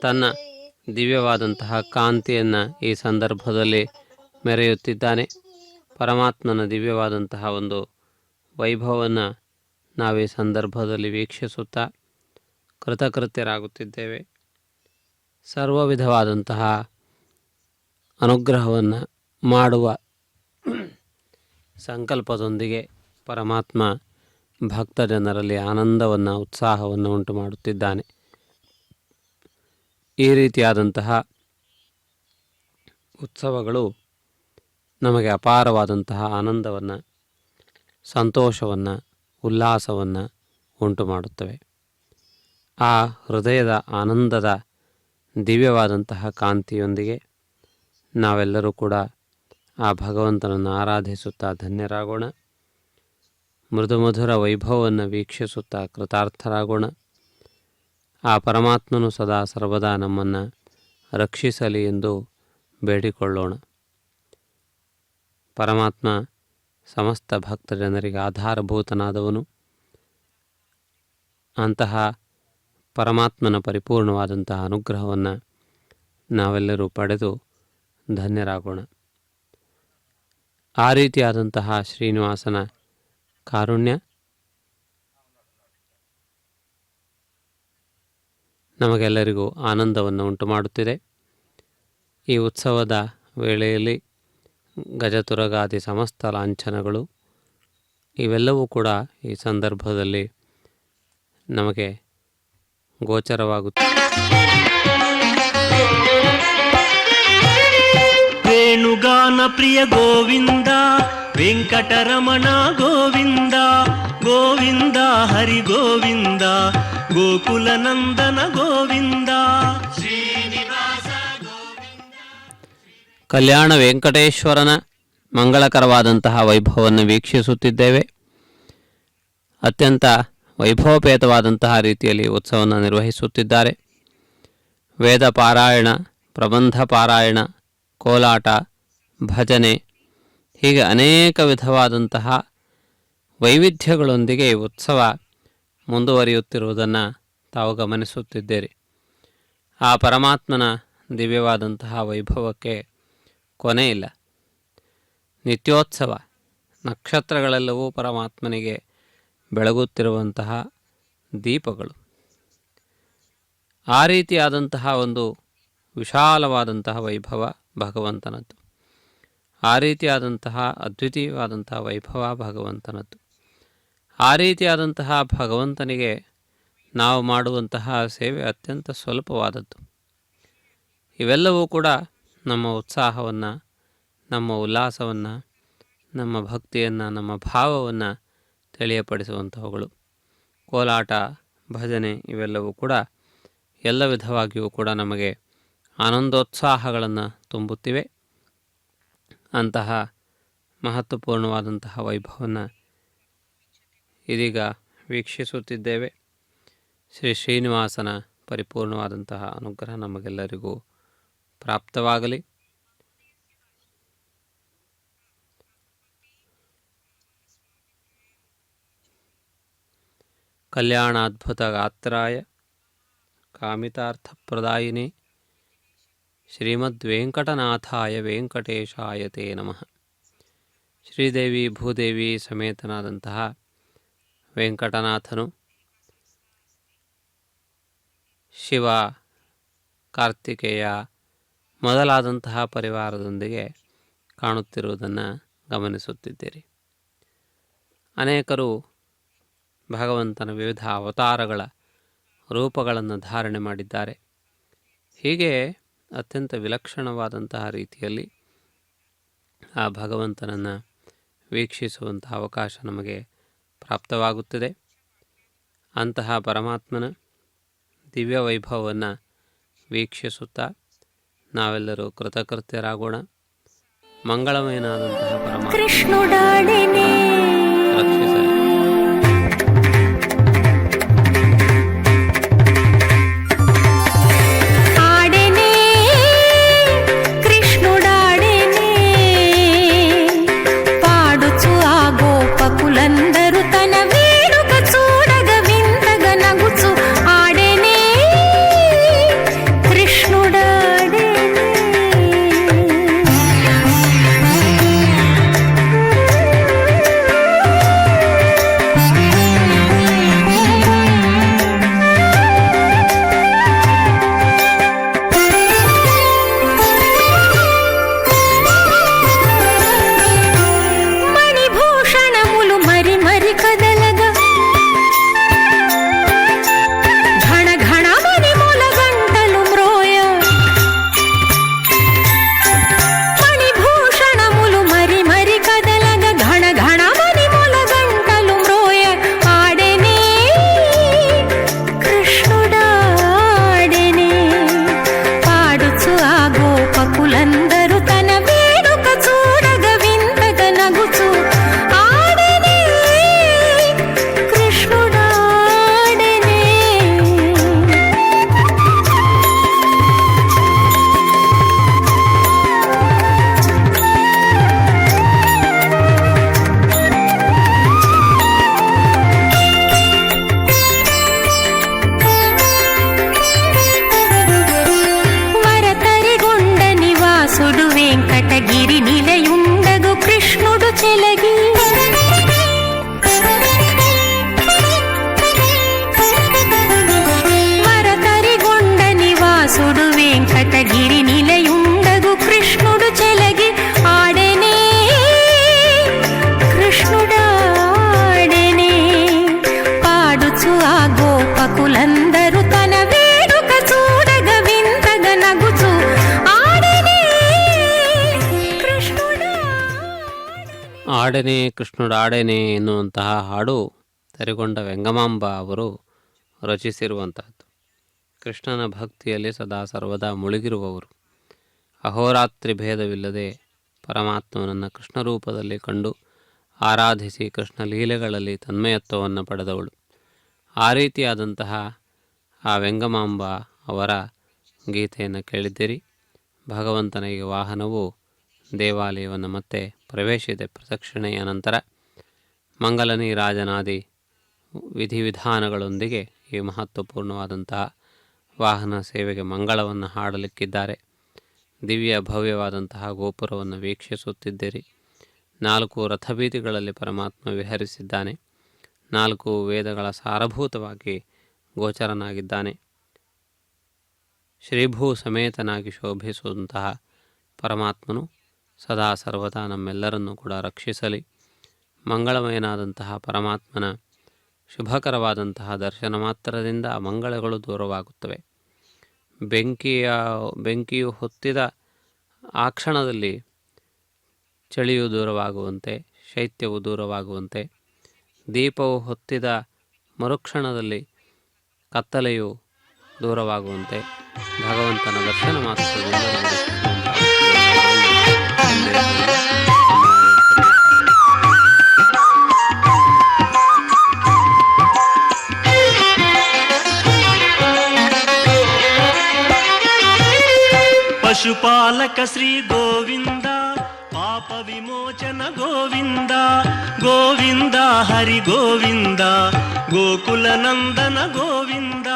ತನ್ನ ದಿವ್ಯವಾದಂತಹ ಕಾಂತಿಯನ್ನು ಈ ಸಂದರ್ಭದಲ್ಲಿ ಮೆರೆಯುತ್ತಿದ್ದಾನೆ. ಪರಮಾತ್ಮನ ದಿವ್ಯವಾದಂತಹ ಒಂದು ವೈಭವವನ್ನು ನಾವು ಈ ಸಂದರ್ಭದಲ್ಲಿ ವೀಕ್ಷಿಸುತ್ತಾ ಕೃತಕೃತ್ಯರಾಗುತ್ತಿದ್ದೇವೆ. ಸರ್ವ ವಿಧವಾದಂತಹ ಅನುಗ್ರಹವನ್ನು ಮಾಡುವ ಸಂಕಲ್ಪದೊಂದಿಗೆ ಪರಮಾತ್ಮ ಭಕ್ತ ಜನರಲ್ಲಿ ಆನಂದವನ್ನು ಉತ್ಸಾಹವನ್ನು ಉಂಟು ಮಾಡುತ್ತಿದ್ದಾನೆ. ಈ ರೀತಿಯಾದಂತಹ ಉತ್ಸವಗಳು ನಮಗೆ ಅಪಾರವಾದಂತಹ ಆನಂದವನ್ನು, ಸಂತೋಷವನ್ನು, ಉಲ್ಲಾಸವನ್ನು ಉಂಟು ಮಾಡುತ್ತವೆ. ಆ ಹೃದಯದ ಆನಂದದ ದಿವ್ಯವಾದಂತಹ ಕಾಂತಿಯೊಂದಿಗೆ ನಾವೆಲ್ಲರೂ ಕೂಡ ಆ ಭಗವಂತನನ್ನು ಆರಾಧಿಸುತ್ತಾ ಧನ್ಯರಾಗೋಣ. ಮೃದು ಮಧುರ ವೈಭವವನ್ನು ವೀಕ್ಷಿಸುತ್ತಾ ಕೃತಾರ್ಥರಾಗೋಣ. ಆ ಪರಮಾತ್ಮನು ಸದಾ ಸರ್ವದಾ ನಮ್ಮನ್ನು ರಕ್ಷಿಸಲಿ ಎಂದು ಬೇಡಿಕೊಳ್ಳೋಣ. ಪರಮಾತ್ಮ ಸಮಸ್ತ ಭಕ್ತ ಜನರಿಗೆ ಆಧಾರಭೂತನಾದವನು. ಅಂತಹ ಪರಮಾತ್ಮನ ಪರಿಪೂರ್ಣವಾದಂತಹ ಅನುಗ್ರಹವನ್ನು ನಾವೆಲ್ಲರೂ ಪಡೆದು ಧನ್ಯರಾಗೋಣ. ಆ ರೀತಿಯಾದಂತಹ ಶ್ರೀನಿವಾಸನ ಕಾರುಣ್ಯ ನಮಗೆಲ್ಲರಿಗೂ ಆನಂದವನ್ನು ಉಂಟು ಮಾಡುತ್ತಿದೆ. ಈ ಉತ್ಸವದ ವೇಳೆಯಲ್ಲಿ ಗಜತುರಗಾದಿ ಸಮಸ್ತ ಲಾಂಛನಗಳು ಇವೆಲ್ಲವೂ ಕೂಡ ಈ ಸಂದರ್ಭದಲ್ಲಿ ನಮಗೆ ಗೋಚರವಾಗುತ್ತೆ. ವೇಣುಗಾನ ಪ್ರಿಯ ಗೋವಿಂದ ವೆಂಕಟರಮಣ ಗೋವಿಂದ ಗೋವಿಂದ ಹರಿ ಗೋವಿಂದ ಗೋಕುಲ ನಂದನ ಗೋವಿಂದ. ಕಲ್ಯಾಣ ವೆಂಕಟೇಶ್ವರನ ಮಂಗಳಕರವಾದಂತಹ ವೈಭವವನ್ನು ವೀಕ್ಷಿಸುತ್ತಿದ್ದೇವೆ. ಅತ್ಯಂತ ವೈಭವಪೇತವಾದಂತಹ ರೀತಿಯಲ್ಲಿ ಉತ್ಸವವನ್ನು ನಿರ್ವಹಿಸುತ್ತಿದ್ದಾರೆ. ವೇದ ಪಾರಾಯಣ, ಪ್ರಬಂಧ ಪಾರಾಯಣ, ಕೋಲಾಟ, ಭಜನೆ ಹೀಗೆ ಅನೇಕ ವಿಧವಾದಂತಹ ವೈವಿಧ್ಯಗಳೊಂದಿಗೆ ಈ ಉತ್ಸವ ಮುಂದುವರಿಯುತ್ತಿರುವುದನ್ನು ತಾವು ಗಮನಿಸುತ್ತಿದ್ದೀರಿ. ಆ ಪರಮಾತ್ಮನ ದಿವ್ಯವಾದಂತಹ ವೈಭವಕ್ಕೆ ಕೊನೆ ಇಲ್ಲ. ನಿತ್ಯೋತ್ಸವ, ನಕ್ಷತ್ರಗಳೆಲ್ಲವೂ ಪರಮಾತ್ಮನಿಗೆ ಬೆಳಗುತ್ತಿರುವಂತಹ ದೀಪಗಳು. ಆ ರೀತಿಯಾದಂತಹ ಒಂದು ವಿಶಾಲವಾದಂತಹ ವೈಭವ ಭಗವಂತನದ್ದು. ಆ ರೀತಿಯಾದಂತಹ ಅದ್ವಿತೀಯವಾದಂತಹ ವೈಭವ ಭಗವಂತನದ್ದು. ಆ ರೀತಿಯಾದಂತಹ ಭಗವಂತನಿಗೆ ನಾವು ಮಾಡುವಂತಹ ಸೇವೆ ಅತ್ಯಂತ ಸ್ವಲ್ಪವಾದದ್ದು. ಇವೆಲ್ಲವೂ ಕೂಡ ನಮ್ಮ ಉತ್ಸಾಹವನ್ನು, ನಮ್ಮ ಉಲ್ಲಾಸವನ್ನು, ನಮ್ಮ ಭಕ್ತಿಯನ್ನು, ನಮ್ಮ ಭಾವವನ್ನು ತಿಳಿಯಪಡಿಸುವಂತಹವುಗಳು. ಕೋಲಾಟ, ಭಜನೆ ಇವೆಲ್ಲವೂ ಕೂಡ ಎಲ್ಲ ವಿಧವಾಗಿಯೂ ಕೂಡ ನಮಗೆ ಆನಂದೋತ್ಸಾಹಗಳನ್ನು ತುಂಬುತ್ತಿವೆ. ಅಂತಹ ಮಹತ್ವಪೂರ್ಣವಾದಂತಹ ವೈಭವವನ್ನು ಇದೀಗ ವೀಕ್ಷಿಸುತ್ತಿದ್ದೇವೆ. ಶ್ರೀ ಶ್ರೀನಿವಾಸನ ಪರಿಪೂರ್ಣವಾದಂತಹ ಅನುಗ್ರಹ ನಮಗೆಲ್ಲರಿಗೂ ಪ್ರಾಪ್ತವಾಗಲಿ. ಕಲ್ಯಾಣಾದ್ಭುತ ಗಾತ್ರಾಯ ಕಾಮಿತಾರ್ಥಪ್ರದಾಯಿನೇ ಶ್ರೀಮದ್ವೆಂಕಟನಾಥಾಯ ವೆಂಕಟೇಶಾಯ ತೇ ನಮಃ. ಶ್ರೀದೇವಿ ಭೂದೇವಿ ಸಮೇತನಾದಂತಹ ವೆಂಕಟನಾಥನು ಶಿವ, ಕಾರ್ತಿಕೇಯ ಮೊದಲಾದಂತಹ ಪರಿವಾರದೊಂದಿಗೆ ಕಾಣುತ್ತಿರುವುದನ್ನು ಗಮನಿಸುತ್ತಿದ್ದೀರಿ. ಅನೇಕರು ಭಗವಂತನ ವಿವಿಧ ಅವತಾರಗಳ ರೂಪಗಳನ್ನು ಧಾರಣೆ ಮಾಡಿದ್ದಾರೆ. ಹೀಗೆ ಅತ್ಯಂತ ವಿಲಕ್ಷಣವಾದಂತಹ ರೀತಿಯಲ್ಲಿ ಆ ಭಗವಂತನನ್ನು ವೀಕ್ಷಿಸುವಂತಹ ಅವಕಾಶ ನಮಗೆ ಪ್ರಾಪ್ತವಾಗುತ್ತದೆ. ಅಂತಹ ಪರಮಾತ್ಮನ ದಿವ್ಯ ವೈಭವವನ್ನು ವೀಕ್ಷಿಸುತ್ತಾ ನಾವೆಲ್ಲರೂ ಕೃತಕೃತ್ಯರಾಗೋಣ. ಮಂಗಳಮಯನಾದಂತಹ ಪರಮಾತ್ಮ ರಕ್ಷಿಸಲಿ. ಆಡೆನೆ ಕೃಷ್ಣುಡಾಡೆನೆ ಎನ್ನುವಂತಹ ಹಾಡು ತೆರೆಗೊಂಡ ವೆಂಗಮಾಂಬ ಅವರು ರಚಿಸಿರುವಂತಹದ್ದು. ಕೃಷ್ಣನ ಭಕ್ತಿಯಲ್ಲಿ ಸದಾ ಸರ್ವದಾ ಮುಳುಗಿರುವವರು. ಅಹೋರಾತ್ರಿ ಭೇದವಿಲ್ಲದೆ ಪರಮಾತ್ಮನನ್ನು ಕೃಷ್ಣ ರೂಪದಲ್ಲಿ ಕಂಡು ಆರಾಧಿಸಿ ಕೃಷ್ಣ ಲೀಲೆಗಳಲ್ಲಿ ತನ್ಮಯತ್ವವನ್ನು ಪಡೆದವಳು. ಆ ರೀತಿಯಾದಂತಹ ಆ ವೆಂಗಮಾಂಬ ಅವರ ಗೀತೆಯನ್ನು ಕೇಳಿದ್ದೀರಿ. ಭಗವಂತನ ಈ ವಾಹನವು ದೇವಾಲಯವನ್ನು ಮತ್ತೆ ಪ್ರವೇಶಿಸಿದೆ. ಪ್ರದಕ್ಷಿಣೆಯ ನಂತರ ಮಂಗಲ ನೀರಾಜನಾದಿ ವಿಧಿವಿಧಾನಗಳೊಂದಿಗೆ ಈ ಮಹತ್ವಪೂರ್ಣವಾದಂತಹ ವಾಹನ ಸೇವೆಗೆ ಮಂಗಳವನ್ನು ಹಾಡಲಿಕ್ಕಿದ್ದಾರೆ. ದಿವ್ಯ ಭವ್ಯವಾದಂತಹ ಗೋಪುರವನ್ನು ವೀಕ್ಷಿಸುತ್ತಿದ್ದೀರಿ. 4 ರಥಬೀದಿಗಳಲ್ಲಿ ಪರಮಾತ್ಮ ವಿಹರಿಸಿದ್ದಾನೆ. 4 ವೇದಗಳ ಸಾರಭೂತವಾಗಿ ಗೋಚರನಾಗಿದ್ದಾನೆ. ಶ್ರೀಭೂ ಸಮೇತನಾಗಿ ಶೋಭಿಸುವಂತಹ ಪರಮಾತ್ಮನು ಸದಾ ಸರ್ವದಾ ನಮ್ಮೆಲ್ಲರನ್ನೂ ಕೂಡ ರಕ್ಷಿಸಲಿ. ಮಂಗಳಮಯನಾದಂತಹ ಪರಮಾತ್ಮನ ಶುಭಕರವಾದಂತಹ ದರ್ಶನ ಮಾತ್ರದಿಂದ ಮಂಗಳಗಳು ದೂರವಾಗುತ್ತವೆ. ಬೆಂಕಿಯು ಹೊತ್ತಿದ ಆ ಕ್ಷಣದಲ್ಲಿ ಚಳಿಯು ದೂರವಾಗುವಂತೆ, ಶೈತ್ಯವು ದೂರವಾಗುವಂತೆ, ದೀಪವು ಹೊತ್ತಿದ ಮರುಕ್ಷಣದಲ್ಲಿ ಕತ್ತಲೆಯು ದೂರವಾಗುವಂತೆ ಭಗವಂತನ ದರ್ಶನ ಮಾತ್ರದಿಂದ ನಮಗೆ ಪಶುಪಾಲಕ ಶ್ರೀ ಗೋವಿಂದ, ಪಾಪ ವಿಮೋಚನ ಗೋವಿಂದ, ಗೋವಿಂದ ಹರಿ ಗೋವಿಂದ, ಗೋಕುಲ ನಂದನ ಗೋವಿಂದ,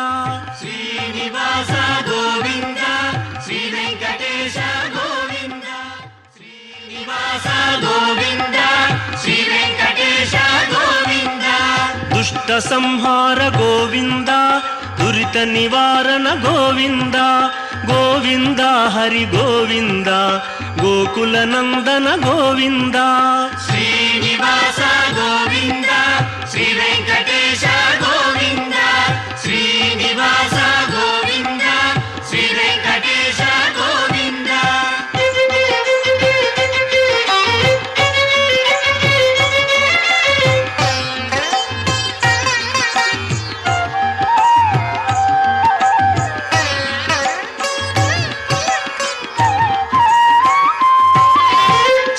ಶ್ರೀನಿವಾಸ ಗೋವಿಂದ, ಶ್ರೀ ವೆಂಕಟೇಶ ಗೋವಿಂದ, ಶ್ರೀನಿವಾಸ ಗೋವಿಂದ, ಶ್ರೀ ವೆಂಕಟೇಶ ಗೋವಿಂದ, ದುಷ್ಟ ಸಂಹಾರ ಗೋವಿಂದ, ದುರಿತ ನಿವಾರಣ ಗೋವಿಂದ, ಗೋವಿಂದ ಹರಿ ಗೋವಿಂದ, ಗೋಕುಲ ನಂದನ ಗೋವಿಂದ, ಶ್ರೀನಿವಾಸ ಗೋವಿಂದ, ಶ್ರೀ ವೆಂಕಟೇಶ ಗೋವಿಂದ, ಶ್ರೀನಿವಾಸ ಗೋವಿಂದ, ಶ್ರೀ ವೆಂಕಟೇಶ ಗೋವಿಂದ.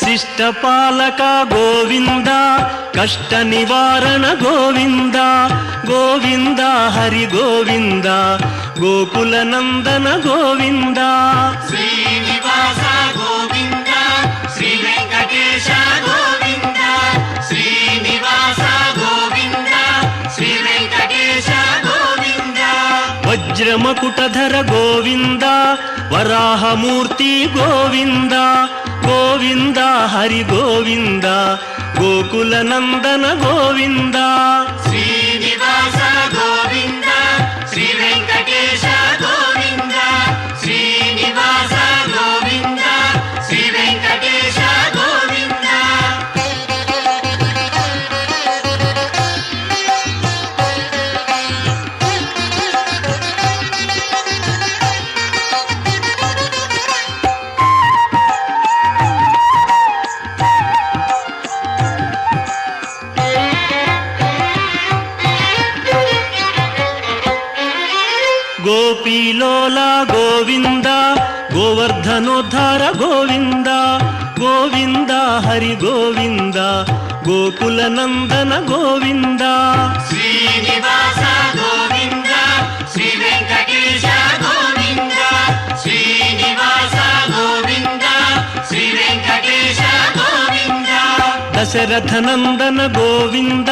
ಶಿಷ್ಟಪಾಲಕ ಗೋವಿಂದ, ಕಷ್ಟ ನಿವಾರಣ ಗೋವಿಂದ, ಗೋವಿಂದ ಹರಿ ಗೋವಿಂದ, ಗೋಕುಲ ನಂದನ ಗೋವಿಂದ, ಶ್ರೀನಿವಾಸ ಗೋವಿಂದ, ಶ್ರೀ ವೆಂಕಟೇಶ ಗೋವಿಂದ, ಶ್ರೀನಿವಾಸ ಗೋವಿಂದ, ಶ್ರೀ ವೆಂಕಟೇಶ ಗೋವಿಂದ, ವಜ್ರ ಮಕುಟಧರ ಗೋವಿಂದ, ವರಾಹ ಮೂರ್ತಿ ಗೋವಿಂದ, ಗೋವಿಂದ ಹರಿ ಗೋವಿಂದ, ಗೋಕುಲ ನಂದನ ಗೋವಿಂದ, ಶ್ರೀನಿವಾಸ ಗೋವಿಂದ, ಶ್ರೀ ವೆಂಕಟೇಶ ಗೋವಿಂದ, ಶ್ರೀನಿವಾಸ ಗೋವಿಂದ, ಶ್ರೀ ವೆಂಕಟೇಶ ಗೋವಿಂದ. ಗೋಪಿಲೋಲ ಗೋವಿಂದ, ಗೋವರ್ಧನೋದ್ಧಾರ ಗೋವಿಂದ, ಗೋವಿಂದ ಹರಿ ಗೋವಿಂದ, ಗೋಕುಲ ನಂದನ ಗೋವಿಂದ, ಶ್ರೀನಿವಾಸ ಗೋವಿಂದ, ಶ್ರೀ ವೆಂಕಟೇಶ ಗೋವಿಂದ, ಶ್ರೀನಿವಾಸ ಗೋವಿಂದ, ಶ್ರೀ ವೆಂಕಟೇಶ ಗೋವಿಂದ, ದಶರಥ ನಂದನ ಗೋವಿಂದ,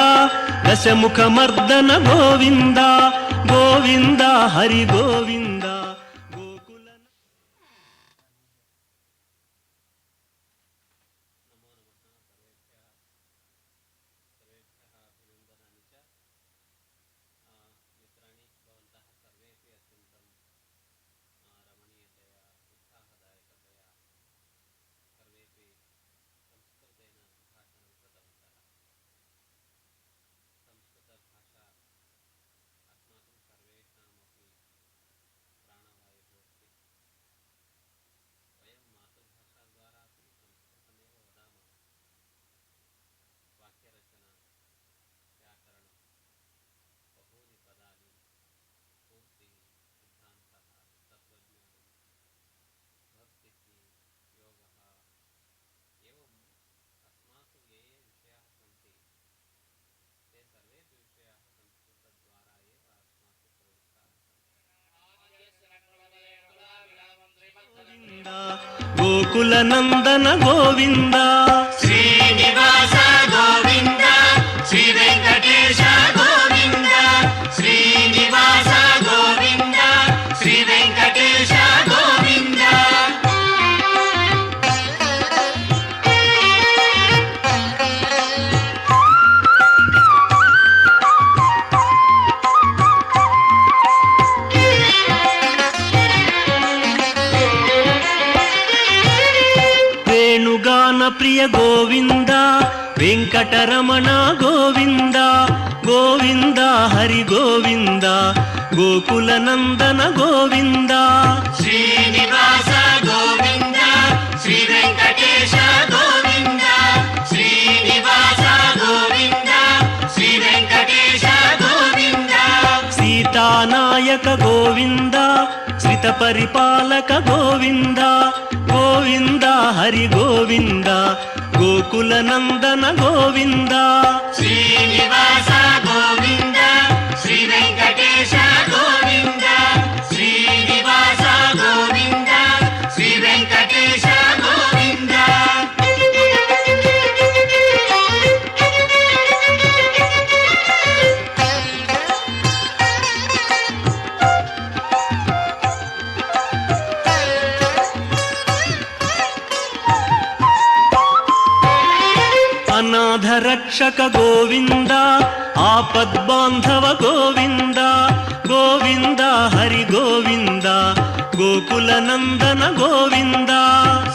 ದಶಮುಖ ಮರ್ದನ ಗೋವಿಂದ, ಗೋವಿಂದ ಹರಿ ಗೋವಿಂದ, ಗೋಕುಲ. ಗೋಕುಲ ನಂದನ ಗೋವಿಂದ. ಶ್ರೀನಿವಾಸ ಗೋವಿಂದ, ಶ್ರೀ ವೆಂಕಟೇಶ ಗೋವಿಂದ, ಶ್ರೀನಿವಾಸ ಗೋವಿಂದ, ಶ್ರೀ ವೆಂಕಟೇಶ ಗೋವಿಂದ. ವೇಣುಗಾನ ಪ್ರಿಯ ಗೋವಿಂದ, ವೆಂಕಟರಮಣ ಗೋವಿಂದ, ಗೋವಿಂದ ಹರಿ ಗೋವಿಂದ, ಗೋಕುಲ ನಂದನ ಗೋವಿಂದ. ಶ್ರೀನಿವಾಸ ಗೋವಿಂದ, ಶ್ರೀ ವೆಂಕಟೇಶ ಗೋವಿಂದ, ಶ್ರೀನಿವಾಸ ಗೋವಿಂದ, ಶ್ರೀ ವೆಂಕಟೇಶ ಗೋವಿಂದ. ಸೀತಾನಾಯಕ ಗೋವಿಂದ, ಶ್ರಿತ ಪರಿಪಾಲಕ ಗೋವಿಂದ, ಗೋವಿಂದ ಹರಿ ಗೋವಿಂದ, ಗೋಕುಲ ನಂದನ ಗೋವಿಂದ. ಶ್ರೀನಿವಾಸ ಗೋವಿಂದ, ಶ್ರೀ ವೆಂಕಟೇಶ ಗೋವಿಂದ, ಶ್ರೀನಿವಾಸ ಗೋವಿಂದ, ಶ್ರೀ ವೆಂಕಟೇಶ ಗೋವಿಂದ. ಅನಾಥ ರಕ್ಷಕ ಗೋವಿಂದ, ಆಪದ್ಬಾಂಧವ ಗೋವಿಂದ, ಗೋವಿಂದ ಹರಿ ಗೋವಿಂದ, ಗೋಕುಲ ನಂದನ ಗೋವಿಂದ.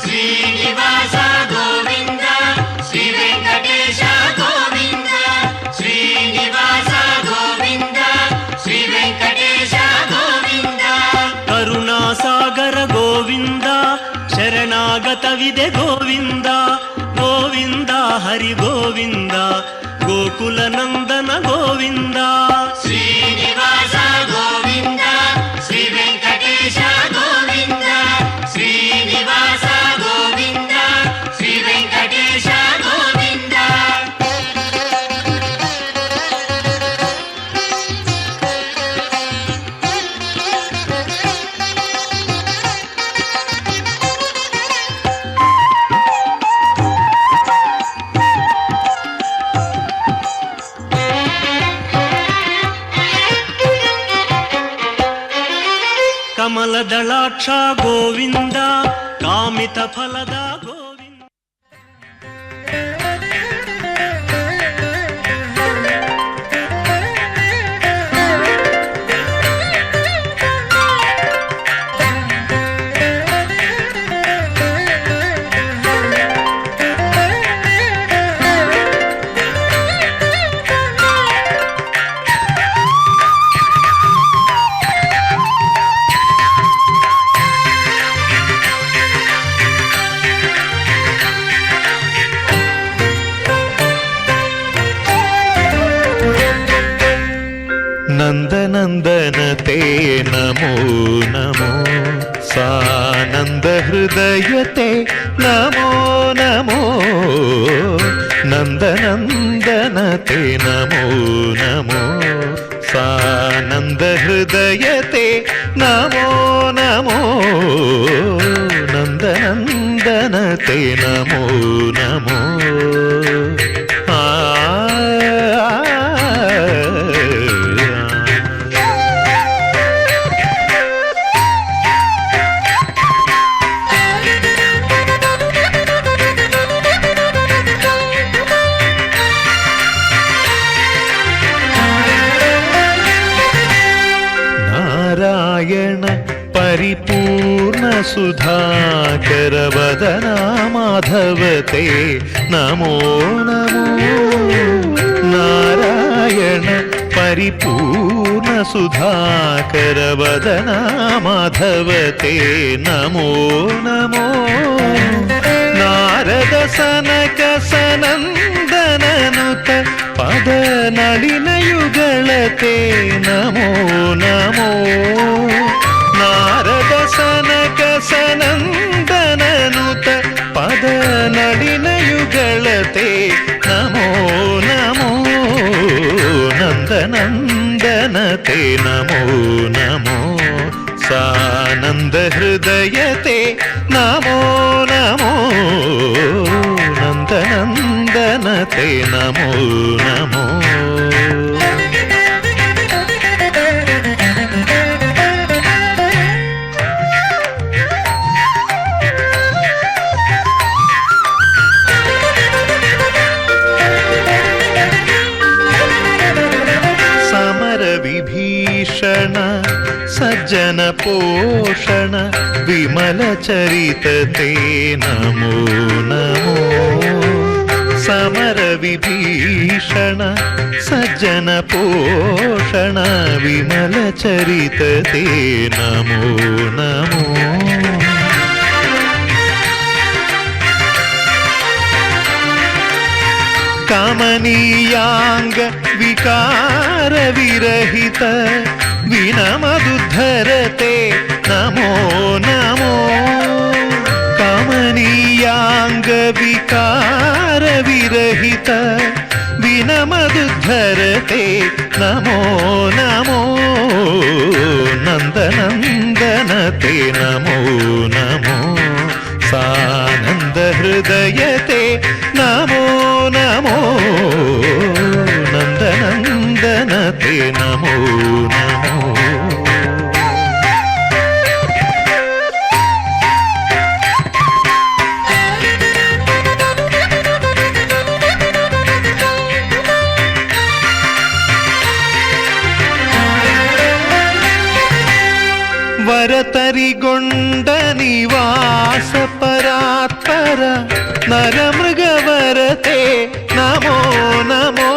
ಶ್ರೀನಿವಾಸ ಗೋವಿಂದ, ಶ್ರೀ ವೆಂಕಟೇಶ ಗೋವಿಂದ, ಶ್ರೀನಿವಾಸ ಗೋವಿಂದ, ಶ್ರೀ ವೆಂಕಟೇಶ ಗೋವಿಂದ. ಕರುಣಾಸಾಗರ ಗೋವಿಂದ, ಶರಣಾಗತವಿದೆ ಗೋವಿಂದ, ಗೋವಿಂದ ಹರಿ ಗೋವಿಂದ, ಗೋಕುಲ ನಂದನ ಗೋವಿಂದ. ಶ್ರೀನಿವಾಸ ಗೋವಿಂದ, ಶ್ರೀ ವೆಂಕಟೇಶ ಗೋವಿಂದ, ಶ್ರೀನಿವಾಸ ಗೋವಿಂದ, ಶ್ರೀ ವೆಂಕಟೇಶ ಗೋವಿಂದ. ಕಮಲದಳಾಕ್ಷ ಗೋವಿಂದ, ಕಾಮಿತ ಫಲದ ಗೋವಿಂದ. ನಂದನಂದನ ತೇ ನಮೋ ನಮೋ, ಸಾನಂದ ಹೃದಯ ತೇ ನಮೋ ನಮೋ, ನಂದನಂದನ ತೇ ನಮೋ ನಮೋ, ಸಾನಂದ ಹೃದಯ ತೇ ನಮೋ ನಮೋ, ನಂದನಂದನ ತೇ ನಮೋ ನಮೋ. ನಾರಾಯಣ ಪರಿಪೂರ್ಣ ಸುಧಾಕರ ವದನ ಮಾಧವತೆ ನಮೋ ನಮೋ, ನಾರಾಯಣ ಪರಿಪೂರ್ಣ ಸುಧಾಕರ ವದನ ಮಾಧವತೆ ನಮೋ ನಮೋ, ನಾರದ ಸನಕ ಸನಂದನನುತ ಪದ ನಳಿನ ಯುಗಳತೆ ನಮೋ ನಮೋ, ನಾರದ ಸನಕ ಸನಂದನನುತ ಪದ ನಳಿನ ಯುಗಳತೆ ನಮೋ ನಮೋ, ನಂದನಂದನತೆ ನಮೋ ನಮೋ, ಸಾನಂದ ಹೃದಯತೆ ನಮೋ ನಮೋ. ते नमो नमो विभीषण सज्जन पोषण विमल चरित ते नमो नमो समर विभीषण सज्जन पोषण विमल चरित ते नमो नमो कामनीयांग विकार विरहित विनमदुद्धरते नमो नमो कामनीयांग विकार विरहित विनमदुद्धरते नमो नमो नन्दनन्दन ते नमो नमो सानन्द हृदयते नमो नमो नन्दनन्दन ते नमो नमो ವರತರಿಗೊಂಡ ನಿವಾಸ ಪರಾತ್ಪರ ನರಮೃಗವರತೆ ನಮೋ ನಮೋ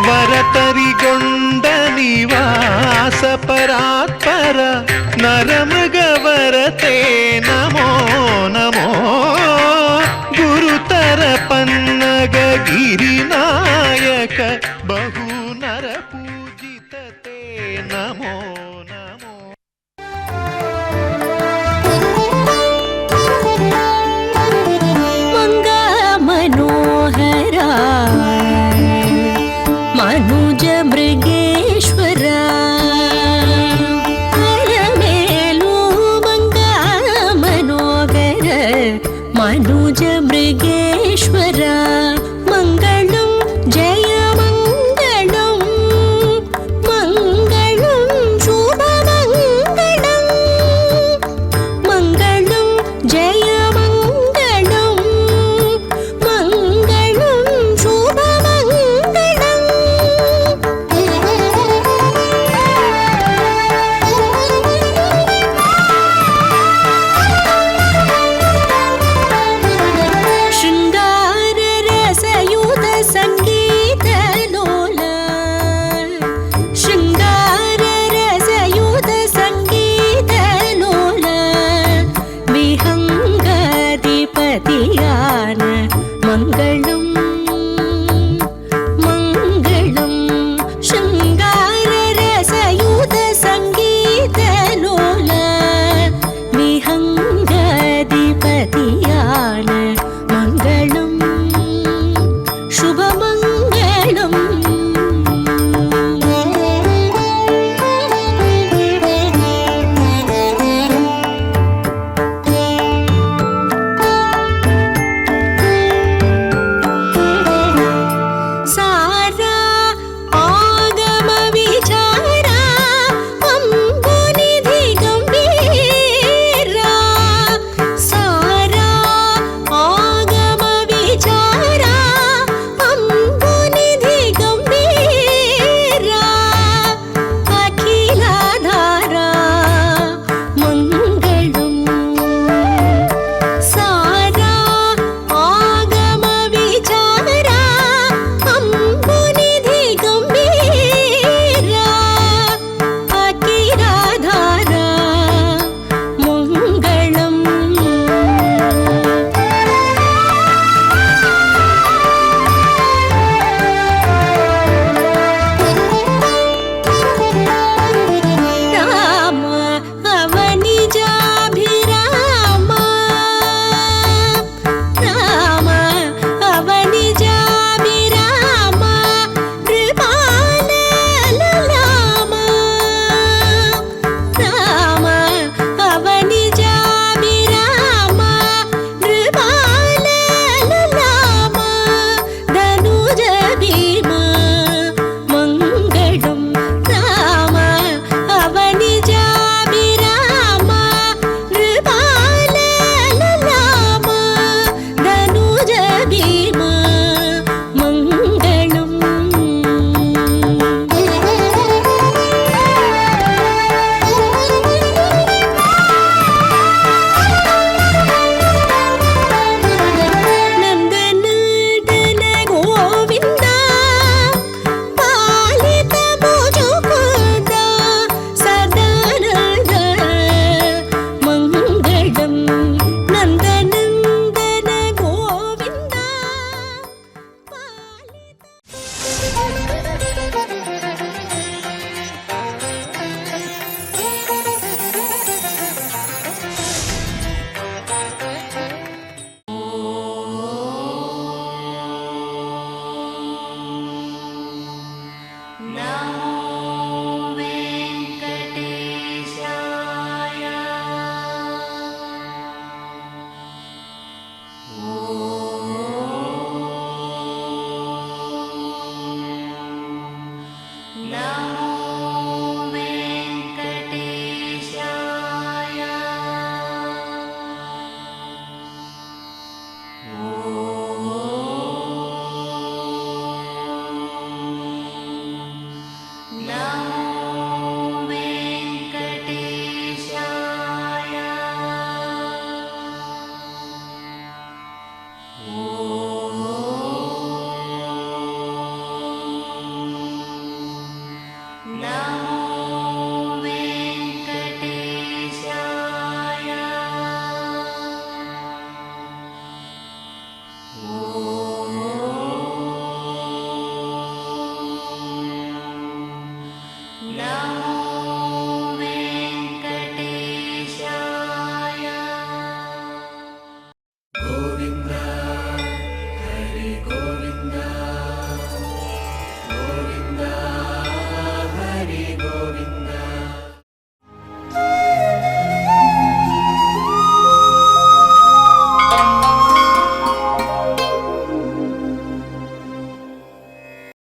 ವರತರಿಗೊಂಡ ನಿವಾಸ ಪರಾತ್ಪರ ನರಮೃಗವರತೆ ನಮೋ ನಮೋ ಗುರುತರ ಪನ್ನಗ ಗಿರಿನಾಯಕ ಬಹು ನರ ಪೂಜಿತತೆ ನಮೋ ನಮೋ मनोहरा मनुज मृगेश्वरा मेलू मंगा मनोहर मनुज मृगेश्वरा